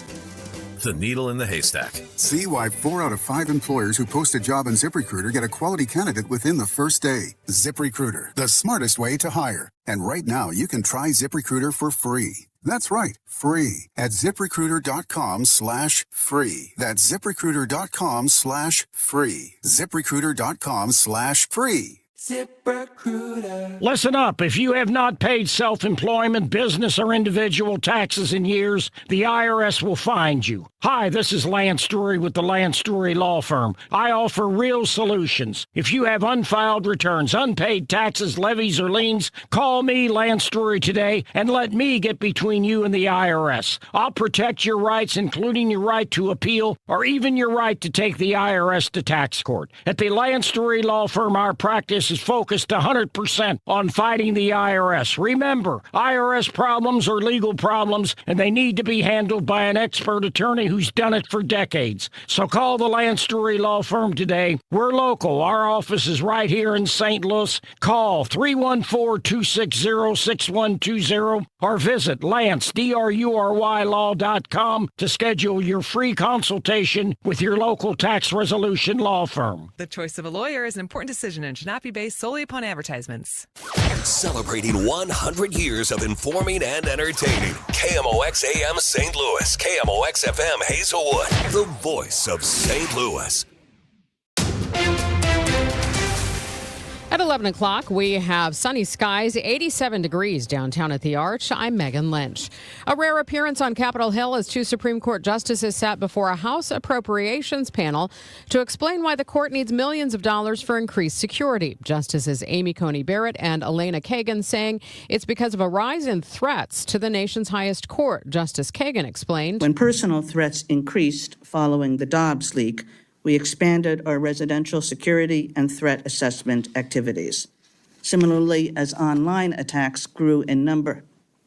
The needle in the haystack. See why 4 out of 5 employers who post a job on ZipRecruiter get a quality candidate within the first day. ZipRecruiter, the smartest way to hire. And right now, you can try ZipRecruiter for free. That's right, free at ZipRecruiter.com/free. That's ZipRecruiter.com/free. ZipRecruiter.com/free. ZipRecruiter. Listen up. If you have not paid self-employment, business, or individual taxes in years, the IRS will find you. Hi, this is Lance Drury with the Lance Drury Law Firm. I offer real solutions. If you have unfiled returns, unpaid taxes, levies, or liens, call me, Lance Drury, today and let me get between you and the IRS. I'll protect your rights, including your right to appeal or even your right to take the IRS to tax court. At the Lance Drury Law Firm, our practice is focused 100% on fighting the IRS. Remember, IRS problems are legal problems, and they need to be handled by an expert attorney who's done it for decades. So call the Lance Drury Law Firm today. We're local. Our office is right here in St. Louis. Call 314-260-6120 or visit LanceDruryLaw.com to schedule your free consultation with your local tax resolution law firm. The choice of a lawyer is an important decision and should not be based solely upon advertisements. Celebrating 100 years of informing and entertaining. KMOX AM St. Louis, KMOX FM Hazelwood, the voice of St. Louis. At 11 o'clock, we have sunny skies, 87 degrees downtown at the Arch. I'm Megan Lynch. A rare appearance on Capitol Hill as 2 Supreme Court justices sat before a House Appropriations panel to explain why the court needs millions of dollars for increased security. Justices Amy Coney Barrett and Elena Kagan saying it's because of a rise in threats to the nation's highest court. Justice Kagan explained. When personal threats increased following the Dobbs leak, we expanded our residential security and threat assessment activities. Similarly, as online attacks grew in number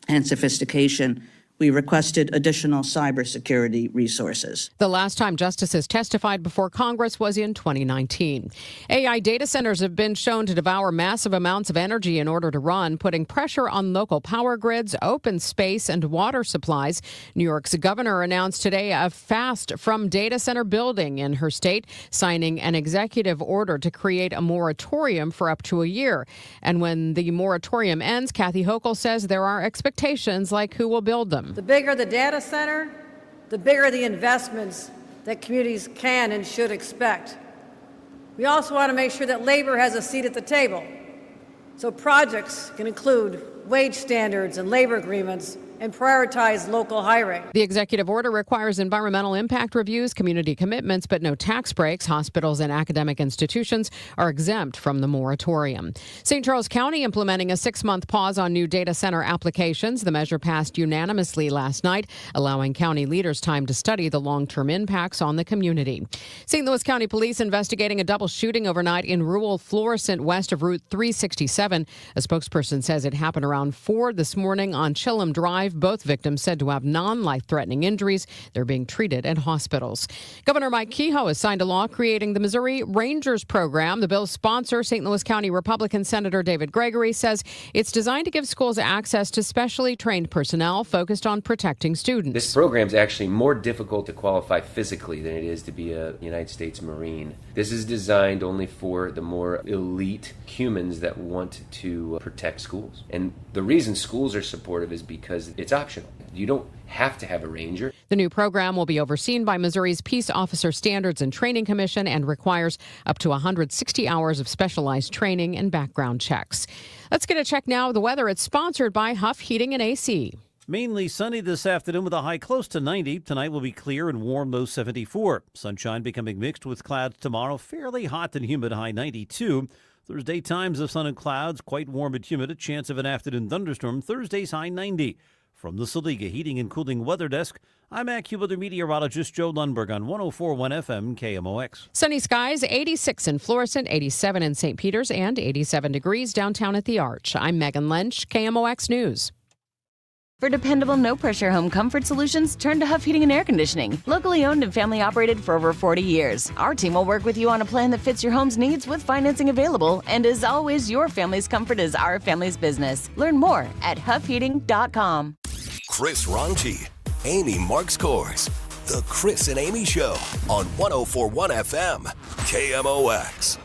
and sophistication, We requested additional cybersecurity resources. The last time justices testified before Congress was in 2019. AI data centers have been shown to devour massive amounts of energy in order to run, putting pressure on local power grids, open space, and water supplies. New York's governor announced today a fast from data center building in her state, signing an executive order to create a moratorium for up to a year. And when the moratorium ends, Kathy Hochul says there are expectations like who will build them. The bigger the data center, the bigger the investments that communities can and should expect. We also want to make sure that labor has a seat at the table, so projects can include wage standards and labor agreements and prioritize local hiring. The executive order requires environmental impact reviews, community commitments, but no tax breaks. Hospitals and academic institutions are exempt from the moratorium. St. Charles County implementing a 6-month pause on new data center applications. The measure passed unanimously last night, allowing county leaders time to study the long-term impacts on the community. St. Louis County Police investigating a double shooting overnight in rural Florissant west of Route 367. A spokesperson says it happened around 4 this morning on Chillum Drive. Both victims said to have non-life-threatening injuries. They're being treated at hospitals. Governor Mike Kehoe has signed a law creating the Missouri Rangers program. The bill's sponsor, St. Louis County Republican Senator David Gregory, says it's designed to give schools access to specially trained personnel focused on protecting students. This program is actually more difficult to qualify physically than it is to be a United States Marine. This is designed only for the more elite humans that want to protect schools. And the reason schools are supportive is because it's optional. You don't have to have a ranger. The new program will be overseen by Missouri's Peace Officer Standards and Training Commission and requires up to 160 hours of specialized training and background checks. Let's get a check now of the weather. It's sponsored by Huff Heating and AC. Mainly sunny this afternoon with a high close to 90. Tonight will be clear and warm, low 74. Sunshine becoming mixed with clouds tomorrow. Fairly hot and humid, high 92. Thursday, times of sun and clouds, quite warm and humid. A chance of an afternoon thunderstorm. Thursday's high 90. From the Saliga Heating and Cooling Weather Desk, I'm AccuWeather meteorologist Joe Lundberg on 104.1 FM KMOX. Sunny skies, 86 in Florissant, 87 in St. Peters, and 87 degrees downtown at the Arch. I'm Megan Lynch, KMOX News. For dependable, no-pressure home comfort solutions, turn to Huff Heating and Air Conditioning. Locally owned and family-operated for over 40 years. Our team will work with you on a plan that fits your home's needs with financing available. And as always, your family's comfort is our family's business. Learn more at huffheating.com. Chris Ronchi, Amy Marks Kors. The Chris and Amy Show on 104.1 FM, KMOX.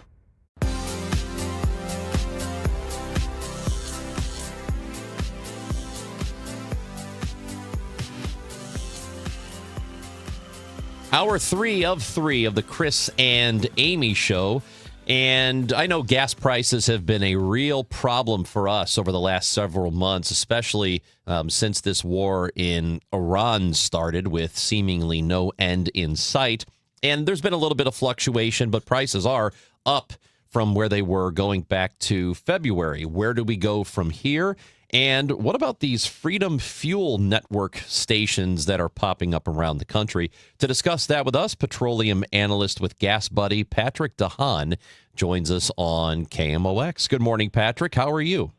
Hour 3 of 3 of the Chris and Amy Show. And I know gas prices have been a real problem for us over the last several months, especially since this war in Iran started with seemingly no end in sight. And there's been a little bit of fluctuation, but prices are up from where they were going back to February. Where do we go from here? And what about these Freedom Fuel Network stations that are popping up around the country? To discuss that with us, petroleum analyst with Gas Buddy, Patrick DeHaan, joins us on KMOX. Good morning, Patrick. How are you?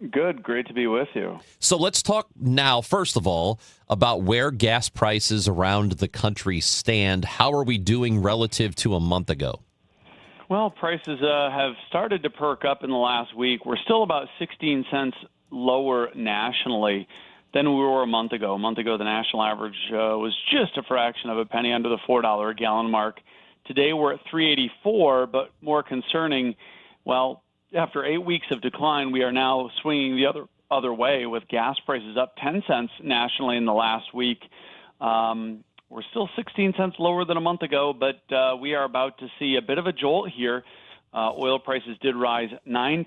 Good. Great to be with you. So let's talk now, first of all, about where gas prices around the country stand. How are we doing relative to a month ago? Well, prices have started to perk up in the last week. We're still about 16 cents lower nationally than we were a month ago. A month ago, the national average was just a fraction of a penny under the $4 a gallon mark. Today, we're at $3.84, but more concerning, well, after 8 weeks of decline, we are now swinging the other way with gas prices up 10 cents nationally in the last week. We're still 16 cents lower than a month ago, but we are about to see a bit of a jolt here. Oil prices did rise 9%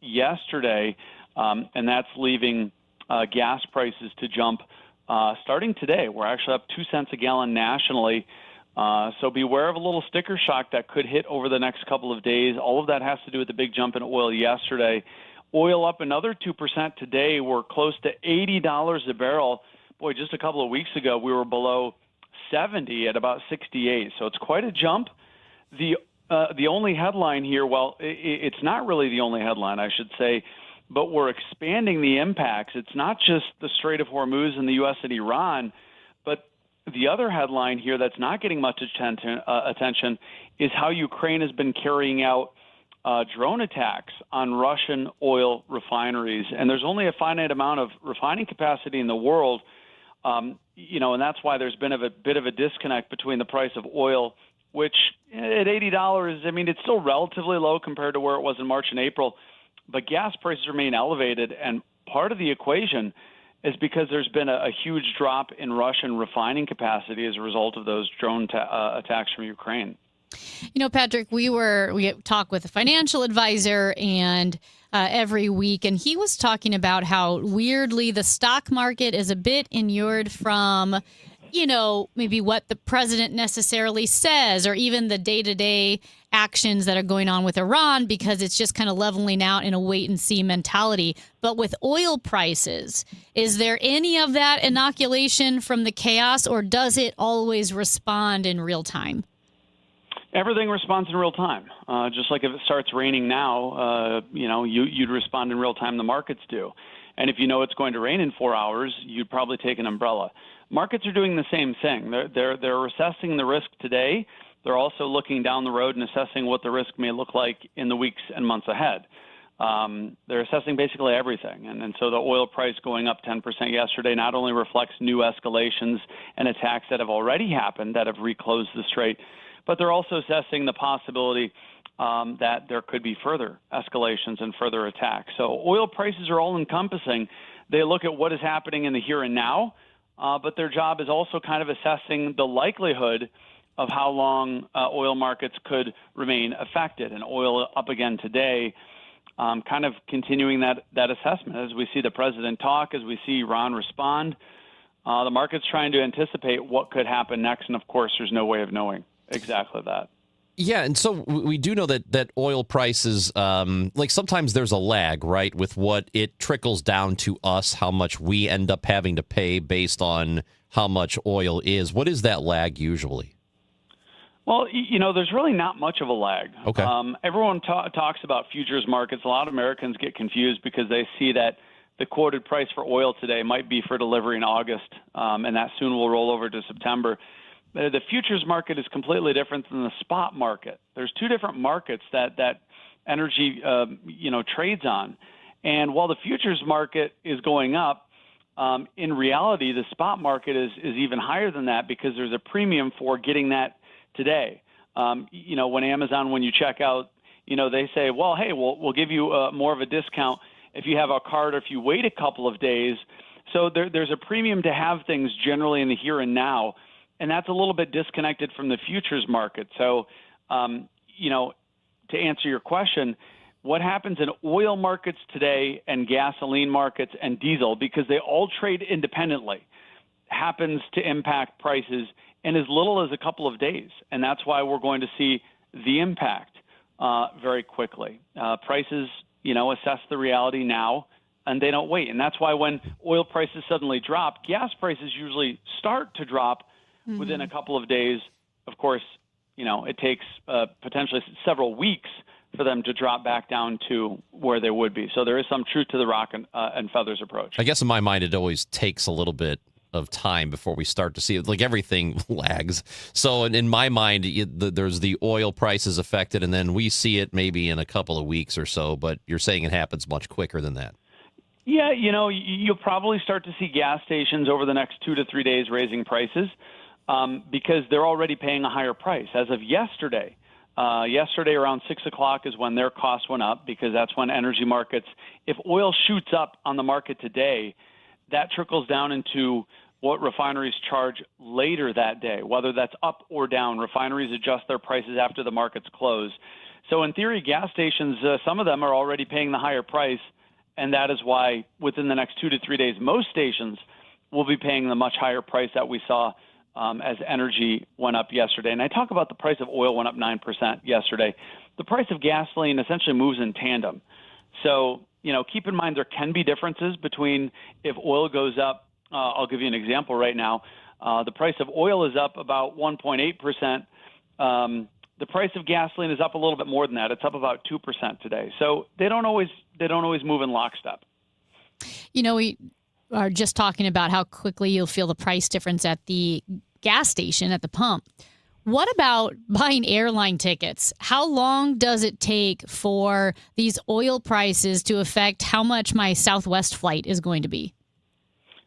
yesterday. And that's leaving gas prices to jump starting today. We're actually up 2 cents a gallon nationally. So beware of a little sticker shock that could hit over the next couple of days. All of that has to do with the big jump in oil yesterday. Oil up another 2% today. We're close to $80 a barrel. Boy, just a couple of weeks ago, we were below 70 at about 68. So it's quite a jump. The only headline here, well, it's not really the only headline, I should say. but we're expanding the impacts. It's not just the Strait of Hormuz and the U.S. and Iran, but the other headline here that's not getting much attention is how Ukraine has been carrying out drone attacks on Russian oil refineries. And there's only a finite amount of refining capacity in the world, and that's why there's been a bit of a disconnect between the price of oil, which at $80, I mean, it's still relatively low compared to where it was in March and April, but gas prices remain elevated. And part of the equation is because there's been a huge drop in Russian refining capacity as a result of those drone attacks from Ukraine. Patrick, we talk with a financial advisor and every week, and he was talking about how weirdly the stock market is a bit inured from, maybe what the president necessarily says or even the day-to-day actions that are going on with Iran, because it's just kind of leveling out in a wait-and-see mentality. But with oil prices, is there any of that inoculation from the chaos, or does it always respond in real time? Everything responds in real time. Just like if it starts raining now, you'd respond in real time. The markets do. And if you know it's going to rain in 4 hours, you'd probably take an umbrella. Markets are doing the same thing. They're assessing the risk today. They're also looking down the road and assessing what the risk may look like in the weeks and months ahead. They're assessing basically everything. And so the oil price going up 10% yesterday not only reflects new escalations and attacks that have already happened that have reclosed the strait, but they're also assessing the possibility that there could be further escalations and further attacks. So oil prices are all encompassing. They look at what is happening in the here and now, but their job is also kind of assessing the likelihood of how long oil markets could remain affected. And oil up again today, kind of continuing that assessment. As we see the president talk, as we see Iran respond, the market's trying to anticipate what could happen next. And, of course, there's no way of knowing exactly that. Yeah, and so we do know that oil prices, like sometimes there's a lag, right, with what it trickles down to us, how much we end up having to pay based on how much oil is. What is that lag usually? Well, there's really not much of a lag. Okay. Everyone talks about futures markets. A lot of Americans get confused because they see that the quoted price for oil today might be for delivery in August, and that soon will roll over to September. The futures market is completely different than the spot market. There's two different markets that energy, trades on. And while the futures market is going up, in reality, the spot market is even higher than that because there's a premium for getting that today. When Amazon, when you check out, they say, well, hey, we'll give you more of a discount if you have a card or if you wait a couple of days. So there's a premium to have things generally in the here and now. And that's a little bit disconnected from the futures market. So, to answer your question, what happens in oil markets today and gasoline markets and diesel, because they all trade independently, happens to impact prices in as little as a couple of days. And that's why we're going to see the impact very quickly. Prices, assess the reality now, and they don't wait. And that's why when oil prices suddenly drop, gas prices usually start to drop within a couple of days. Of course, it takes potentially several weeks for them to drop back down to where they would be. So there is some truth to the rock and feathers approach. I guess in my mind, it always takes a little bit of time before we start to see it. Like everything lags. So in my mind, there's the oil prices affected, and then we see it maybe in a couple of weeks or so. But you're saying it happens much quicker than that. Yeah, you'll probably start to see gas stations over the next 2 to 3 days raising prices. Because they're already paying a higher price. As of yesterday around 6 o'clock is when their costs went up, because that's when energy markets, if oil shoots up on the market today, that trickles down into what refineries charge later that day, whether that's up or down. Refineries adjust their prices after the markets close. So in theory, gas stations, some of them are already paying the higher price, and that is why within the next 2 to 3 days, most stations will be paying the much higher price that we saw as energy went up yesterday. And I talk about the price of oil went up 9% yesterday. The price of gasoline essentially moves in tandem. So, keep in mind there can be differences between if oil goes up. I'll give you an example right now. The price of oil is up about 1.8%. The price of gasoline is up a little bit more than that. It's up about 2% today. So they don't always move in lockstep. We are just talking about how quickly you'll feel the price difference at the gas station, at the pump. What about buying airline tickets? How long does it take for these oil prices to affect how much my Southwest flight is going to be?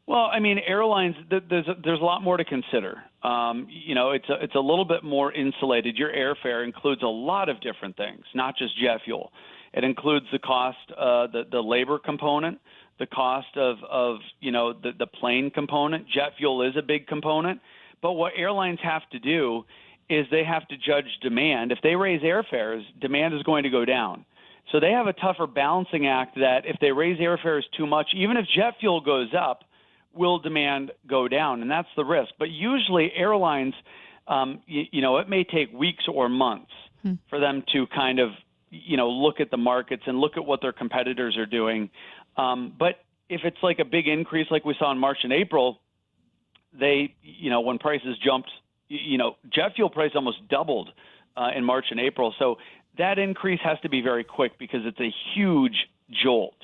Well, I mean, airlines, there's a lot more to consider. It's a little bit more insulated. Your airfare includes a lot of different things, not just jet fuel. It includes the cost, the labor component, the cost of the plane component. Jet fuel is a big component. But what airlines have to do is they have to judge demand. If they raise airfares, demand is going to go down. So they have a tougher balancing act that if they raise airfares too much, even if jet fuel goes up, will demand go down? And that's the risk. But usually airlines, it may take weeks or months for them to kind of, look at the markets and look at what their competitors are doing. But if it's like a big increase like we saw in March and April, when prices jumped, jet fuel price almost doubled in March and April. So that increase has to be very quick because it's a huge jolt.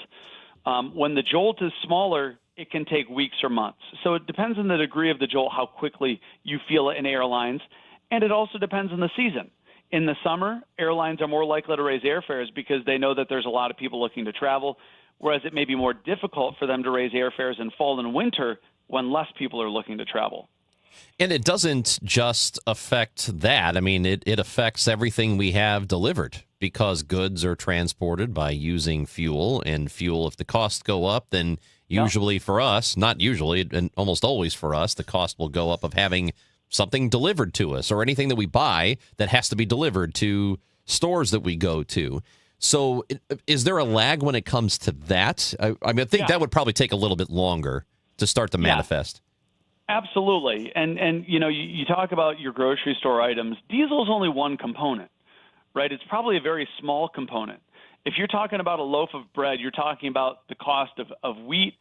When the jolt is smaller, it can take weeks or months. So it depends on the degree of the jolt, how quickly you feel it in airlines. And it also depends on the season. In the summer, airlines are more likely to raise airfares because they know that there's a lot of people looking to travel, whereas it may be more difficult for them to raise airfares in fall and winter when less people are looking to travel. And it doesn't just affect that. I mean, it affects everything we have delivered because goods are transported by using fuel, and fuel, if the costs go up, then usually for us, not usually, and almost always for us, the cost will go up of having something delivered to us or anything that we buy that has to be delivered to stores that we go to. So is there a lag when it comes to that? I think that would probably take a little bit longer to start to manifest. Absolutely. And you talk about your grocery store items. Diesel is only one component, right? It's probably a very small component. If you're talking about a loaf of bread, you're talking about the cost of wheat,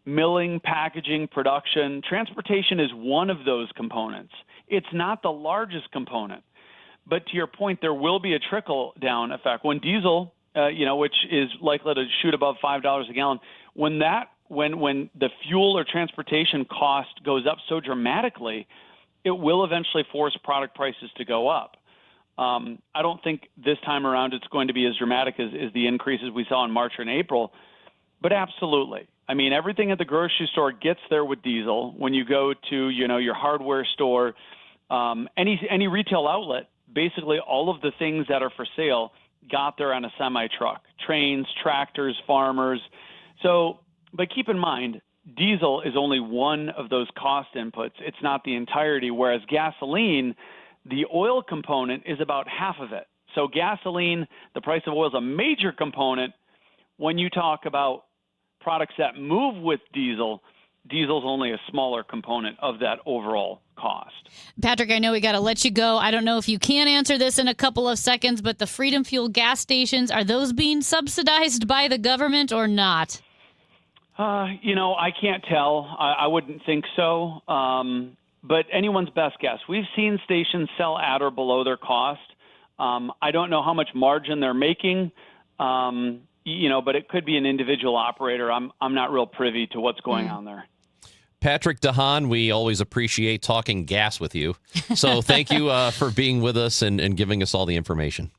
milling, packaging, production. Transportation is one of those components. It's not the largest component. But to your point, there will be a trickle-down effect. When diesel, which is likely to shoot above $5 a gallon, when the fuel or transportation cost goes up so dramatically, it will eventually force product prices to go up. I don't think this time around it's going to be as dramatic as the increases we saw in March and April, but absolutely. I mean, everything at the grocery store gets there with diesel. When you go to, your hardware store, any retail outlet, basically all of the things that are for sale got there on a semi-truck, trains, tractors, farmers. But keep in mind, diesel is only one of those cost inputs. It's not the entirety, whereas gasoline, the oil component is about half of it. So gasoline, the price of oil is a major component. When you talk about products that move with diesel, diesel's only a smaller component of that overall cost. Patrick, I know we got to let you go. I don't know if you can answer this in a couple of seconds, but the Freedom Fuel gas stations, are those being subsidized by the government or not? I can't tell. I wouldn't think so. But anyone's best guess. We've seen stations sell at or below their cost. I don't know how much margin they're making, but it could be an individual operator. I'm not real privy to what's going on there. Patrick DeHaan, we always appreciate talking gas with you. So thank you for being with us and giving us all the information.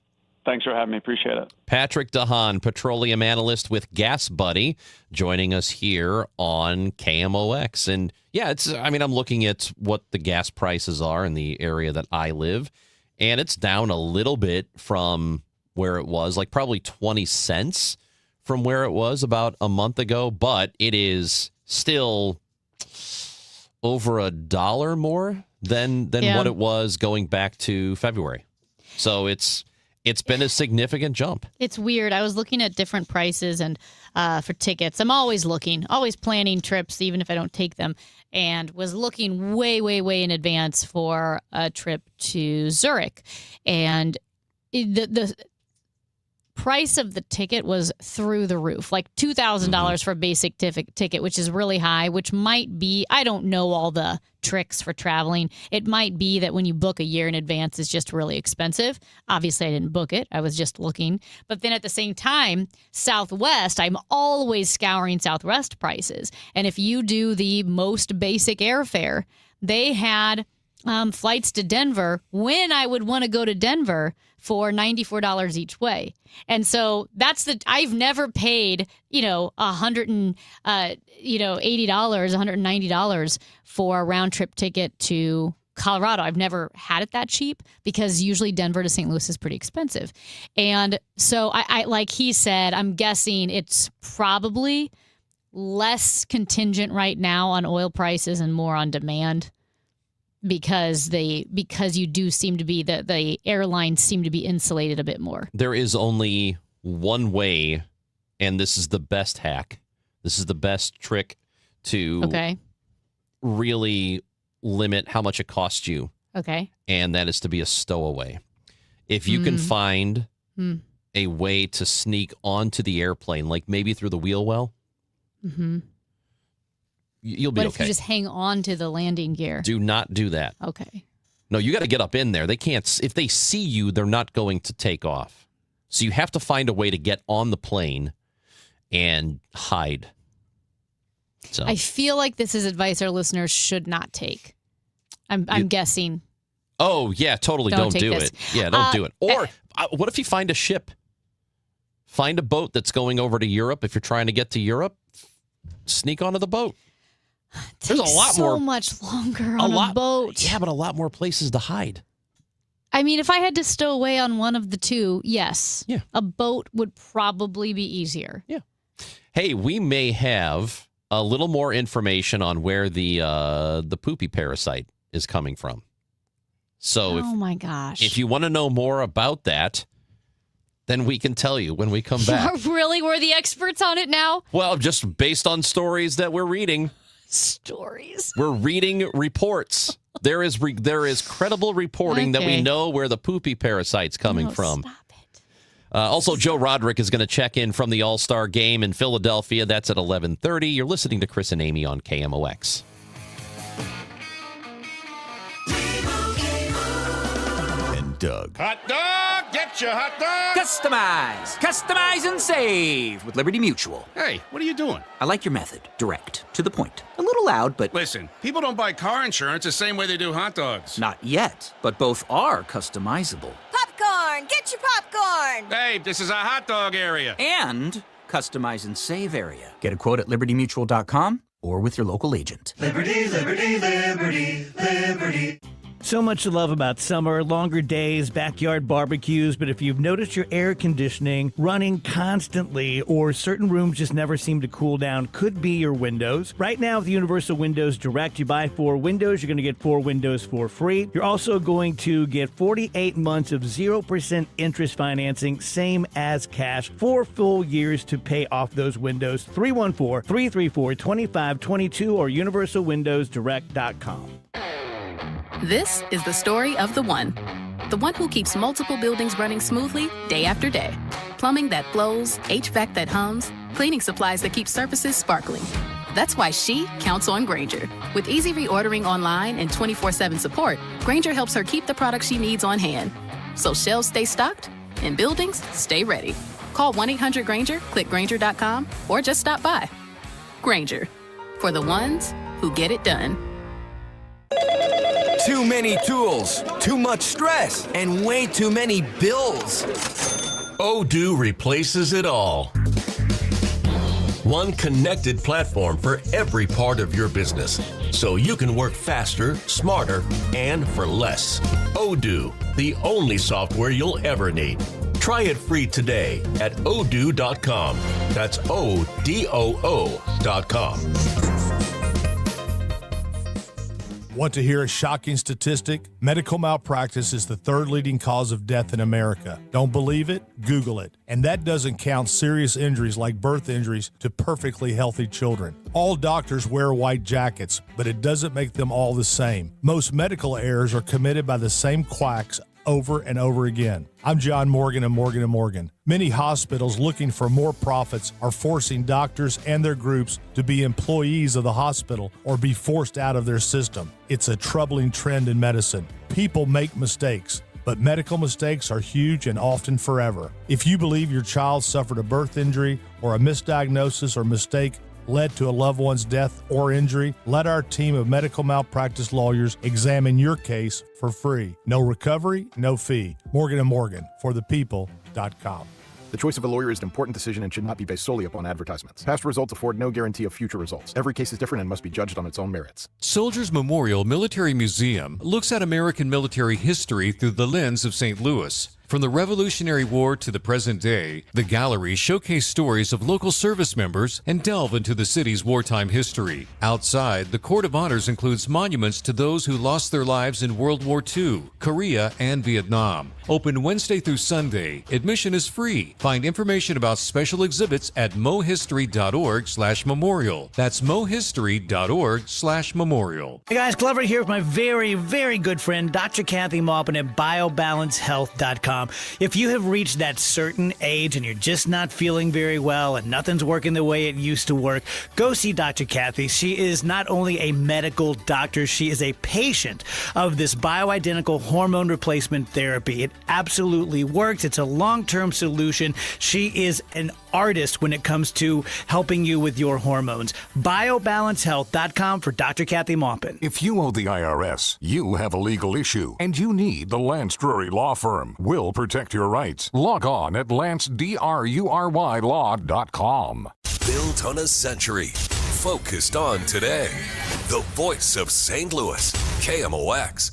Thanks for having me. Appreciate it. Patrick DeHaan, petroleum analyst with Gas Buddy, joining us here on KMOX. And yeah, I'm looking at what the gas prices are in the area that I live, and it's down a little bit from where it was, like probably 20 cents from where it was about a month ago, but it is still over $1 more than what it was going back to February. So it's been a significant jump. It's weird. I was looking at different prices and for tickets. I'm always planning trips, even if I don't take them, and was looking way, way, way in advance for a trip to Zurich. And the price of the ticket was through the roof, like $2,000 for a basic ticket, which is really high, which might be, I don't know all the tricks for traveling. It might be that when you book a year in advance, it's just really expensive. Obviously, I didn't book it. I was just looking. But then at the same time, Southwest, I'm always scouring Southwest prices. And if you do the most basic airfare, they had flights to Denver when I would want to go to Denver for $94 each way. And so I've never paid, $180, $190 for a round trip ticket to Colorado. I've never had it that cheap because usually Denver to St. Louis is pretty expensive. And so I like he said, I'm guessing it's probably less contingent right now on oil prices and more on demand. Because you do seem to be the airlines seem to be insulated a bit more. There is only one way, and this is the best hack. This is the best trick to really limit how much it costs you. Okay. And that is to be a stowaway. If you can find a way to sneak onto the airplane, like maybe through the wheel well, you'll be okay. But if you just hang on to the landing gear? Do not do that. Okay. No, you got to get up in there. They can't. If they see you, they're not going to take off. So you have to find a way to get on the plane and hide. So I feel like this is advice our listeners should not take. I'm guessing. Oh, yeah, totally. Don't do this. it. Yeah, don't do it. Or what if you find a ship? Find a boat that's going over to Europe. If you're trying to get to Europe, sneak onto the boat. There's a lot more. So much longer on a boat. Yeah, but a lot more places to hide. I mean, if I had to stow away on one of the two, yes. Yeah. A boat would probably be easier. Yeah. Hey, we may have a little more information on where the poopy parasite is coming from. So my gosh. If you want to know more about that, then we can tell you when we come back. Really? We're the experts on it now? Well, just based on stories that we're reading. Stories. We're reading reports. There is credible reporting that we know where the poopy parasite's coming from. Stop it. Also, Joe Roderick is going to check in from the All-Star game in Philadelphia. That's at 11:30. You're listening to Chris and Amy on KMOX. And Doug. Hot dog! Get your hot dog! Customize and save with Liberty Mutual. Hey, what are you doing? I like your method. Direct. To the point. A little loud, but... Listen, people don't buy car insurance the same way they do hot dogs. Not yet, but both are customizable. Popcorn! Get your popcorn! Hey, this is a hot dog area. And customize and save area. Get a quote at libertymutual.com or with your local agent. Liberty, liberty, liberty, liberty. So much to love about summer, longer days, backyard barbecues, but if you've noticed your air conditioning running constantly or certain rooms just never seem to cool down, could be your windows. Right now with Universal Windows Direct, you buy 4 windows, you're going to get 4 windows for free. You're also going to get 48 months of 0% interest financing, same as cash, 4 full years to pay off those windows. 314-334-2522 or universalwindowsdirect.com. This is the story of the one who keeps multiple buildings running smoothly day after day. Plumbing that flows, HVAC that hums, cleaning supplies that keep surfaces sparkling. That's why she counts on Grainger. With easy reordering online and 24/7 support, Grainger helps her keep the products she needs on hand. So shelves stay stocked and buildings stay ready. Call 1-800-GRAINGER, click Grainger.com, or just stop by. Grainger, for the ones who get it done. Too many tools, too much stress, and way too many bills. Odoo replaces it all. One connected platform for every part of your business, so you can work faster, smarter, and for less. Odoo, the only software you'll ever need. Try it free today at odoo.com. That's ODOO.com. Want to hear a shocking statistic? Medical malpractice is the 3rd leading cause of death in America. Don't believe it? Google it. And that doesn't count serious injuries like birth injuries to perfectly healthy children. All doctors wear white jackets, but it doesn't make them all the same. Most medical errors are committed by the same quacks over and over again. I'm John Morgan of Morgan & Morgan. Many hospitals looking for more profits are forcing doctors and their groups to be employees of the hospital or be forced out of their system. It's a troubling trend in medicine. People make mistakes, but medical mistakes are huge and often forever. If you believe your child suffered a birth injury or a misdiagnosis or mistake led to a loved one's death or injury, let our team of medical malpractice lawyers examine your case for free. No recovery, no fee. Morgan & Morgan, forthepeople.com. The choice of a lawyer is an important decision and should not be based solely upon advertisements. Past results afford no guarantee of future results. Every case is different and must be judged on its own merits. Soldiers Memorial Military Museum looks at American military history through the lens of St. Louis. From the Revolutionary War to the present day, the galleries showcase stories of local service members and delve into the city's wartime history. Outside, the Court of Honors includes monuments to those who lost their lives in World War II, Korea, and Vietnam. Open Wednesday through Sunday. Admission is free. Find information about special exhibits at mohistory.org/memorial. That's mohistory.org/memorial. Hey guys, Glover here with my very, very good friend, Dr. Kathy Maupin at BioBalanceHealth.com. If you have reached that certain age and you're just not feeling very well and nothing's working the way it used to work, go see Dr. Kathy. She is not only a medical doctor, she is a patient of this bioidentical hormone replacement therapy. It absolutely works. It's a long-term solution. She is an artist when it comes to helping you with your hormones. BioBalanceHealth.com for Dr. Kathy Maupin. If you owe the IRS, you have a legal issue, and you need the Lance Drury Law Firm. We'll protect your rights. Log on at LanceDruryLaw.com. Built on a century. Focused on today. The voice of St. Louis. KMOX.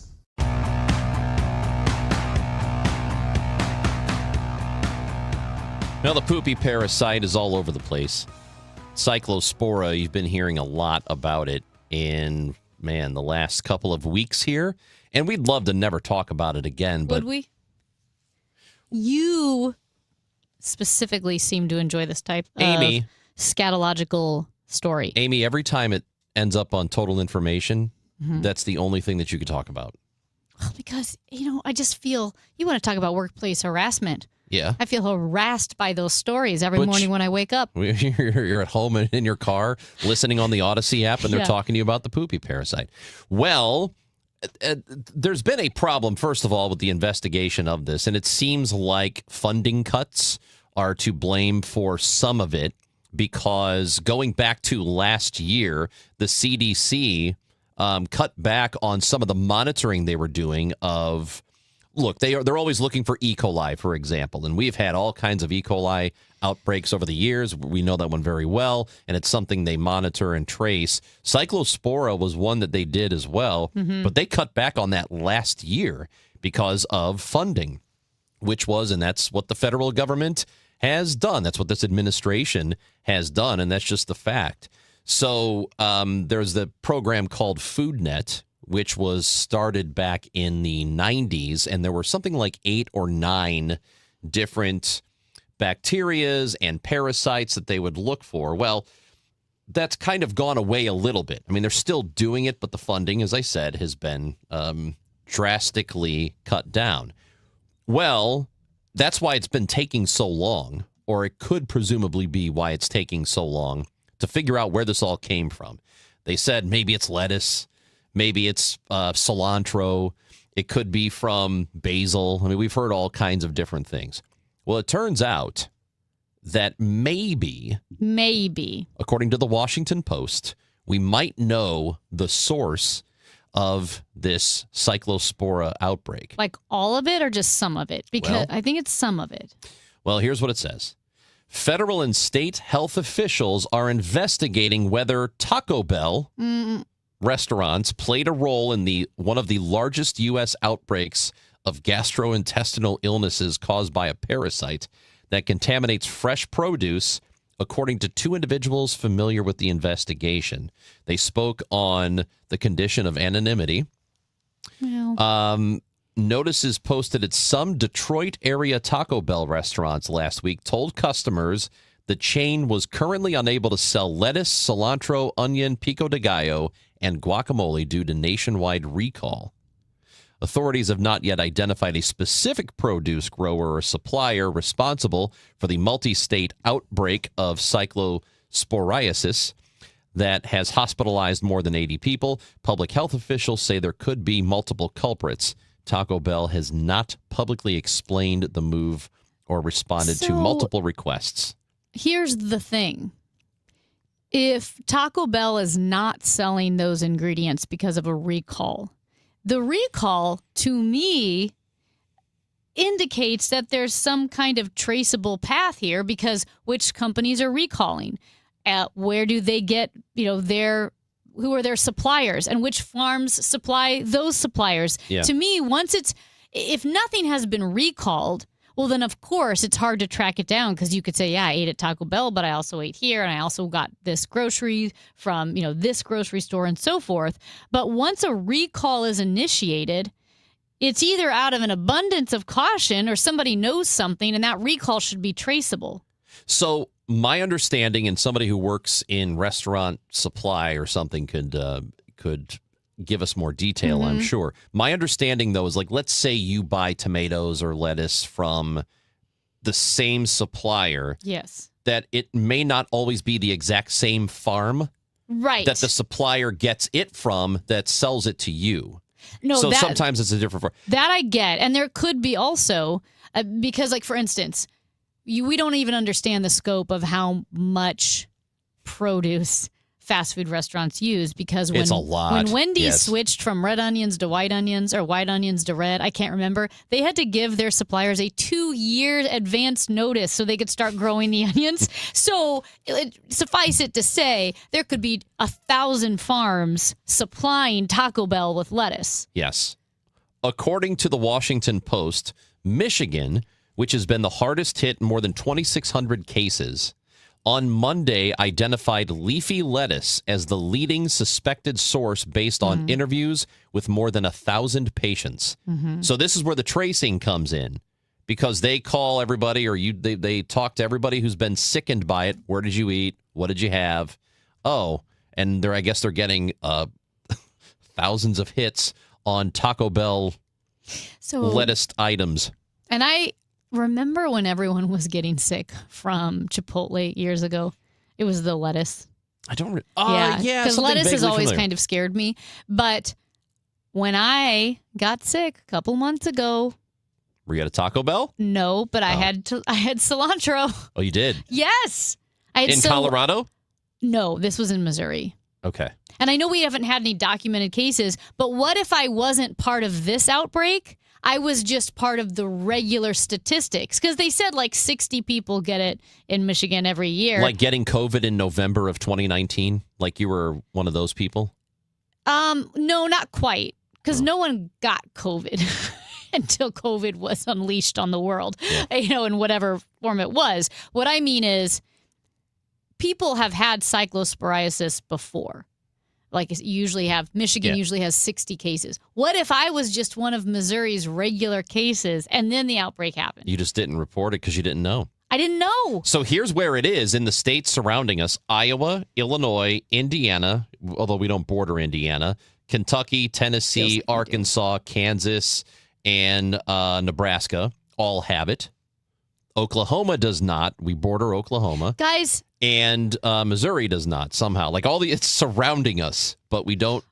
Now, the poopy parasite is all over the place. Cyclospora, you've been hearing a lot about it in, the last couple of weeks here. And we'd love to never talk about it again. But would we? You specifically seem to enjoy this type of scatological story. Amy, every time it ends up on Total Information, that's the only thing that you could talk about. Well, because, I just feel, you want to talk about workplace harassment. Yeah. I feel harassed by those stories every morning when I wake up. You're at home and in your car listening on the Odyssey app, and they're talking to you about the poopy parasite. Well, there's been a problem, first of all, with the investigation of this, and it seems like funding cuts are to blame for some of it, because going back to last year, the CDC cut back on some of the monitoring they were doing of... Look, they're always looking for E. coli, for example, and we've had all kinds of E. coli outbreaks over the years. We know that one very well, and it's something they monitor and trace. Cyclospora was one that they did as well, but they cut back on that last year because of funding, and that's what the federal government has done. That's what this administration has done, and that's just the fact. So there's the program called FoodNet, which was started back in the 90s, and there were something like 8 or 9 different bacterias and parasites that they would look for. Well, that's kind of gone away a little bit. I mean, they're still doing it, but the funding, as I said, has been drastically cut down. Well, that's why it's been taking so long, or it could presumably be why it's taking so long to figure out where this all came from. They said maybe it's lettuce. Maybe it's cilantro. It could be from basil. I mean, we've heard all kinds of different things. Well, it turns out that maybe, according to the Washington Post, we might know the source of this Cyclospora outbreak. Like all of it or just some of it? Because I think it's some of it. Well, here's what it says. Federal and state health officials are investigating whether Taco Bell... restaurants played a role in one of the largest U.S. outbreaks of gastrointestinal illnesses caused by a parasite that contaminates fresh produce, according to 2 individuals familiar with the investigation. They spoke on the condition of anonymity. Well. Notices posted at some Detroit area Taco Bell restaurants last week told customers the chain was currently unable to sell lettuce, cilantro, onion, pico de gallo, and guacamole due to nationwide recall. Authorities have not yet identified a specific produce grower or supplier responsible for the multi-state outbreak of cyclosporiasis that has hospitalized more than 80 people. Public health officials say there could be multiple culprits. Taco Bell has not publicly explained the move or responded to multiple requests. Here's the thing. If Taco Bell is not selling those ingredients because of a recall, the recall, to me, indicates that there's some kind of traceable path here, because which companies are recalling? Where do they get, who are their suppliers, and which farms supply those suppliers? Yeah. To me, if nothing has been recalled, well, then, of course, it's hard to track it down, because you could say, yeah, I ate at Taco Bell, but I also ate here, and I also got this grocery from, this grocery store and so forth. But once a recall is initiated, it's either out of an abundance of caution or somebody knows something, and that recall should be traceable. So my understanding, and somebody who works in restaurant supply or something could give us more detail, I'm sure. My understanding, though, is let's say you buy tomatoes or lettuce from the same supplier. Yes. That it may not always be the exact same farm. Right. That the supplier gets it from that sells it to you. No, so sometimes it's a different farm. That I get. And there could be also, because, for instance, we don't even understand the scope of how much produce fast food restaurants use, because it's a lot. When Wendy's switched from red onions to white onions, or white onions to red, I can't remember, they had to give their suppliers a 2-year advance notice so they could start growing the onions. So suffice it to say, there could be 1,000 farms supplying Taco Bell with lettuce. Yes. According to the Washington Post, Michigan, which has been the hardest hit in more than 2,600 cases, on Monday identified leafy lettuce as the leading suspected source based on interviews with more than 1,000 patients. So this is where the tracing comes in, because they call everybody, or they talk to everybody who's been sickened by it. Where did you eat? What did you have? Oh, and I guess they're getting thousands of hits on Taco Bell lettuce items. And I remember when everyone was getting sick from Chipotle years ago? It was the lettuce. I don't. Yeah, because lettuce has always familiar. kind of scared me. But when I got sick a couple months ago, were you at a Taco Bell? No, but I had cilantro. Oh, you did? Yes, I had in Colorado. No, this was in Missouri. Okay. And I know we haven't had any documented cases, but what if I wasn't part of this outbreak? I was just part of the regular statistics, because they said 60 people get it in Michigan every year. Like getting COVID in November of 2019? Like you were one of those people? No, not quite, because no one got COVID until COVID was unleashed on the world, in whatever form it was. What I mean is people have had cyclosporiasis before. Michigan usually has 60 cases. What if I was just one of Missouri's regular cases and then the outbreak happened? You just didn't report it because you didn't know. I didn't know. So here's where it is in the states surrounding us: Iowa, Illinois, Indiana, although we don't border Indiana, Kentucky, Tennessee, Arkansas, Kansas, and Nebraska all have it. Oklahoma does not. We border Oklahoma. Guys. And Missouri does not somehow. It's surrounding us, but we don't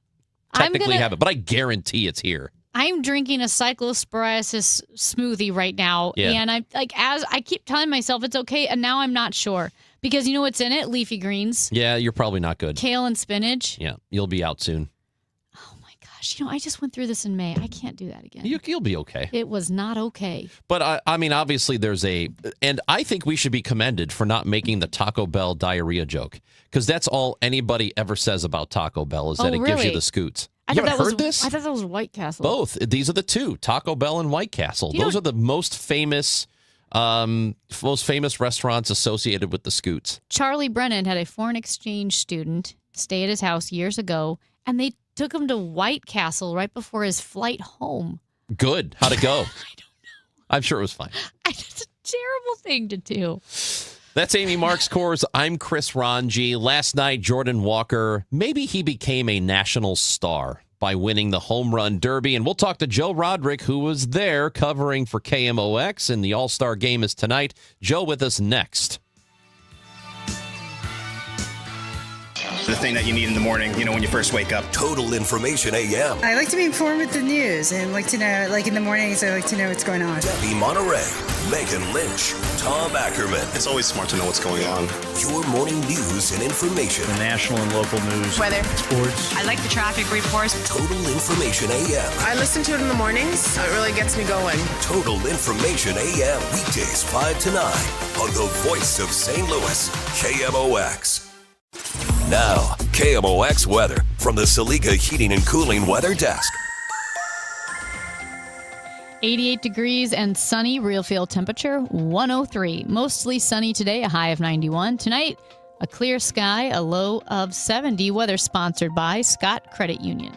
technically have it. But I guarantee it's here. I'm drinking a cyclosporiasis smoothie right now. Yeah. And as I keep telling myself it's okay, and now I'm not sure. Because you know what's in it? Leafy greens. Yeah, you're probably not good. Kale and spinach. Yeah, you'll be out soon. Gosh, I just went through this in May. I can't do that again. You'll be okay. It was not okay. But, I mean, obviously and I think we should be commended for not making the Taco Bell diarrhea joke, because that's all anybody ever says about Taco Bell is that it gives you the scoots. You haven't heard this? I thought that was White Castle. Both. These are the two, Taco Bell and White Castle. Those are the most famous restaurants associated with the scoots. Charlie Brennan had a foreign exchange student stay at his house years ago, and they took him to White Castle right before his flight home. Good. How'd it go? I don't know. I'm sure it was fine. It's a terrible thing to do. That's Amy Marks Kors. I'm Chris Ranji. Last night, Jordan Walker, maybe he became a national star by winning the Home Run Derby. And we'll talk to Joe Roderick, who was there covering for KMOX, and the All-Star Game is tonight. Joe with us next. The thing that you need in the morning, when you first wake up. Total Information AM. I like to be informed with the news and like to know, like in the mornings, I like to know what's going on. Debbie Monterey, Megan Lynch, Tom Ackerman. It's always smart to know what's going on. Your morning news and information. The national and local news. Weather. Sports. I like the traffic reports. Total Information AM. I listen to it in the mornings. It really gets me going. Total Information AM. Weekdays 5 to 9 on the voice of St. Louis, KMOX. Now, KMOX weather from the Saliga Heating and Cooling Weather Desk. 88 degrees and sunny, real feel temperature 103. Mostly sunny today, a high of 91. Tonight, a clear sky, a low of 70. Weather sponsored by Scott Credit Union.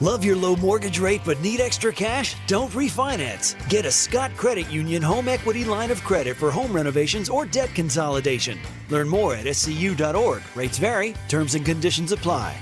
Love your low mortgage rate but need extra cash? Don't refinance. Get a Scott Credit Union home equity line of credit for home renovations or debt consolidation. Learn more at scu.org. Rates vary. Terms and conditions apply.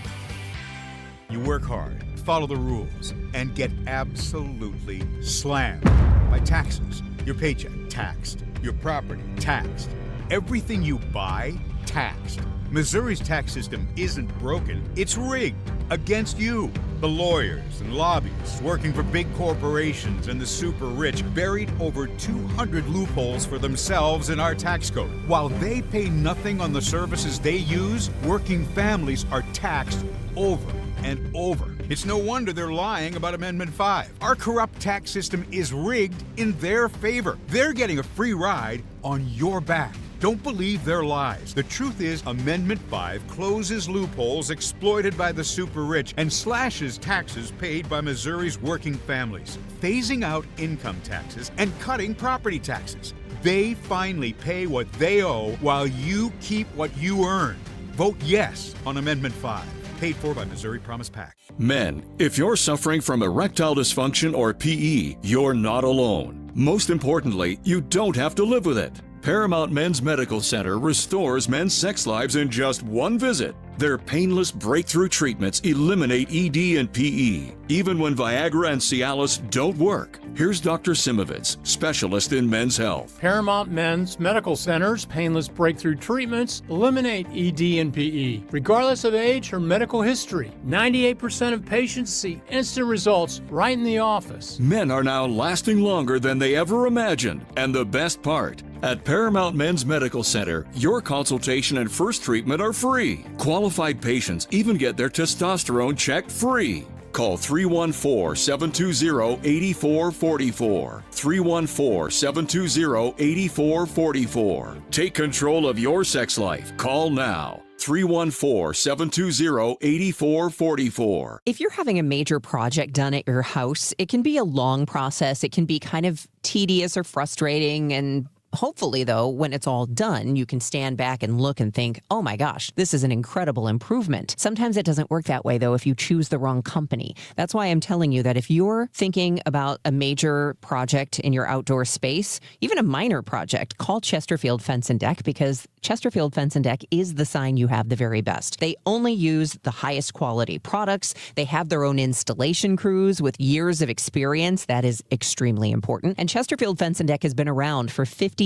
You work hard, follow the rules, and get absolutely slammed by taxes. Your paycheck taxed. Your property taxed. Everything you buy taxed. Missouri's tax system isn't broken, it's rigged against you. The lawyers and lobbyists working for big corporations and the super rich buried over 200 loopholes for themselves in our tax code. While they pay nothing on the services they use, working families are taxed over and over. It's no wonder they're lying about Amendment 5. Our corrupt tax system is rigged in their favor. They're getting a free ride on your back. Don't believe their lies. The truth is, Amendment 5 closes loopholes exploited by the super rich and slashes taxes paid by Missouri's working families, phasing out income taxes and cutting property taxes. They finally pay what they owe while you keep what you earn. Vote yes on Amendment 5. Paid for by Missouri Promise PAC. Men, if you're suffering from erectile dysfunction or PE, you're not alone. Most importantly, you don't have to live with it. Paramount Men's Medical Center restores men's sex lives in just one visit. Their painless breakthrough treatments eliminate ED and PE, even when Viagra and Cialis don't work. Here's Dr. Simovitz, specialist in men's health. Paramount Men's Medical Center's painless breakthrough treatments eliminate ED and PE, regardless of age or medical history. 98% of patients see instant results right in the office. Men are now lasting longer than they ever imagined. And the best part, at Paramount Men's Medical Center, your consultation and first treatment are free. Qualified patients even get their testosterone checked free. Call 314-720-8444. 314-720-8444. Take control of your sex life. Call now. 314-720-8444. If you're having a major project done at your house, it can be a long process. It can be kind of tedious or frustrating, and hopefully, though, when it's all done, you can stand back and look and think, oh my gosh, this is an incredible improvement. Sometimes it doesn't work that way, though, if you choose the wrong company. That's why I'm telling you that if you're thinking about a major project in your outdoor space, even a minor project, call Chesterfield Fence and Deck, because Chesterfield Fence and Deck is the sign you have the very best. They only use the highest quality products. They have their own installation crews with years of experience. That is extremely important. And Chesterfield Fence and Deck has been around for 58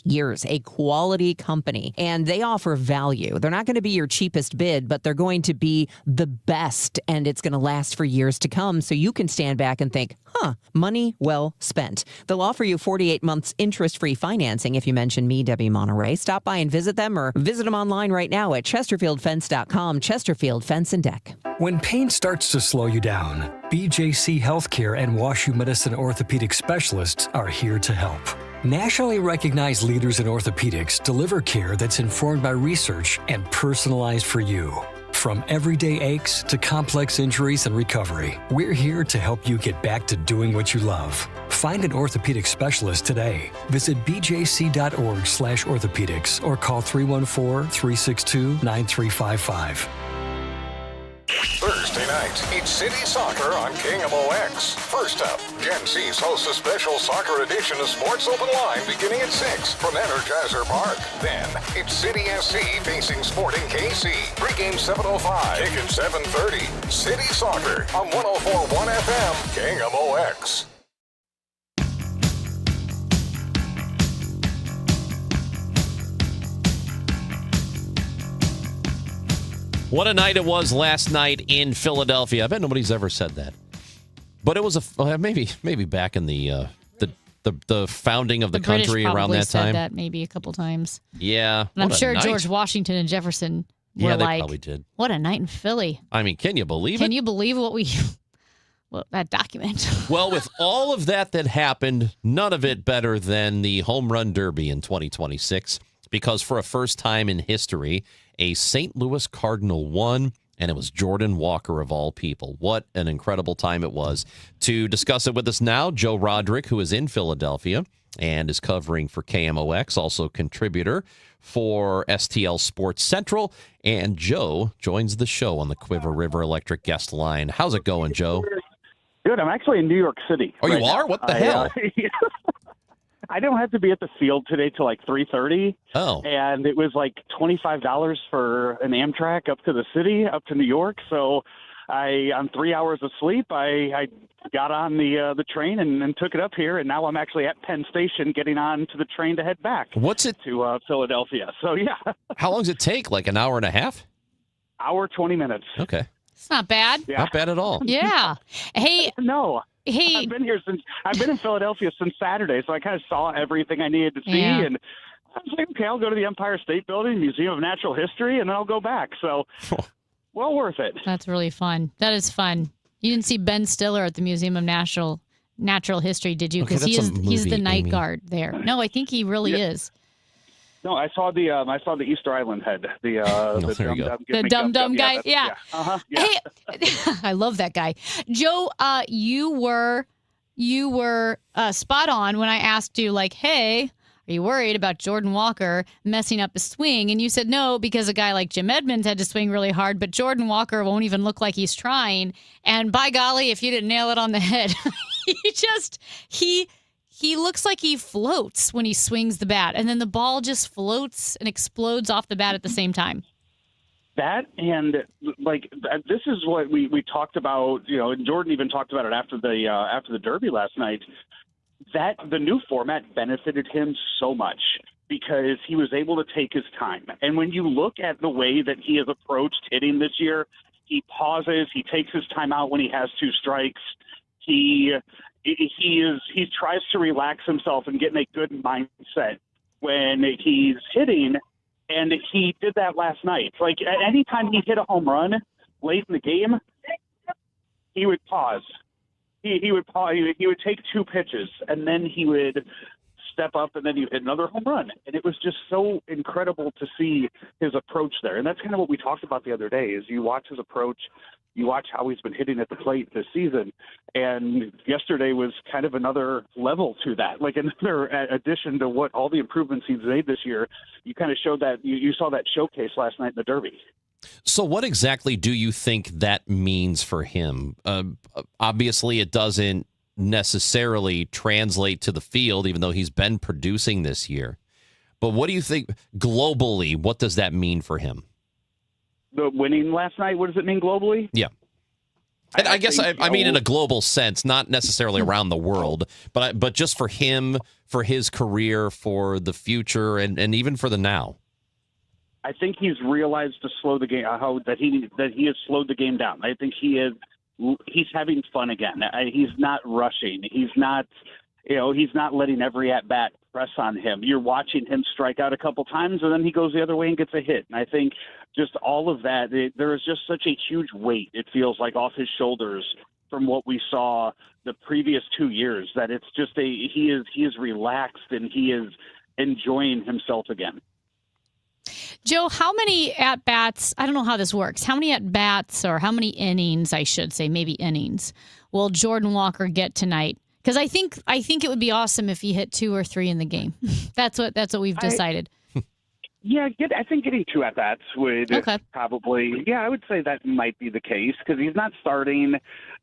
years, a quality company, and they offer value. They're not going to be your cheapest bid, but they're going to be the best, and it's going to last for years to come, so you can stand back and think, money well spent. They'll offer you 48 months interest-free financing if you mention me, Debbie Monterey. Stop by and visit them, or visit them online right now at chesterfieldfence.com. Chesterfield Fence and Deck. When pain starts to slow you down, BJC Healthcare and WashU Medicine orthopedic specialists are here to help. Nationally recognized leaders in orthopedics deliver care that's informed by research and personalized for you. From everyday aches to complex injuries and recovery, we're here to help you get back to doing what you love. Find an orthopedic specialist today. Visit bjc.org/orthopedics or call 314-362-9355. Thursday night, it's City Soccer on KMOX. First up, Gen C's hosts a special soccer edition of Sports Open Line beginning at 6 from Energizer Park. Then, it's City SC facing Sporting KC. Pre-game 7:05, kick at 7:30. City Soccer on 104.1 FM, KMOX. What a night it was last night in Philadelphia. I bet nobody's ever said that. But it was maybe back in the founding of the country around that time. Said that maybe a couple times. Yeah. And I'm sure George Washington and Jefferson were they like, probably did. What a night in Philly. I mean, can you believe it? Can you believe that document? Well, with all of that happened, none of it better than the Home Run Derby in 2026, because for a first time in history, a St. Louis Cardinal won, and it was Jordan Walker of all people. What an incredible time it was. To discuss it with us now, Joe Roderick, who is in Philadelphia and is covering for KMOX, also contributor for STL Sports Central. And Joe joins the show on the Quiver River Electric guest line. How's it going, Joe? Good. I'm actually in New York City. Oh, you are? What the hell? I don't have to be at the field today till like 3:30. Oh. And it was like $25 for an Amtrak up to the city, up to New York. So on 3 hours of sleep, I got on the train and took it up here. And now I'm actually at Penn Station getting on to the train to head back. What's it to Philadelphia. So, yeah. How long does it take? Like an hour and a half? Hour, 20 minutes. Okay. It's not bad. Yeah. Not bad at all. Yeah. Hey. No. Hey. I've been in Philadelphia since Saturday, so I kind of saw everything I needed to see. Yeah. And I was like, okay, I'll go to the Empire State Building, Museum of Natural History, and then I'll go back. So, well worth it. That's really fun. That is fun. You didn't see Ben Stiller at the Museum of Natural History, did you? Because he's the night guard there. No, I think he really is. No, I saw the Easter Island head, the dumb guy. Yeah. Uh-huh. Yeah. Hey, I love that guy. Joe, you were spot on when I asked you, like, hey, are you worried about Jordan Walker messing up his swing? And you said no, because a guy like Jim Edmonds had to swing really hard, but Jordan Walker won't even look like he's trying. And by golly, if you didn't nail it on the head, he looks like he floats when he swings the bat, and then the ball just floats and explodes off the bat at the same time. That, and like this is what we talked about, and Jordan even talked about it after the Derby last night. That the new format benefited him so much because he was able to take his time. And when you look at the way that he has approached hitting this year, he pauses, he takes his time out when he has two strikes. He tries to relax himself and get in a good mindset when he's hitting, and he did that last night. Like, anytime he hit a home run late in the game, he would pause. He would pause. He would take two pitches, and then he would step up, and then he would hit another home run. And it was just so incredible to see his approach there. And that's kind of what we talked about the other day, is you watch his approach, you watch how he's been hitting at the plate this season. And yesterday was kind of another level to that, like another addition to what all the improvements he's made this year. You kind of showed that, you saw that showcase last night in the Derby. So what exactly do you think that means for him? Obviously, it doesn't necessarily translate to the field, even though he's been producing this year. But what do you think globally, what does that mean for him? The winning last night, what does it mean globally? Yeah. And I guess I mean in a global sense, not necessarily around the world, but just for him, for his career, for the future, and even for the now. I think he's realized to slow the game, that he has slowed the game down. I think he's having fun again. He's not rushing. He's not letting every at bat press on him. You're watching him strike out a couple times, and then he goes the other way and gets a hit. And I think just all of that, there is just such a huge weight, it feels like, off his shoulders from what we saw the previous 2 years, that it's just he is relaxed and he is enjoying himself again. Joe, how many at-bats, I don't know how this works, how many at-bats, or how many innings, I should say, maybe innings, will Jordan Walker get tonight? Because I think it would be awesome if he hit 2 or 3 in the game. That's what we've decided. Yeah, I think getting 2 at-bats would probably, I would say that might be the case because he's not starting.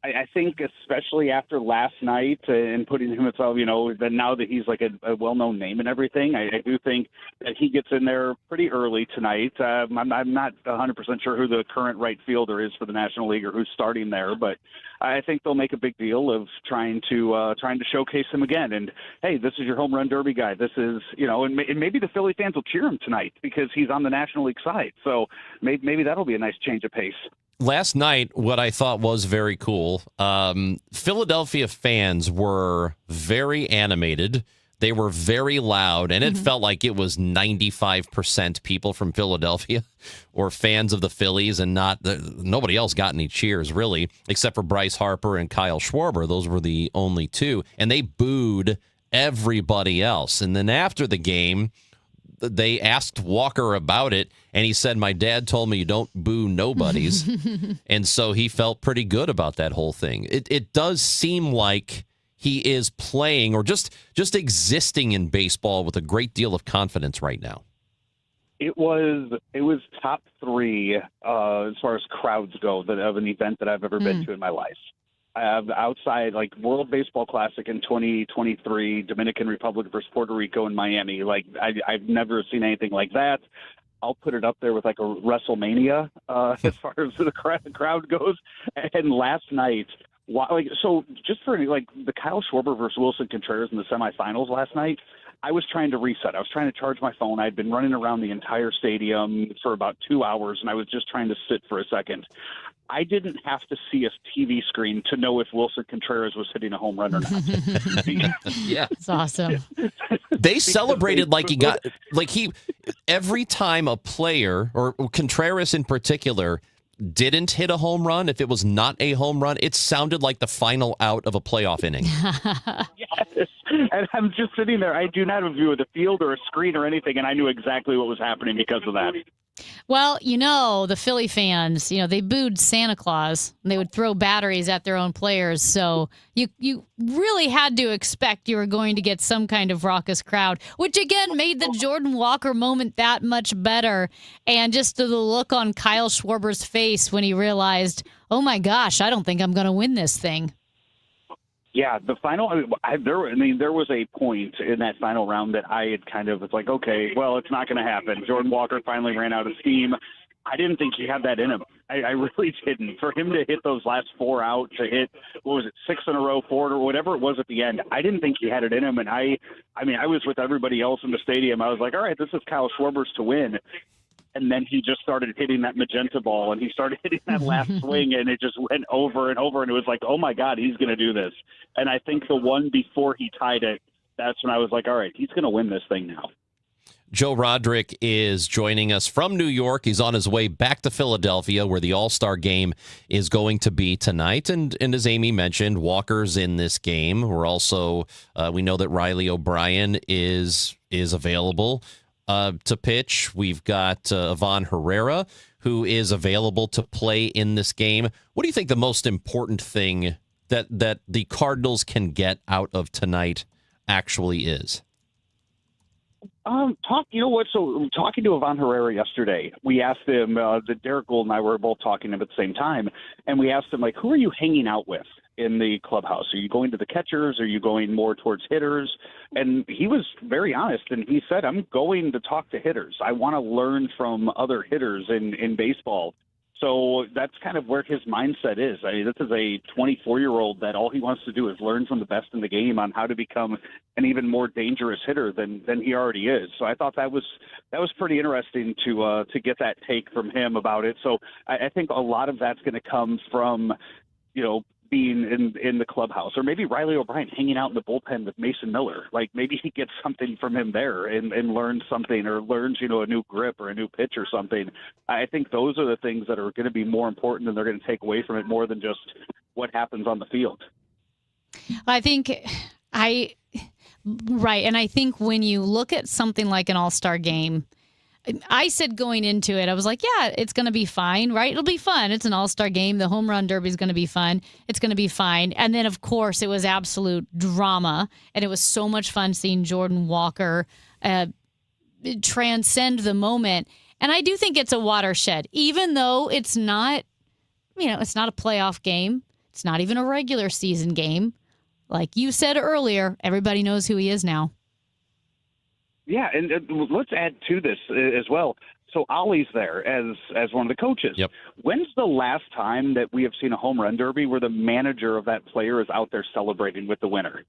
I think especially after last night and putting himself, then now that he's like a well-known name and everything, I do think that he gets in there pretty early tonight. I'm not 100% sure who the current right fielder is for the National League or who's starting there, but I think they'll make a big deal of trying to showcase him again. And hey, this is your home run derby guy. This is, and maybe the Philly fans will cheer him tonight because he's on the National League side. So maybe that'll be a nice change of pace. Last night, what I thought was very cool, Philadelphia fans were very animated. They were very loud, and it felt like it was 95% people from Philadelphia or fans of the Phillies, and nobody else got any cheers, really, except for Bryce Harper and Kyle Schwarber. Those were the only two, and they booed everybody else. And then after the game, they asked Walker about it, and he said, "My dad told me you don't boo nobodies." And so he felt pretty good about that whole thing. It does seem like he is playing or just existing in baseball with a great deal of confidence right now. It was top 3 as far as crowds go of an event that I've ever been to in my life. Outside, like World Baseball Classic in 2023, Dominican Republic versus Puerto Rico in Miami. Like I've never seen anything like that. I'll put it up there with like a WrestleMania as far as the crowd goes. And last night, just for like the Kyle Schwarber versus Wilson Contreras in the semifinals last night, I was trying to reset. I was trying to charge my phone. I'd been running around the entire stadium for about 2 hours, and I was just trying to sit for a second. I didn't have to see a TV screen to know if Wilson Contreras was hitting a home run or not. Yeah. It's awesome. They celebrated every time a player, or Contreras in particular, didn't hit a home run, if it was not a home run, it sounded like the final out of a playoff inning. Yes. And I'm just sitting there. I do not have a view of the field or a screen or anything, and I knew exactly what was happening because of that. Well, the Philly fans, they booed Santa Claus. And they would throw batteries at their own players. So you really had to expect you were going to get some kind of raucous crowd, which again made the Jordan Walker moment that much better. And just the look on Kyle Schwarber's face when he realized, oh my gosh, I don't think I'm going to win this thing. Yeah, the final. There was a point in that final round that I had kind of was like, okay, well, it's not going to happen. Jordan Walker finally ran out of steam. I didn't think he had that in him. I really didn't. For him to hit those last 4 out, to hit 6 in a row, 4 or whatever it was at the end, I didn't think he had it in him. And I was with everybody else in the stadium. I was like, all right, this is Kyle Schwarber's to win. And then he just started hitting that magenta ball, and he started hitting that last swing, and it just went over and over. And it was like, oh, my God, he's going to do this. And I think the one before he tied it, that's when I was like, all right, he's going to win this thing now. Joe Roderick is joining us from New York. He's on his way back to Philadelphia, where the All-Star game is going to be tonight. And as Amy mentioned, Walker's in this game. We're also, we know that Riley O'Brien is available to pitch. We've got Ivan Herrera, who is available to play in this game. What do you think the most important thing that the Cardinals can get out of tonight actually is? So talking to Ivan Herrera yesterday, we asked him, Derek Gould and I were both talking to him at the same time, and we asked him, like, who are you hanging out with in the clubhouse? Are you going to the catchers? Are you going more towards hitters? And he was very honest, and he said, I'm going to talk to hitters. I want to learn from other hitters in baseball. So that's kind of where his mindset is. I mean, this is a 24-year-old that all he wants to do is learn from the best in the game on how to become an even more dangerous hitter than he already is. So I thought that was pretty interesting to get that take from him about it. So I think a lot of that's going to come from, being in the clubhouse, or maybe Riley O'Brien hanging out in the bullpen with Mason Miller. Like maybe he gets something from him there and learns something, or learns, a new grip or a new pitch or something. I think those are the things that are going to be more important, and they're going to take away from it more than just what happens on the field. Right. And I think when you look at something like an all-star game, I said going into it, I was like, yeah, it's going to be fine, right? It'll be fun. It's an all-star game. The home run derby is going to be fun. It's going to be fine. And then, of course, it was absolute drama. And it was so much fun seeing Jordan Walker transcend the moment. And I do think it's a watershed, even though it's not, it's not a playoff game. It's not even a regular season game. Like you said earlier, everybody knows who he is now. Yeah, and let's add to this as well. So Ollie's there as one of the coaches. Yep. When's the last time that we have seen a home run derby where the manager of that player is out there celebrating with the winner?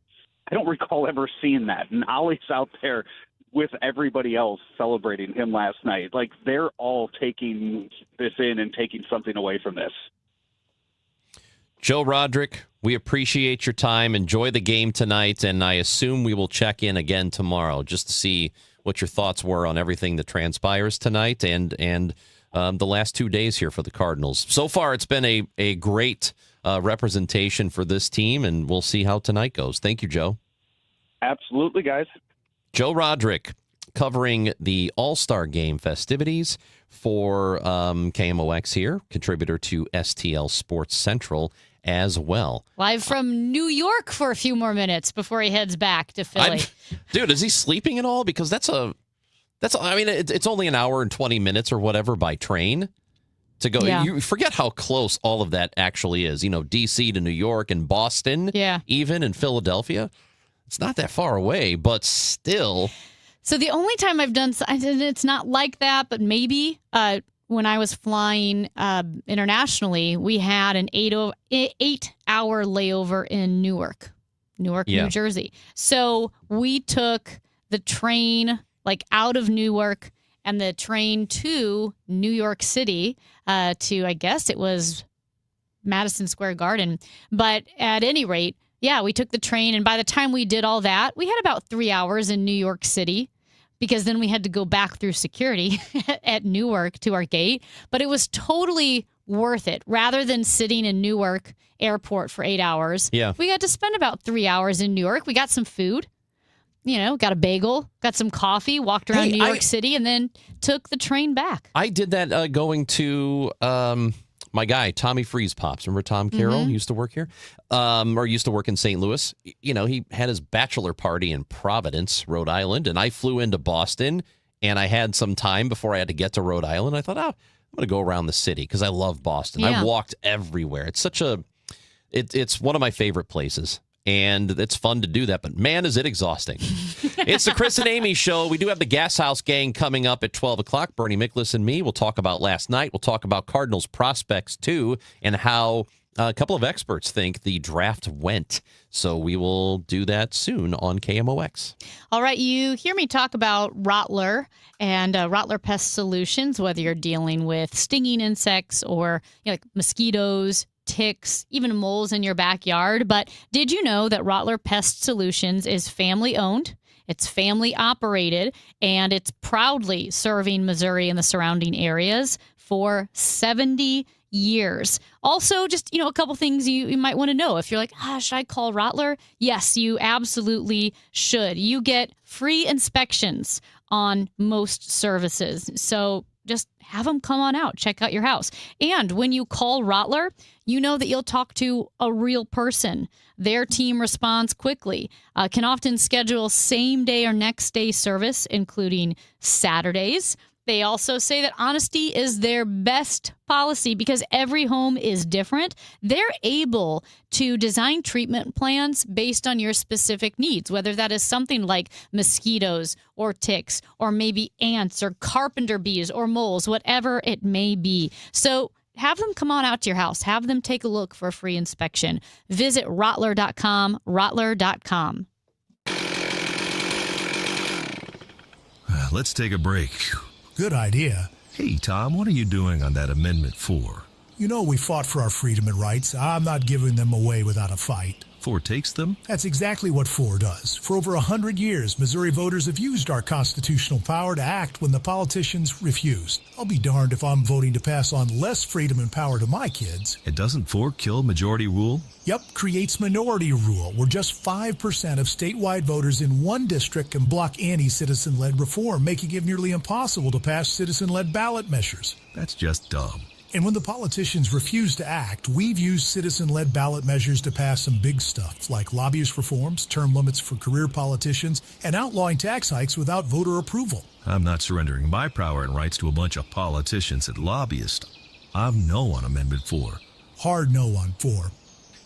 I don't recall ever seeing that. And Ollie's out there with everybody else celebrating him last night. Like, they're all taking this in and taking something away from this. Joe Roderick, we appreciate your time. Enjoy the game tonight, and I assume we will check in again tomorrow just to see what your thoughts were on everything that transpires tonight and the last 2 days here for the Cardinals. So far, it's been a great representation for this team, and we'll see how tonight goes. Thank you, Joe. Absolutely, guys. Joe Roderick covering the All-Star Game festivities for KMOX here, contributor to STL Sports Central as well. Live from New York for a few more minutes before he heads back to Philly. Dude, is he sleeping at all? Because it's only an hour and 20 minutes or whatever by train to go. Yeah. You forget how close all of that actually is. DC to New York and Boston, even in Philadelphia. It's not that far away, but still. So the only time I've done, it's not like that, but maybe when I was flying internationally, we had an 8-hour layover in Newark, New Jersey. So we took the train out of Newark and the train to New York City to, I guess it was Madison Square Garden. But at any rate, we took the train. And by the time we did all that, we had about 3 hours in New York City, because then we had to go back through security at Newark to our gate. But it was totally worth it. Rather than sitting in Newark Airport for 8 hours, we got to spend about 3 hours in New York. We got some food, got a bagel, got some coffee, walked around New York City, and then took the train back. I did that going to my guy, Tommy Freeze Pops. Remember Tom Carroll? He used to work here, or used to work in St. Louis. He had his bachelor party in Providence, Rhode Island, and I flew into Boston, and I had some time before I had to get to Rhode Island. I thought, I'm going to go around the city because I love Boston. I walked everywhere. It's it's one of my favorite places. And it's fun to do that, but man, is it exhausting. It's the Chris and Amy Show. We do have the Gas House Gang coming up at 12 o'clock. Bernie Miklasz and me will talk about last night. We'll talk about Cardinals prospects, too, and how a couple of experts think the draft went. So we will do that soon on KMOX. All right, you hear me talk about Rottler and Rottler Pest Solutions, whether you're dealing with stinging insects or like mosquitoes, ticks, even moles in your backyard. But did you know that Rottler Pest Solutions is family owned? It's family operated, and it's proudly serving Missouri and the surrounding areas for 70 years. Also, just, a couple things you might want to know. If you're like, should I call Rottler? Yes, you absolutely should. You get free inspections on most services. So just have them come on out, check out your house. And when you call Rottler, you know that you'll talk to a real person. Their team responds quickly, can often schedule same day or next day service, including Saturdays. They also say that honesty is their best policy because every home is different. They're able to design treatment plans based on your specific needs, whether that is something like mosquitoes or ticks or maybe ants or carpenter bees or moles, whatever it may be. So have them come on out to your house. Have them take a look for a free inspection. Visit Rottler.com, Rottler.com. Let's take a break. Good idea. Hey, Tom, what are you doing on that Amendment 4? We fought for our freedom and rights. I'm not giving them away without a fight. 4 takes them? That's exactly what 4 does. For over 100 years, Missouri voters have used our constitutional power to act when the politicians refused. I'll be darned if I'm voting to pass on less freedom and power to my kids. And doesn't 4 kill majority rule? Yep, creates minority rule, where just 5% of statewide voters in one district can block any citizen-led reform, making it nearly impossible to pass citizen-led ballot measures. That's just dumb. And when the politicians refuse to act, we've used citizen-led ballot measures to pass some big stuff, like lobbyist reforms, term limits for career politicians, and outlawing tax hikes without voter approval. I'm not surrendering my power and rights to a bunch of politicians and lobbyists. I'm no on Amendment 4. Hard no on 4.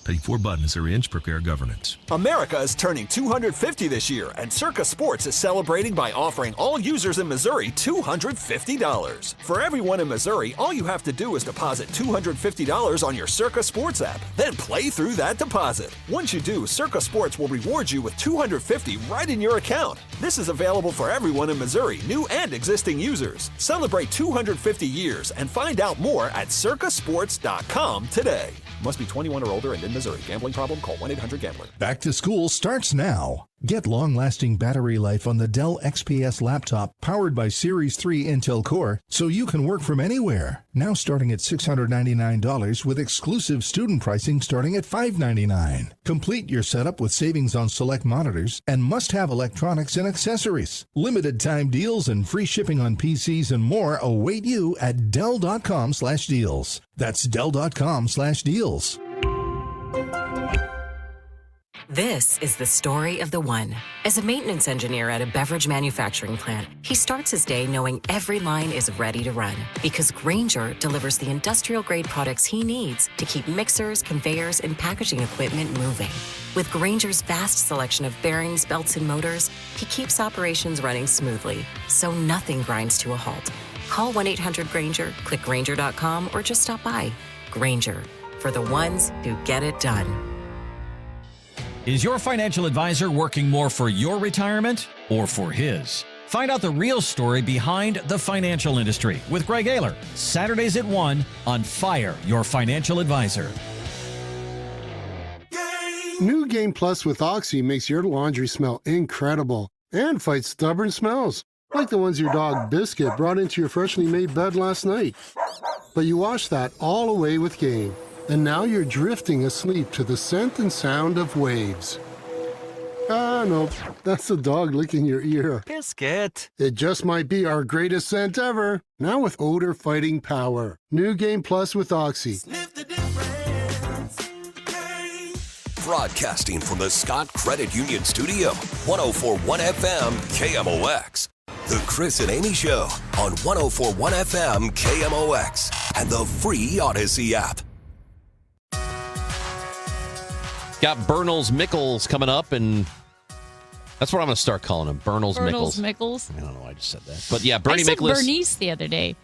Pay 4 buttons or inch, prepare governance. America is turning 250 this year, and Circa Sports is celebrating by offering all users in Missouri $250. For everyone in Missouri, all you have to do is deposit $250 on your Circa Sports app, then play through that deposit. Once you do, Circa Sports will reward you with $250 right in your account. This is available for everyone in Missouri, new and existing users. Celebrate 250 years and find out more at circasports.com today. Must be 21 or older and in Missouri. Gambling problem? Call 1-800-GAMBLER. Back to school starts now. Get long-lasting battery life on the Dell XPS laptop powered by Series 3 Intel Core so you can work from anywhere. Now starting at $699 with exclusive student pricing starting at $599. Complete your setup with savings on select monitors and must-have electronics and accessories. Limited time deals and free shipping on PCs and more await you at Dell.com/deals. That's Dell.com/deals. This is the story of the one. As a maintenance engineer at a beverage manufacturing plant, he starts his day knowing every line is ready to run because Grainger delivers the industrial-grade products he needs to keep mixers, conveyors, and packaging equipment moving. With Grainger's vast selection of bearings, belts, and motors, he keeps operations running smoothly, so nothing grinds to a halt. Call 1-800-GRAINGER, click Grainger.com, or just stop by. Grainger, for the ones who get it done. Is your financial advisor working more for your retirement or for his? Find out the real story behind the financial industry with Greg Ayler, Saturdays at 1 on Fire Your Financial Advisor. New Game Plus with Oxy makes your laundry smell incredible and fights stubborn smells, like the ones your dog Biscuit brought into your freshly made bed last night. But you wash that all away with Game. And now you're drifting asleep to the scent and sound of waves. Ah, no, that's the dog licking your ear. Biscuit. It just might be our greatest scent ever. Now with odor-fighting power. New Game Plus with Oxy. Broadcasting from the Scott Credit Union Studio, 104.1 FM KMOX. The Chris and Amy Show on 104.1 FM KMOX and the free Odyssey app. Got Bernals Mickles coming up, and that's what I'm going to start calling him. Bernals Mickles. I don't know why I just said that. But yeah, Bernie I said Mickles. Bernice the other day.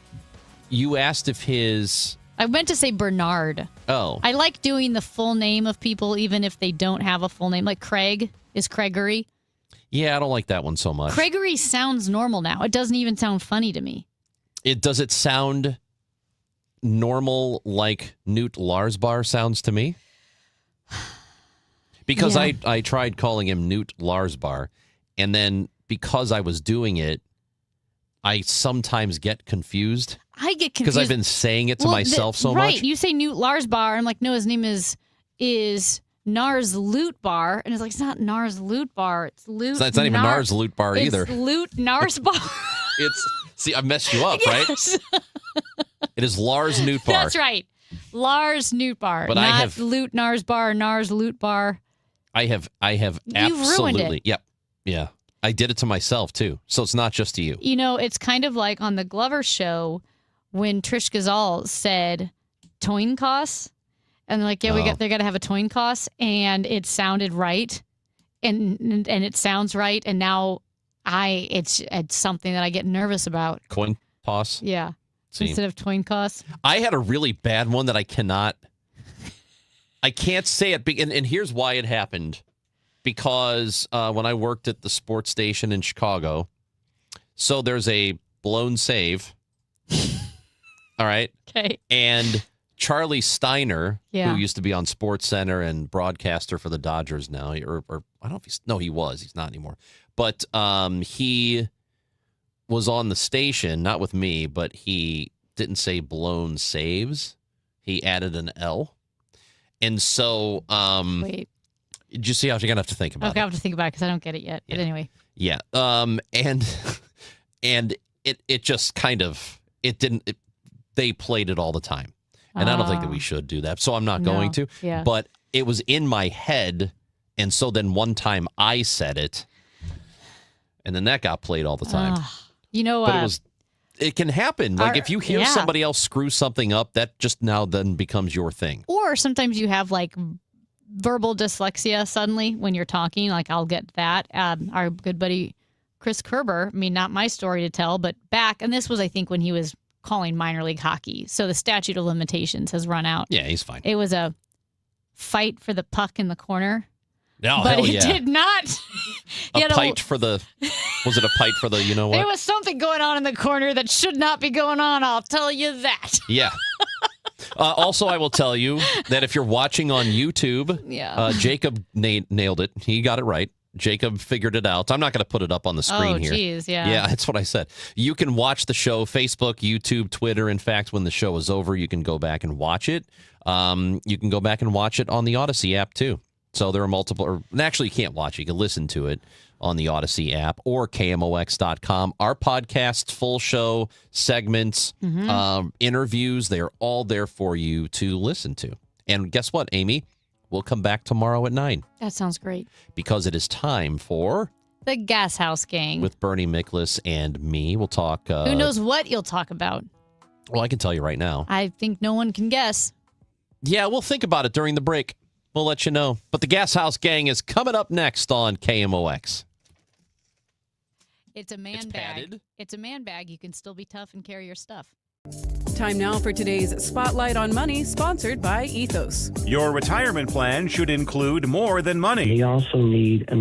You asked if his... I meant to say Bernard. Oh. I like doing the full name of people even if they don't have a full name. Like Craig is Craigery. Yeah, I don't like that one so much. Craigery sounds normal now. It doesn't even sound funny to me. Does it sound normal like Newt Larsbar sounds to me? Because Yeah. I tried calling him Newt Larsbar, and then because I was doing it, I sometimes get confused. I get confused. Because I've been saying it to myself so right, much. you say Newt Larsbar. I'm like, no, his name is Nars Loot Bar. And it's like, it's not Nars Loot Bar. It's Loot. It's not even Nars Loot Bar either. It's Loot Nars Bar. See, I messed you up, Yes. right? It is Lars Newt Bar. That's right. Lars Newt Bar. But not I have- Loot Nars Bar, Nars Loot Bar. I have You've absolutely. ruined it. Yep. Yeah. I did it to myself too. So it's not just to you. You know, it's kind of like on the Glover show when Trish Gazal said Toinkos. And they're like, yeah, they got to have a Toinkos. And it sounded right. And it sounds right. And now it's something that I get nervous about. Coin toss. Yeah. See. Instead of Toinkos. I had a really bad one that I can't say it. And here's why it happened. Because when I worked at the sports station in Chicago, so there's a blown save. All right. Okay. And Charlie Steiner, Yeah. who used to be on SportsCenter and broadcaster for the Dodgers now, or I don't know if he was. He's not anymore. But he was on the station, not with me, but he didn't say blown saves. He added an L. And so, Wait. did you see how you're going to have to think about Okay, it? I have to think about it because I don't get it yet. But anyway. Yeah. And it just kind of, they played it all the time. And I don't think that we should do that. So I'm not going to. Yeah. But it was in my head. And so then one time I said it. And then that got played all the time. You know, But it can happen. Like if you hear yeah. somebody else screw something up, that just now then becomes your thing. or sometimes you have like verbal dyslexia suddenly when you're talking. Like I'll get that. Our good buddy Chris Kerber, I mean, not my story to tell, but back, and this was, I think, when he was calling minor league hockey. So the statute of limitations has run out. Yeah, he's fine. It was a fight for the puck in the corner. Oh, but hell it yeah. did not. He A had pite for the, was it a pite for the, you know what? There was something going on in the corner that should not be going on, I'll tell you that. Yeah. Also, I will tell you that if you're watching on YouTube, Yeah. Jacob nailed it. He got it right. Jacob figured it out. I'm not going to put it up on the screen Oh, here. geez, yeah. Yeah, that's what I said. You can watch the show, Facebook, YouTube, Twitter. In fact, when the show is over, you can go back and watch it. You can go back and watch it on the Odyssey app, too. So there are multiple, or actually you can't watch it. You can listen to it on the Odyssey app or KMOX.com. Our podcasts, full show, segments, interviews, they're all there for you to listen to. And guess what, Amy? We'll come back tomorrow at 9 That sounds great. because it is time for The Gas House Gang. with Bernie Miklas and me. We'll talk. Who knows what you'll talk about? Well, I can tell you right now. I think no one can guess. Yeah, we'll think about it during the break. We'll let you know. But the Gas House Gang is coming up next on KMOX. It's a man bag. It's a man bag. You can still be tough and carry your stuff. Time now for today's Spotlight on Money, sponsored by Ethos. Your retirement plan should include more than money. You also need an